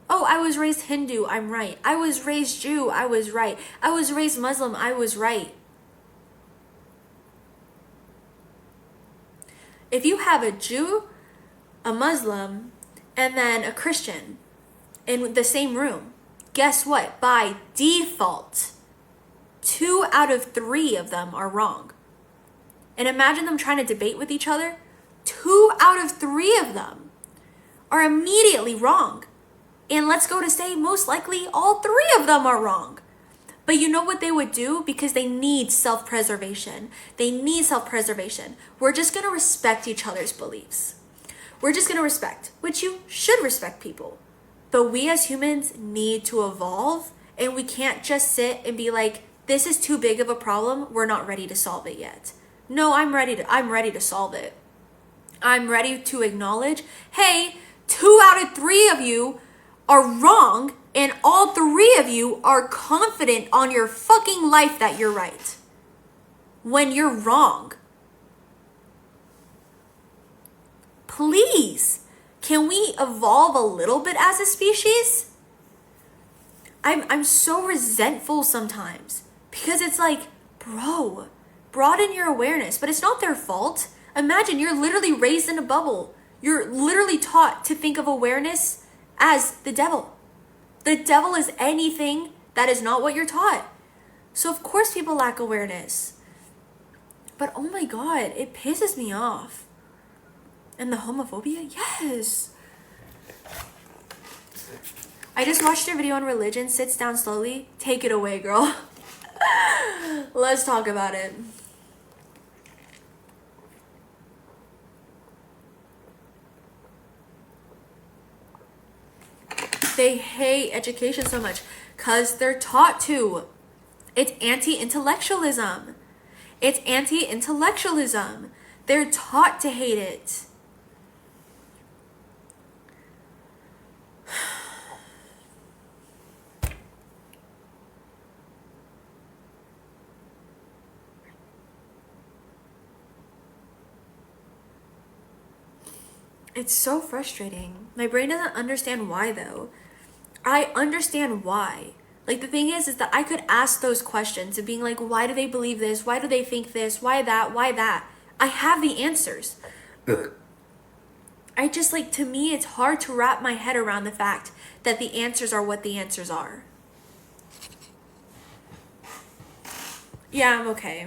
Oh, I was raised Hindu, I'm right. I was raised Jew, I was right. I was raised Muslim, I was right. If you have a Jew, a Muslim, and then a Christian in the same room, guess what? By default, 2 out of 3 of them are wrong. And imagine them trying to debate with each other. 2 out of 3 of them are immediately wrong. And let's go to say most likely all 3 of them are wrong. But you know what they would do? Because they need self-preservation. They need self-preservation. We're just going to respect each other's beliefs. We're just going to respect, which you should respect people. But we as humans need to evolve, and we can't just sit and be like, this is too big of a problem. We're not ready to solve it yet. No, I'm ready to solve it. I'm ready to acknowledge, hey, 2 out of 3 of you are wrong, and all 3 of you are confident on your fucking life that you're right. When you're wrong. Please. Can we evolve a little bit as a species? I'm so resentful sometimes because it's like, bro, broaden your awareness, but it's not their fault. Imagine you're literally raised in a bubble. You're literally taught to think of awareness as the devil. The devil is anything that is not what you're taught. So of course people lack awareness. But oh my God, it pisses me off. And the homophobia? Yes. I just watched your video on religion. Sits down slowly. Take it away, girl. Let's talk about it. They hate education so much because they're taught to. It's anti-intellectualism. It's anti-intellectualism. They're taught to hate it. It's so frustrating. My brain doesn't understand why, though. I understand why. Like, the thing is that I could ask those questions of being like, why do they believe this? Why do they think this? Why that? Why that? I have the answers. I just, like, to me, it's hard to wrap my head around the fact that the answers are what the answers are. Yeah, I'm okay.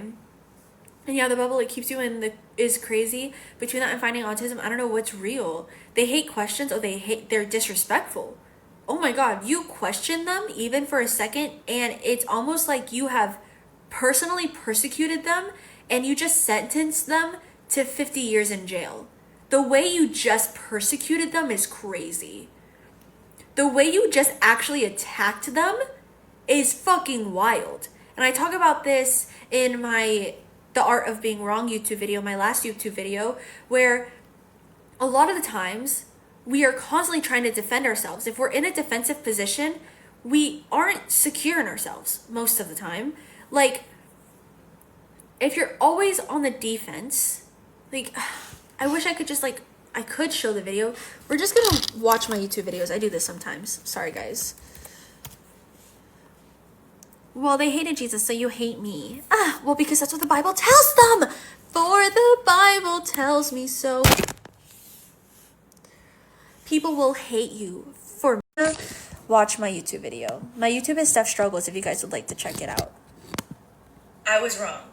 And yeah, the bubble it keeps you in is crazy. Between that and finding autism, I don't know what's real. They hate questions, or they're disrespectful. Oh my God, you question them even for a second, and it's almost like you have personally persecuted them, and you just sentenced them to 50 years in jail. The way you just persecuted them is crazy. The way you just actually attacked them is fucking wild. And I talk about this in my The Art of Being Wrong YouTube video, my last YouTube video, where a lot of the times we are constantly trying to defend ourselves. If we're in a defensive position, we aren't secure in ourselves most of the time. Like, if you're always on the defense, like, I wish I could just, like, I could show the video. We're just gonna watch my YouTube videos. I do this sometimes. Sorry, guys. Well, they hated Jesus, so you hate me. Well, because that's what the Bible tells them. For the Bible tells me so. People will hate you for watch my YouTube video. My YouTube is stephstruggles if you guys would like to check it out. I was wrong.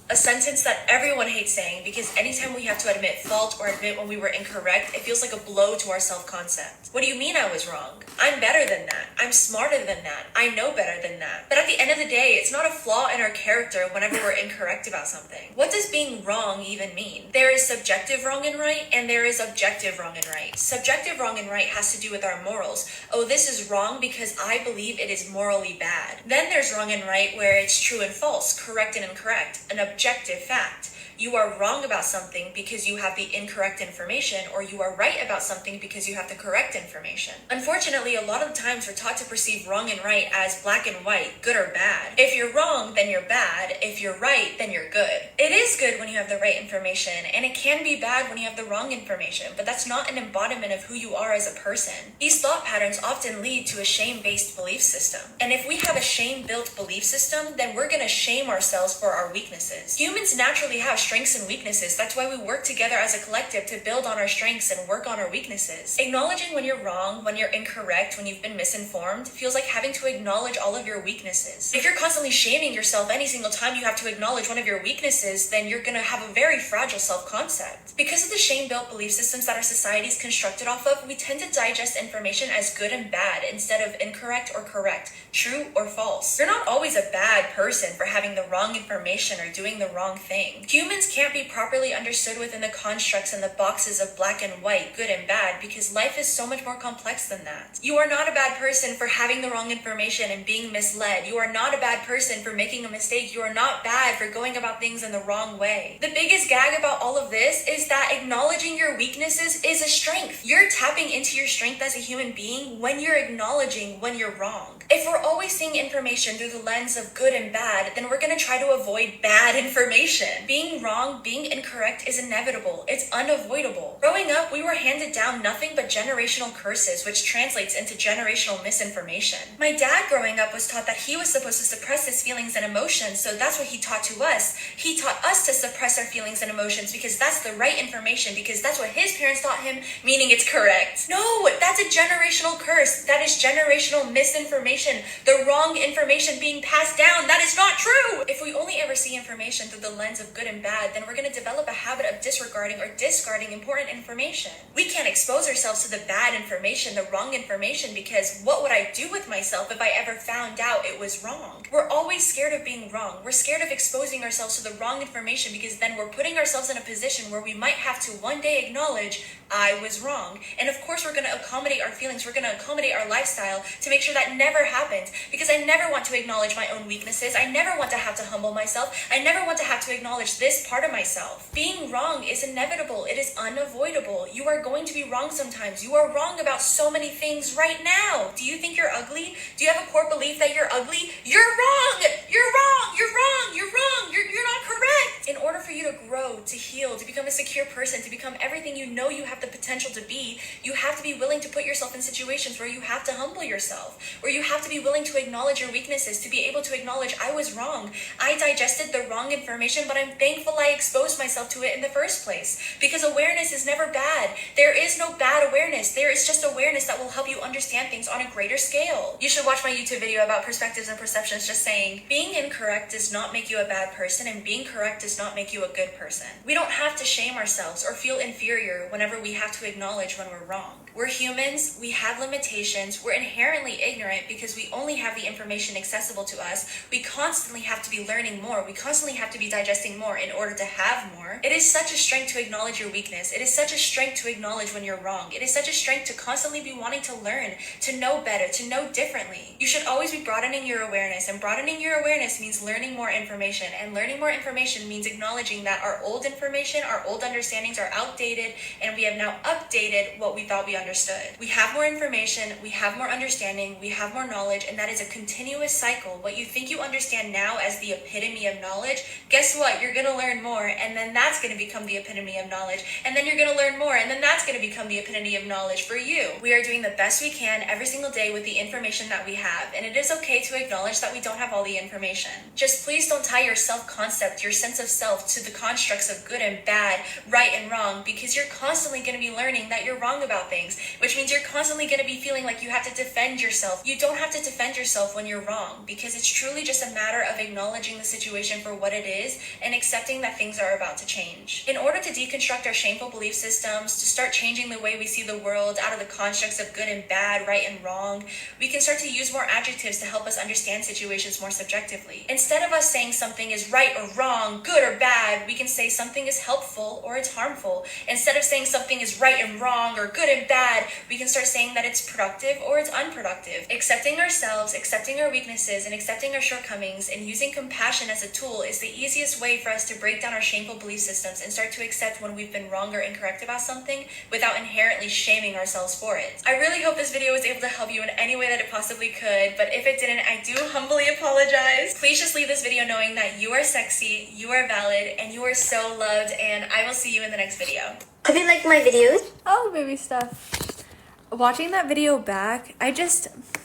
A sentence that everyone hates saying, because anytime we have to admit fault or admit when we were incorrect, it feels like a blow to our self-concept. What do you mean I was wrong? I'm better than that. I'm smarter than that. I know better than that. But at the end of the day, it's not a flaw in our character whenever we're incorrect about something. What does being wrong even mean? There is subjective wrong and right, and there is objective wrong and right. Subjective wrong and right has to do with our morals. Oh, this is wrong because I believe it is morally bad. Then there's wrong and right where it's true and false, correct and incorrect, an objective fact. You are wrong about something because you have the incorrect information, or you are right about something because you have the correct information. Unfortunately, a lot of the times we're taught to perceive wrong and right as black and white, good or bad. If you're wrong, then you're bad. If you're right, then you're good. It is good when you have the right information, and it can be bad when you have the wrong information, but that's not an embodiment of who you are as a person. These thought patterns often lead to a shame-based belief system. And if we have a shame-built belief system, then we're gonna shame ourselves for our weaknesses. Humans naturally have strengths and weaknesses. That's why we work together as a collective to build on our strengths and work on our weaknesses. Acknowledging when you're wrong, when you're incorrect, when you've been misinformed, feels like having to acknowledge all of your weaknesses. If you're constantly shaming yourself any single time you have to acknowledge one of your weaknesses, then you're gonna have a very fragile self-concept. Because of the shame-built belief systems that our society is constructed off of, we tend to digest information as good and bad instead of incorrect or correct, true or false. You're not always a bad person for having the wrong information or doing the wrong thing. Humans can't be properly understood within the constructs and the boxes of black and white, good and bad, because life is so much more complex than that. You are not a bad person for having the wrong information and being misled. You are not a bad person for making a mistake. You are not bad for going about things in the wrong way. The biggest gag about all of this is that acknowledging your weaknesses is a strength. You're tapping into your strength as a human being when you're acknowledging when you're wrong. If we're always seeing information through the lens of good and bad, then we're going to try to avoid bad information. Being wrong, being incorrect is inevitable. It's unavoidable. Growing up, we were handed down nothing but generational curses, which translates into generational misinformation. My dad growing up was taught that he was supposed to suppress his feelings and emotions, so that's what he taught to us. He taught us to suppress our feelings and emotions because that's the right information, because that's what his parents taught him, meaning it's correct. No, that's a generational curse. That is generational misinformation. The wrong information being passed down. That is not true. If we only ever see information through the lens of good and bad, bad, then we're going to develop a habit of disregarding or discarding important information. We can't expose ourselves to the bad information, the wrong information, because what would I do with myself if I ever found out it was wrong? We're always scared of being wrong. We're scared of exposing ourselves to the wrong information because then we're putting ourselves in a position where we might have to one day acknowledge I was wrong. And of course, we're going to accommodate our feelings. We're going to accommodate our lifestyle to make sure that never happens, because I never want to acknowledge my own weaknesses. I never want to have to humble myself. I never want to have to acknowledge this part of myself. Being wrong is inevitable. It is unavoidable. You are going to be wrong sometimes. You are wrong about so many things right now. Do you think you're ugly? Do you have a core belief that you're ugly? You're wrong. You're wrong. You're wrong. You're wrong. You're not correct. In order for you to grow, to heal, to become a secure person, to become everything you know you have the potential to be, you have to be willing to put yourself in situations where you have to humble yourself, where you have to be willing to acknowledge your weaknesses, to be able to acknowledge I was wrong. I digested the wrong information, but I'm thankful I exposed myself to it in the first place, because awareness is never bad. There is no bad awareness. There is just awareness that will help you understand things on a greater scale. You should watch my YouTube video about perspectives and perceptions, just saying being incorrect does not make you a bad person, and being correct does not make you a good person. We don't have to shame ourselves or feel inferior whenever we have to acknowledge when we're wrong. We're humans, we have limitations, we're inherently ignorant because we only have the information accessible to us. We constantly have to be learning more, we constantly have to be digesting more in order to have more. It is such a strength to acknowledge your weakness. It is such a strength to acknowledge when you're wrong. It is such a strength to constantly be wanting to learn, to know better, to know differently. You should always be broadening your awareness, and broadening your awareness means learning more information, and learning more information means acknowledging that our old information, our old understandings are outdated, and we have now updated what we thought we understood. We have more information, we have more understanding, we have more knowledge, and that is a continuous cycle. What you think you understand now as the epitome of knowledge, guess what? You're going to learn more, and then that's going to become the epitome of knowledge, and then you're going to learn more, and then that's going to become the epitome of knowledge for you. We are doing the best we can every single day with the information that we have, and it is okay to acknowledge that we don't have all the information. Just please don't tie your self-concept, your sense of self, to the constructs of good and bad, right and wrong, because you're constantly going to be learning that you're wrong about things, which means you're constantly going to be feeling like you have to defend yourself. You don't have to defend yourself when you're wrong, because it's truly just a matter of acknowledging the situation for what it is and accepting that things are about to change. In order to deconstruct our shameful belief systems, to start changing the way we see the world out of the constructs of good and bad, right and wrong, we can start to use more adjectives to help us understand situations more subjectively. Instead of us saying something is right or wrong, good or bad, we can say something is helpful or it's harmful. Instead of saying something is right and wrong or good and bad, we can start saying that it's productive or it's unproductive. Accepting ourselves, accepting our weaknesses, and accepting our shortcomings, and using compassion as a tool is the easiest way for us to break down our shameful belief systems and start to accept when we've been wrong or incorrect about something without inherently shaming ourselves for it. I really hope this video was able to help you in any way that it possibly could, but if it didn't, I do humbly apologize. Please just leave this video knowing that you are sexy, you are valid, and you are so loved, and I will see you in the next video. Have you liked my videos? Oh, baby stuff. Watching that video back, I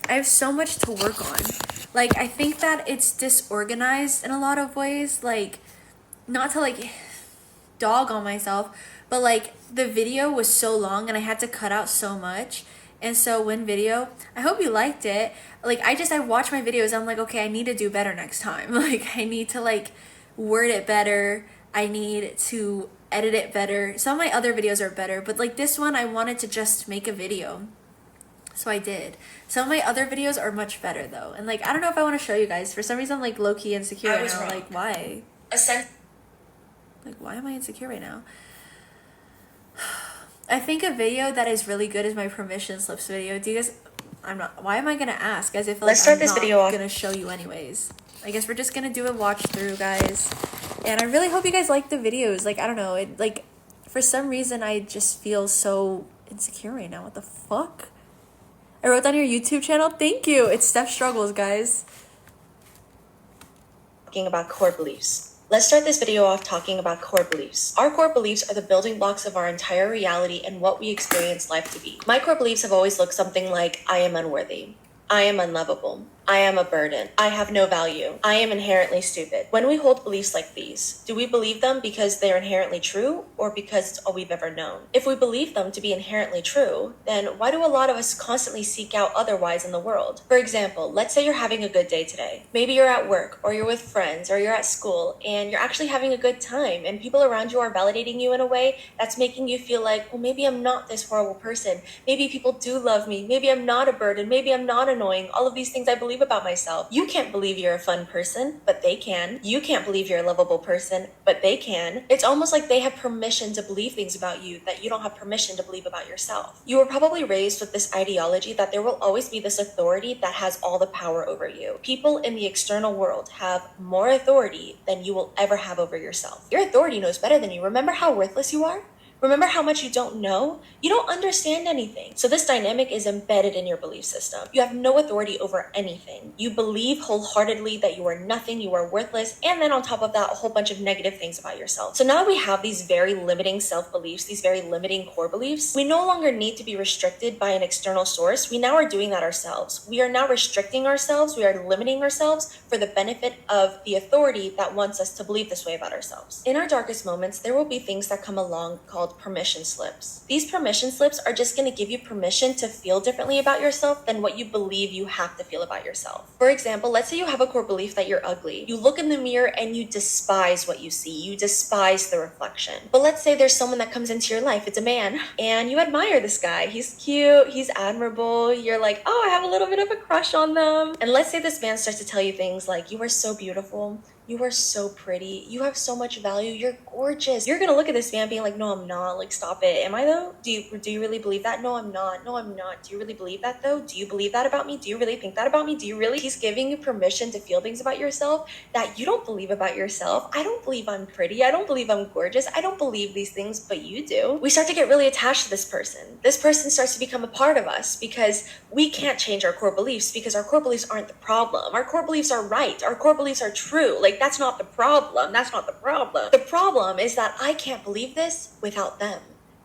have so much to work on. Like, I think that it's disorganized in a lot of ways. Like, not to like dog on myself, but like the video was so long and I had to cut out so much. And so when video, I hope you liked it. Like, I watch my videos, I'm like, okay, I need to do better next time. Like, I need to like word it better. I need to edit it better. Some of my other videos are better, but like this one, I wanted to just make a video. So I did. Some of my other videos are much better though. And like, I don't know if I want to show you guys. For some reason, I'm like low-key insecure right now. Like, why? Like, why am I insecure right now? I think a video that is really good is my permission slips video. Do you guys, why am I going to ask? As if like, Let's start this video off. I'm going to show you anyways. I guess we're just going to do a watch through, guys. And I really hope you guys like the videos. Like, I don't know. It, like, for some reason, I just feel so insecure right now. What the fuck? I wrote down your YouTube channel. Thank you. It's stephstruggles, guys. Talking about core beliefs. Let's start this video off talking about core beliefs. Our core beliefs are the building blocks of our entire reality and what we experience life to be. My core beliefs have always looked something like, I am unworthy. I am unlovable. I am a burden. I have no value. I am inherently stupid. When we hold beliefs like these, do we believe them because they're inherently true or because it's all we've ever known? If we believe them to be inherently true, then why do a lot of us constantly seek out otherwise in the world? For example, let's say you're having a good day today. Maybe you're at work or you're with friends or you're at school and you're actually having a good time and people around you are validating you in a way that's making you feel like, well, maybe I'm not this horrible person. Maybe people do love me. Maybe I'm not a burden. Maybe I'm not annoying. All of these things I believe about myself. You can't believe you're a fun person, but they can. You can't believe you're a lovable person, but they can. It's almost like they have permission to believe things about you that you don't have permission to believe about yourself. You were probably raised with this ideology that there will always be this authority that has all the power over you. People in the external world have more authority than you will ever have over yourself. Your authority knows better than you. Remember how worthless you are? Remember how much you don't know? You don't understand anything. So this dynamic is embedded in your belief system. You have no authority over anything. You believe wholeheartedly that you are nothing, you are worthless, and then on top of that, a whole bunch of negative things about yourself. So now that we have these very limiting self-beliefs, these very limiting core beliefs, we no longer need to be restricted by an external source. We now are doing that ourselves. We are now restricting ourselves. We are limiting ourselves for the benefit of the authority that wants us to believe this way about ourselves. In our darkest moments, there will be things that come along called permission slips. These permission slips are just going to give you permission to feel differently about yourself than what you believe you have to feel about yourself. For example, let's say you have a core belief that you're ugly. You look in the mirror and you despise what you see. You despise the reflection. But let's say there's someone that comes into your life. It's a man and you admire this guy. He's cute. He's admirable. You're like, oh, I have a little bit of a crush on them. And let's say this man starts to tell you things like, you are so beautiful. You are so pretty. You have so much value. You're gorgeous. You're gonna look at this man being like, no, I'm not. Like, stop it. Am I though? Do you really believe that? No, I'm not. No, I'm not. Do you really believe that though? Do you believe that about me? Do you really think that about me? Do you really? He's giving you permission to feel things about yourself that you don't believe about yourself. I don't believe I'm pretty. I don't believe I'm gorgeous. I don't believe these things, but you do. We start to get really attached to this person. This person starts to become a part of us because we can't change our core beliefs because our core beliefs aren't the problem. Our core beliefs are right. Our core beliefs are true. Like, that's not the problem. That's not the problem. The problem is that I can't believe this without them.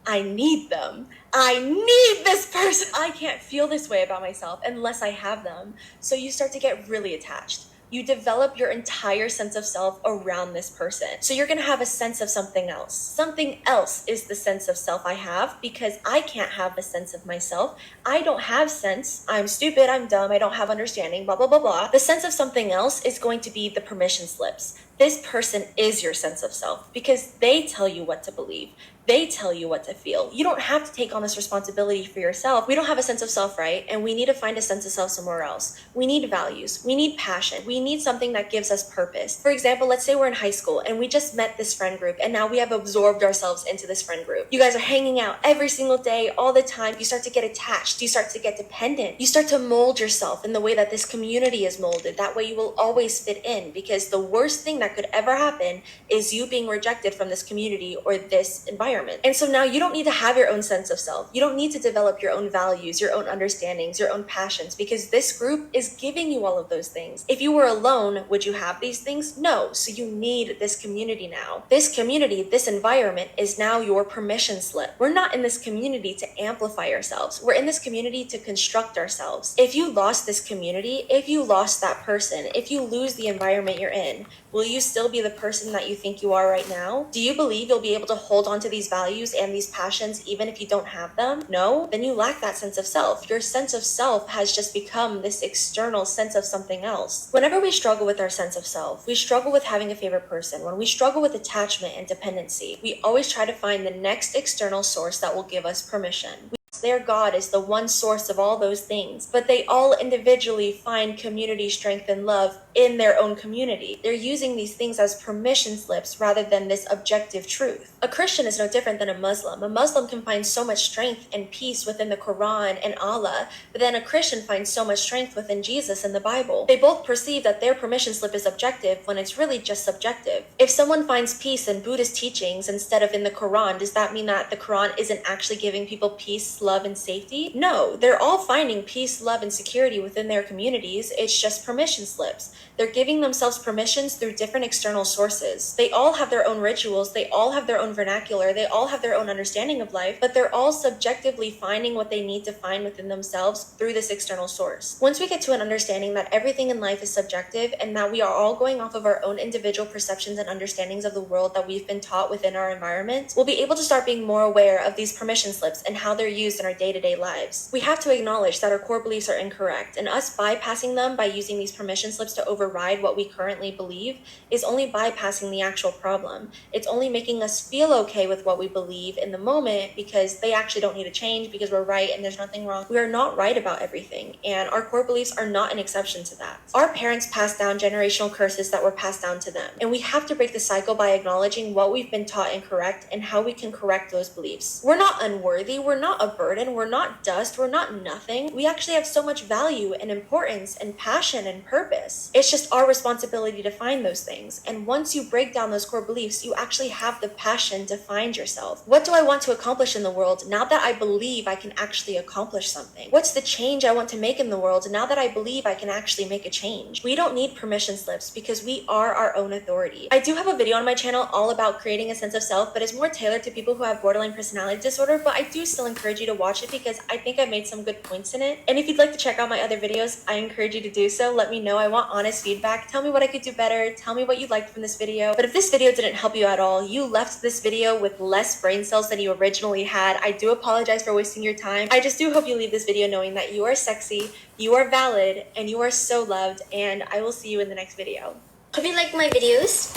I need them. I need this person. I can't feel this way about myself unless I have them. So you start to get really attached. You develop your entire sense of self around this person. So you're going to have a sense of something else. Something else is the sense of self I have because I can't have the sense of myself. I don't have sense. I'm stupid. I'm dumb. I don't have understanding, blah, blah, blah, blah. The sense of something else is going to be the permission slips. This person is your sense of self because they tell you what to believe. They tell you what to feel. You don't have to take on this responsibility for yourself. We don't have a sense of self, right? And we need to find a sense of self somewhere else. We need values. We need passion. We need something that gives us purpose. For example, let's say we're in high school and we just met this friend group and now we have absorbed ourselves into this friend group. You guys are hanging out every single day, all the time. You start to get attached. You start to get dependent. You start to mold yourself in the way that this community is molded. That way you will always fit in because the worst thing that could ever happen is you being rejected from this community or this environment. And so now you don't need to have your own sense of self. You don't need to develop your own values, your own understandings, your own passions, because this group is giving you all of those things. If you were alone, would you have these things? No. So you need this community now. This community, this environment is now your permission slip. We're not in this community to amplify ourselves. We're in this community to construct ourselves. If you lost this community, if you lost that person, if you lose the environment you're in, will you still be the person that you think you are right now? Do you believe you'll be able to hold on to these values and these passions even if you don't have them? No? Then you lack that sense of self. Your sense of self has just become this external sense of something else. Whenever we struggle with our sense of self, we struggle with having a favorite person. When we struggle with attachment and dependency, we always try to find the next external source that will give us permission. Their God is the one source of all those things, but they all individually find community strength and love in their own community. They're using these things as permission slips rather than this objective truth. A Christian is no different than a Muslim. A Muslim can find so much strength and peace within the Quran and Allah, but then a Christian finds so much strength within Jesus and the Bible. They both perceive that their permission slip is objective when it's really just subjective. If someone finds peace in Buddhist teachings instead of in the Quran, does that mean that the Quran isn't actually giving people peace, love, and safety? No, they're all finding peace, love, and security within their communities. It's just permission slips. They're giving themselves permissions through different external sources. They all have their own rituals, they all have their own vernacular, they all have their own understanding of life, but they're all subjectively finding what they need to find within themselves through this external source. Once we get to an understanding that everything in life is subjective and that we are all going off of our own individual perceptions and understandings of the world that we've been taught within our environment, we'll be able to start being more aware of these permission slips and how they're used in our day-to-day lives. We have to acknowledge that our core beliefs are incorrect, and us bypassing them by using these permission slips to override what we currently believe is only bypassing the actual problem. It's only making us feel okay with what we believe in the moment because they actually don't need to change because we're right and there's nothing wrong. We are not right about everything, and our core beliefs are not an exception to that. Our parents passed down generational curses that were passed down to them, and we have to break the cycle by acknowledging what we've been taught incorrect and how we can correct those beliefs. We're not unworthy, we're not a burden, we're not dust, we're not nothing. We actually have so much value and importance and passion and purpose. It's just our responsibility to find those things, and once you break down those core beliefs, you actually have the passion to find yourself. What do I want to accomplish in the world now that I believe I can actually accomplish something? What's the change I want to make in the world now that I believe I can actually make a change? We don't need permission slips because we are our own authority. I do have a video on my channel all about creating a sense of self, but it's more tailored to people who have borderline personality disorder, but I do still encourage you to watch it because I think I've made some good points in it. And if you'd like to check out my other videos, I encourage you to do so. Let me know. I want honest feedback. Tell me what I could do better. Tell me what you liked from this video. But if this video didn't help you at all, you left this video with less brain cells than you originally had, I do apologize for wasting your time. I just do hope you leave this video knowing that you are sexy, you are valid, and you are so loved, and I will see you in the next video. Hope you like my videos.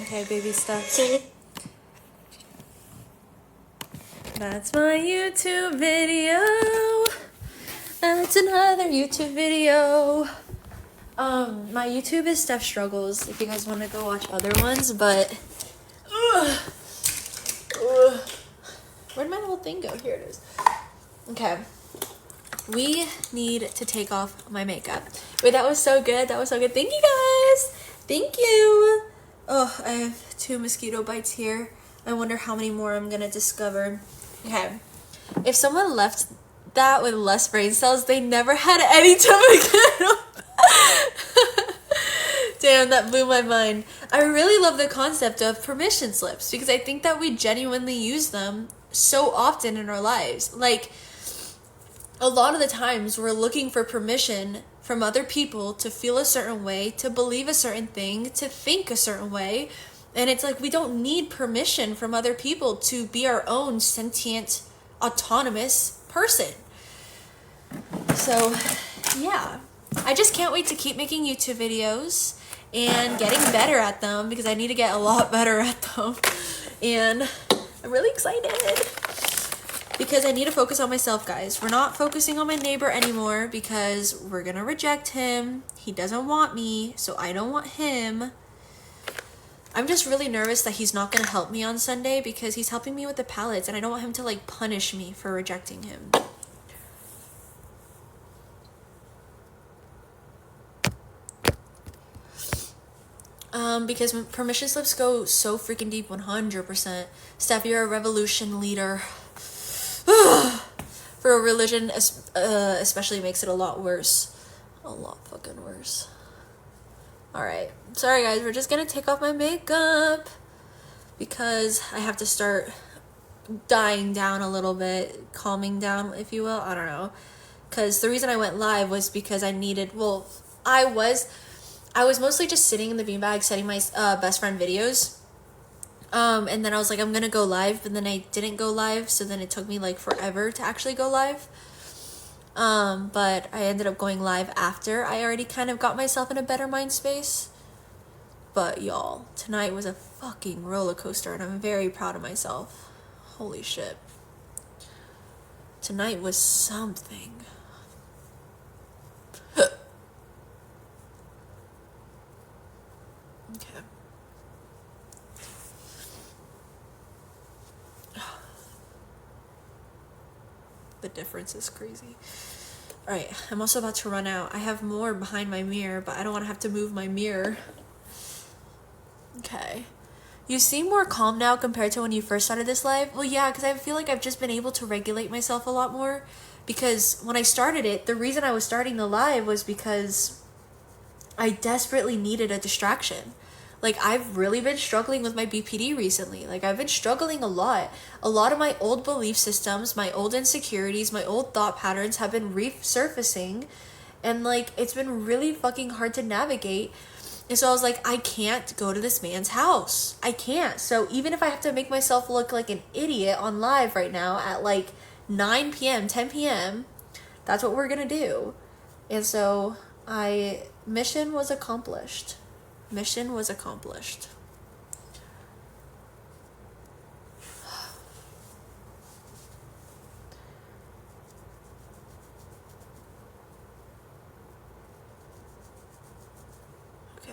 Okay, baby stuff. See you. That's my YouTube video. That's another YouTube video. My YouTube is Steph Struggles if you guys want to go watch other ones, but where'd my little thing go? Here it is. Okay. We need to take off my makeup. Wait, that was so good. That was so good. Thank you guys. Thank you. Oh, I have 2 mosquito bites here. I wonder how many more I'm gonna discover. Okay. If someone left that with less brain cells, they never had any time again. Damn, that blew my mind. I really love the concept of permission slips because I think that we genuinely use them so often in our lives. Like, a lot of the times we're looking for permission from other people to feel a certain way, to believe a certain thing, to think a certain way. And it's like we don't need permission from other people to be our own sentient, autonomous person. So, yeah. I just can't wait to keep making YouTube videos and getting better at them because I need to get a lot better at them. And I'm really excited because I need to focus on myself, guys. We're not focusing on my neighbor anymore because we're gonna reject him. He doesn't want me, so I don't want him. I'm just really nervous that he's not gonna help me on Sunday because he's helping me with the palettes and I don't want him to like punish me for rejecting him. Because permission slips go so freaking deep, 100%. Steph, you're a revolution leader. For a religion, especially makes it a lot worse. A lot fucking worse. Alright. Sorry guys, we're just gonna take off my makeup because I have to start dying down a little bit, calming down, if you will. I don't know. Because the reason I went live was because I needed, well, I was mostly just sitting in the beanbag setting my best friend videos. And then I was like, I'm gonna go live, but then I didn't go live, so then it took me like forever to actually go live. But I ended up going live after I already kind of got myself in a better mind space. But y'all, tonight was a fucking roller coaster and I'm very proud of myself. Holy shit. Tonight was something. Okay. The difference is crazy. Alright, I'm also about to run out. I have more behind my mirror, but I don't want to have to move my mirror. Okay. You seem more calm now compared to when you first started this live. Well, yeah, because I feel like I've just been able to regulate myself a lot more. Because when I started it, the reason I was starting the live was because I desperately needed a distraction. Like, I've really been struggling with my BPD recently. Like, I've been struggling a lot. A lot of my old belief systems, my old insecurities, my old thought patterns have been resurfacing. And, like, it's been really fucking hard to navigate. And so I was like, I can't go to this man's house. I can't. So even if I have to make myself look like an idiot on live right now at, like, 9 p.m., 10 p.m., that's what we're gonna do. And so mission was accomplished. Mission was accomplished. Okay.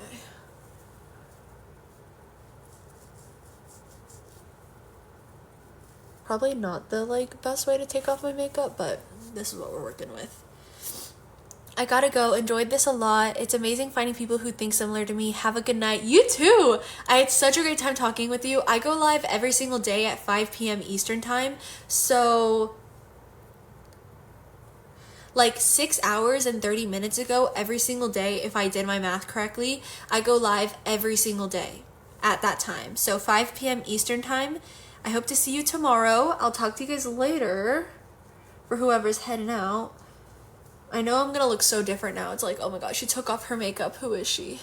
Probably not the, like, best way to take off my makeup, but this is what we're working with. I gotta go. Enjoyed this a lot. It's amazing finding people who think similar to me. Have a good night. You too! I had such a great time talking with you. I go live every single day at 5 p.m. Eastern time. So, like 6 hours and 30 minutes ago, every single day, if I did my math correctly, I go live every single day at that time. So 5 p.m. Eastern time. I hope to see you tomorrow. I'll talk to you guys later for whoever's heading out. I know I'm gonna look so different now. It's like, oh my gosh, she took off her makeup. Who is she?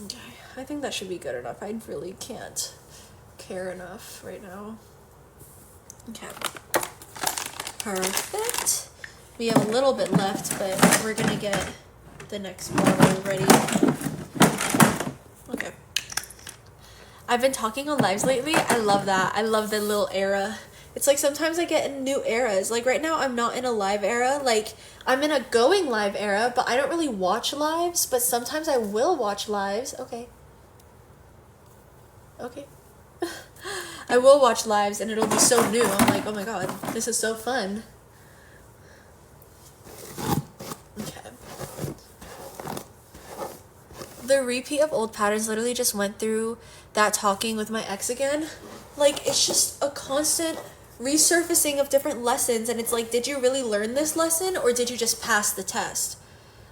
Okay, I think that should be good enough. I really can't care enough right now. Okay. Perfect. We have a little bit left, but we're gonna get the next bottle ready. Okay. I've been talking on lives lately. I love that. I love the little era. It's like sometimes I get in new eras. Like right now I'm not in a live era. Like I'm in a going live era, but I don't really watch lives, but sometimes I will watch lives. Okay. Okay. I will watch lives and it'll be so new. I'm like, oh my god, this is so fun. Okay. The repeat of old patterns literally just went through that talking with my ex again. Like it's just a constant resurfacing of different lessons, and it's like, did you really learn this lesson or did you just pass the test?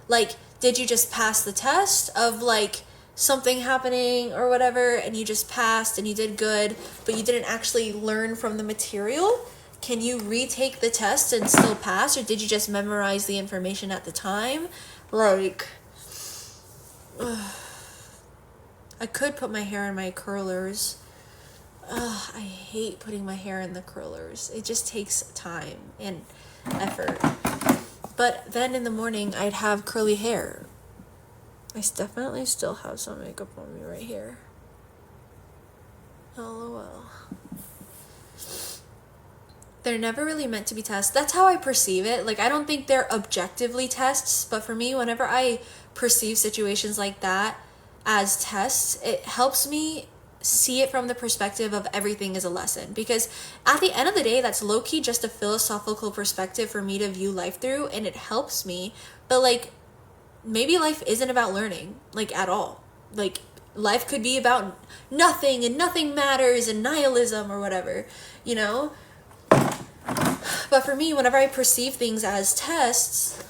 Like, did you just pass the test of like something happening or whatever and you just passed and you did good, but you didn't actually learn from the material? Can you retake the test and still pass, or did you just memorize the information at the time? Like, I could put my hair in my curlers. I hate putting my hair in the curlers. It just takes time and effort. But then in the morning, I'd have curly hair. I definitely still have some makeup on me right here. LOL. They're never really meant to be tests. That's how I perceive it. Like, I don't think they're objectively tests, but for me, whenever I perceive situations like that as tests, it helps me see it from the perspective of everything is a lesson, because at the end of the day, that's low-key just a philosophical perspective for me to view life through, and it helps me. But like, maybe life isn't about learning, like, at all. Like, life could be about nothing and nothing matters and nihilism or whatever, you know? But for me, whenever I perceive things as tests,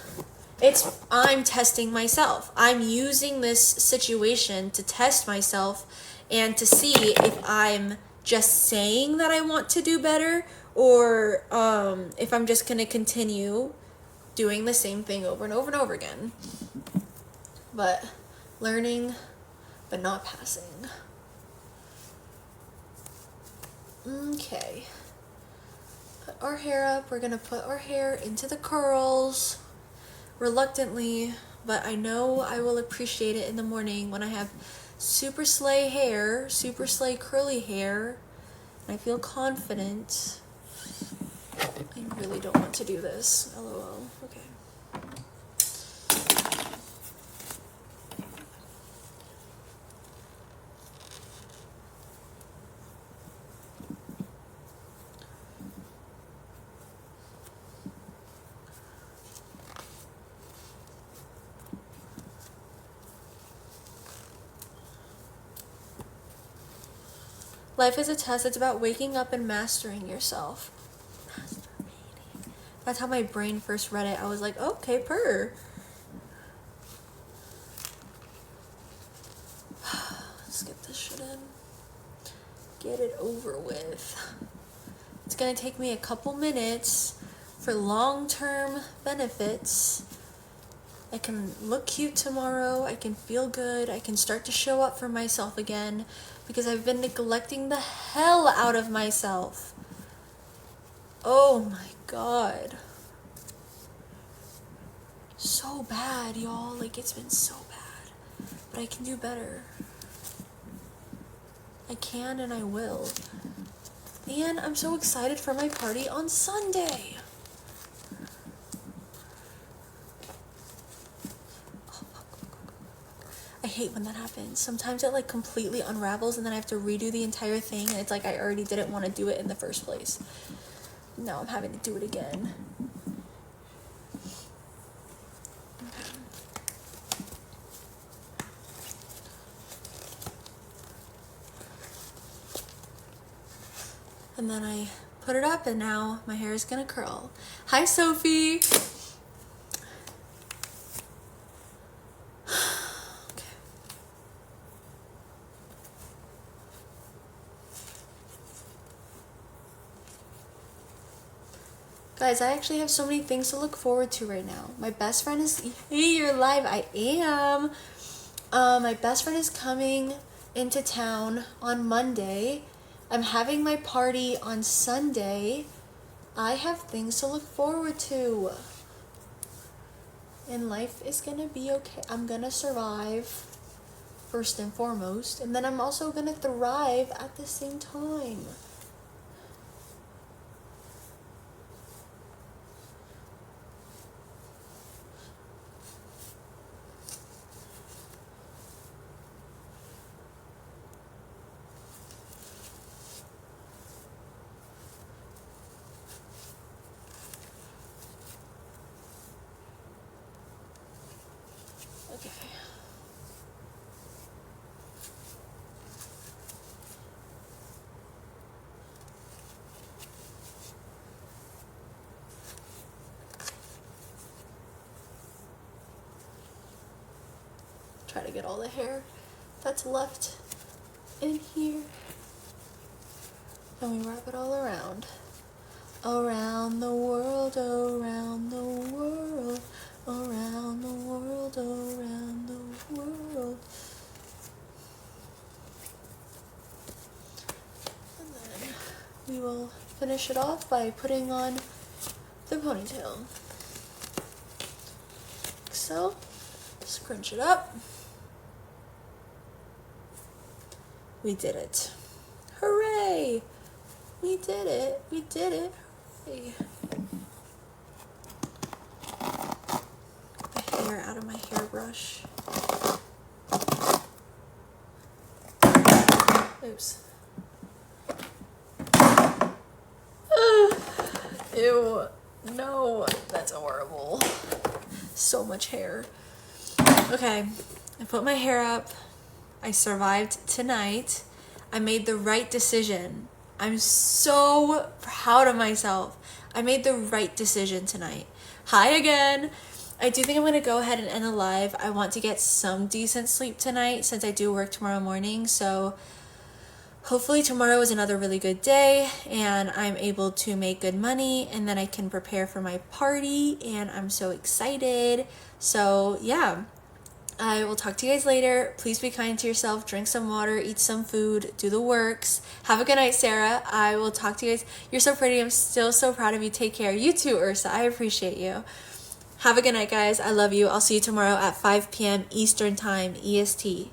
I'm testing myself. I'm using this situation to test myself and to see if I'm just saying that I want to do better, or if I'm just going to continue doing the same thing over and over and over again. But learning, but not passing. Okay. Put our hair up. We're going to put our hair into the curls. Reluctantly, but I know I will appreciate it in the morning when I have super slay hair, super slay curly hair, and I feel confident. I really don't want to do this. LOL. Okay. Life is a test. It's about waking up and mastering yourself. That's how my brain first read it. I was like, okay, purr. Let's get this shit in. Get it over with. It's gonna take me a couple minutes for long-term benefits. I can look cute tomorrow. I can feel good. I can start to show up for myself again because I've been neglecting the hell out of myself. Oh my god. So bad, y'all. Like, it's been so bad. But I can do better. I can and I will. And I'm so excited for my party on Sunday. I hate when that happens. Sometimes it like completely unravels and then I have to redo the entire thing and it's like I already didn't want to do it in the first place. Now I'm having to do it again. Okay. And then I put it up and now my hair is gonna curl. Hi, Sophie. Guys, I actually have so many things to look forward to right now. My best friend is... Hey, you're live. I am. My best friend is coming into town on Monday. I'm having my party on Sunday. I have things to look forward to. And life is gonna be okay. I'm gonna survive, first and foremost. And then I'm also gonna thrive at the same time. Okay. Try to get all the hair that's left in here. And we wrap it all around. Around the world, around the world, around the world, around the world. And then we will finish it off by putting on the ponytail. Like so. Scrunch it up. We did it. Hooray! We did it. We did it. Hooray. Get the hair out of my hairbrush. Oops. Ew. No, that's horrible. So much hair. Okay, I put my hair up. I survived tonight. I made the right decision. I'm so proud of myself. I made the right decision tonight. Hi again. I do think I'm going to go ahead and end the live. I want to get some decent sleep tonight since I do work tomorrow morning. So hopefully tomorrow is another really good day and I'm able to make good money and then I can prepare for my party and I'm so excited. So yeah. I will talk to you guys later. Please be kind to yourself. Drink some water, eat some food, do the works. Have a good night, Sarah. I will talk to you guys. You're so pretty. I'm still so proud of you. Take care. You too, Ursa. I appreciate you. Have a good night, guys. I love you. I'll see you tomorrow at 5 p.m. Eastern Time, EST.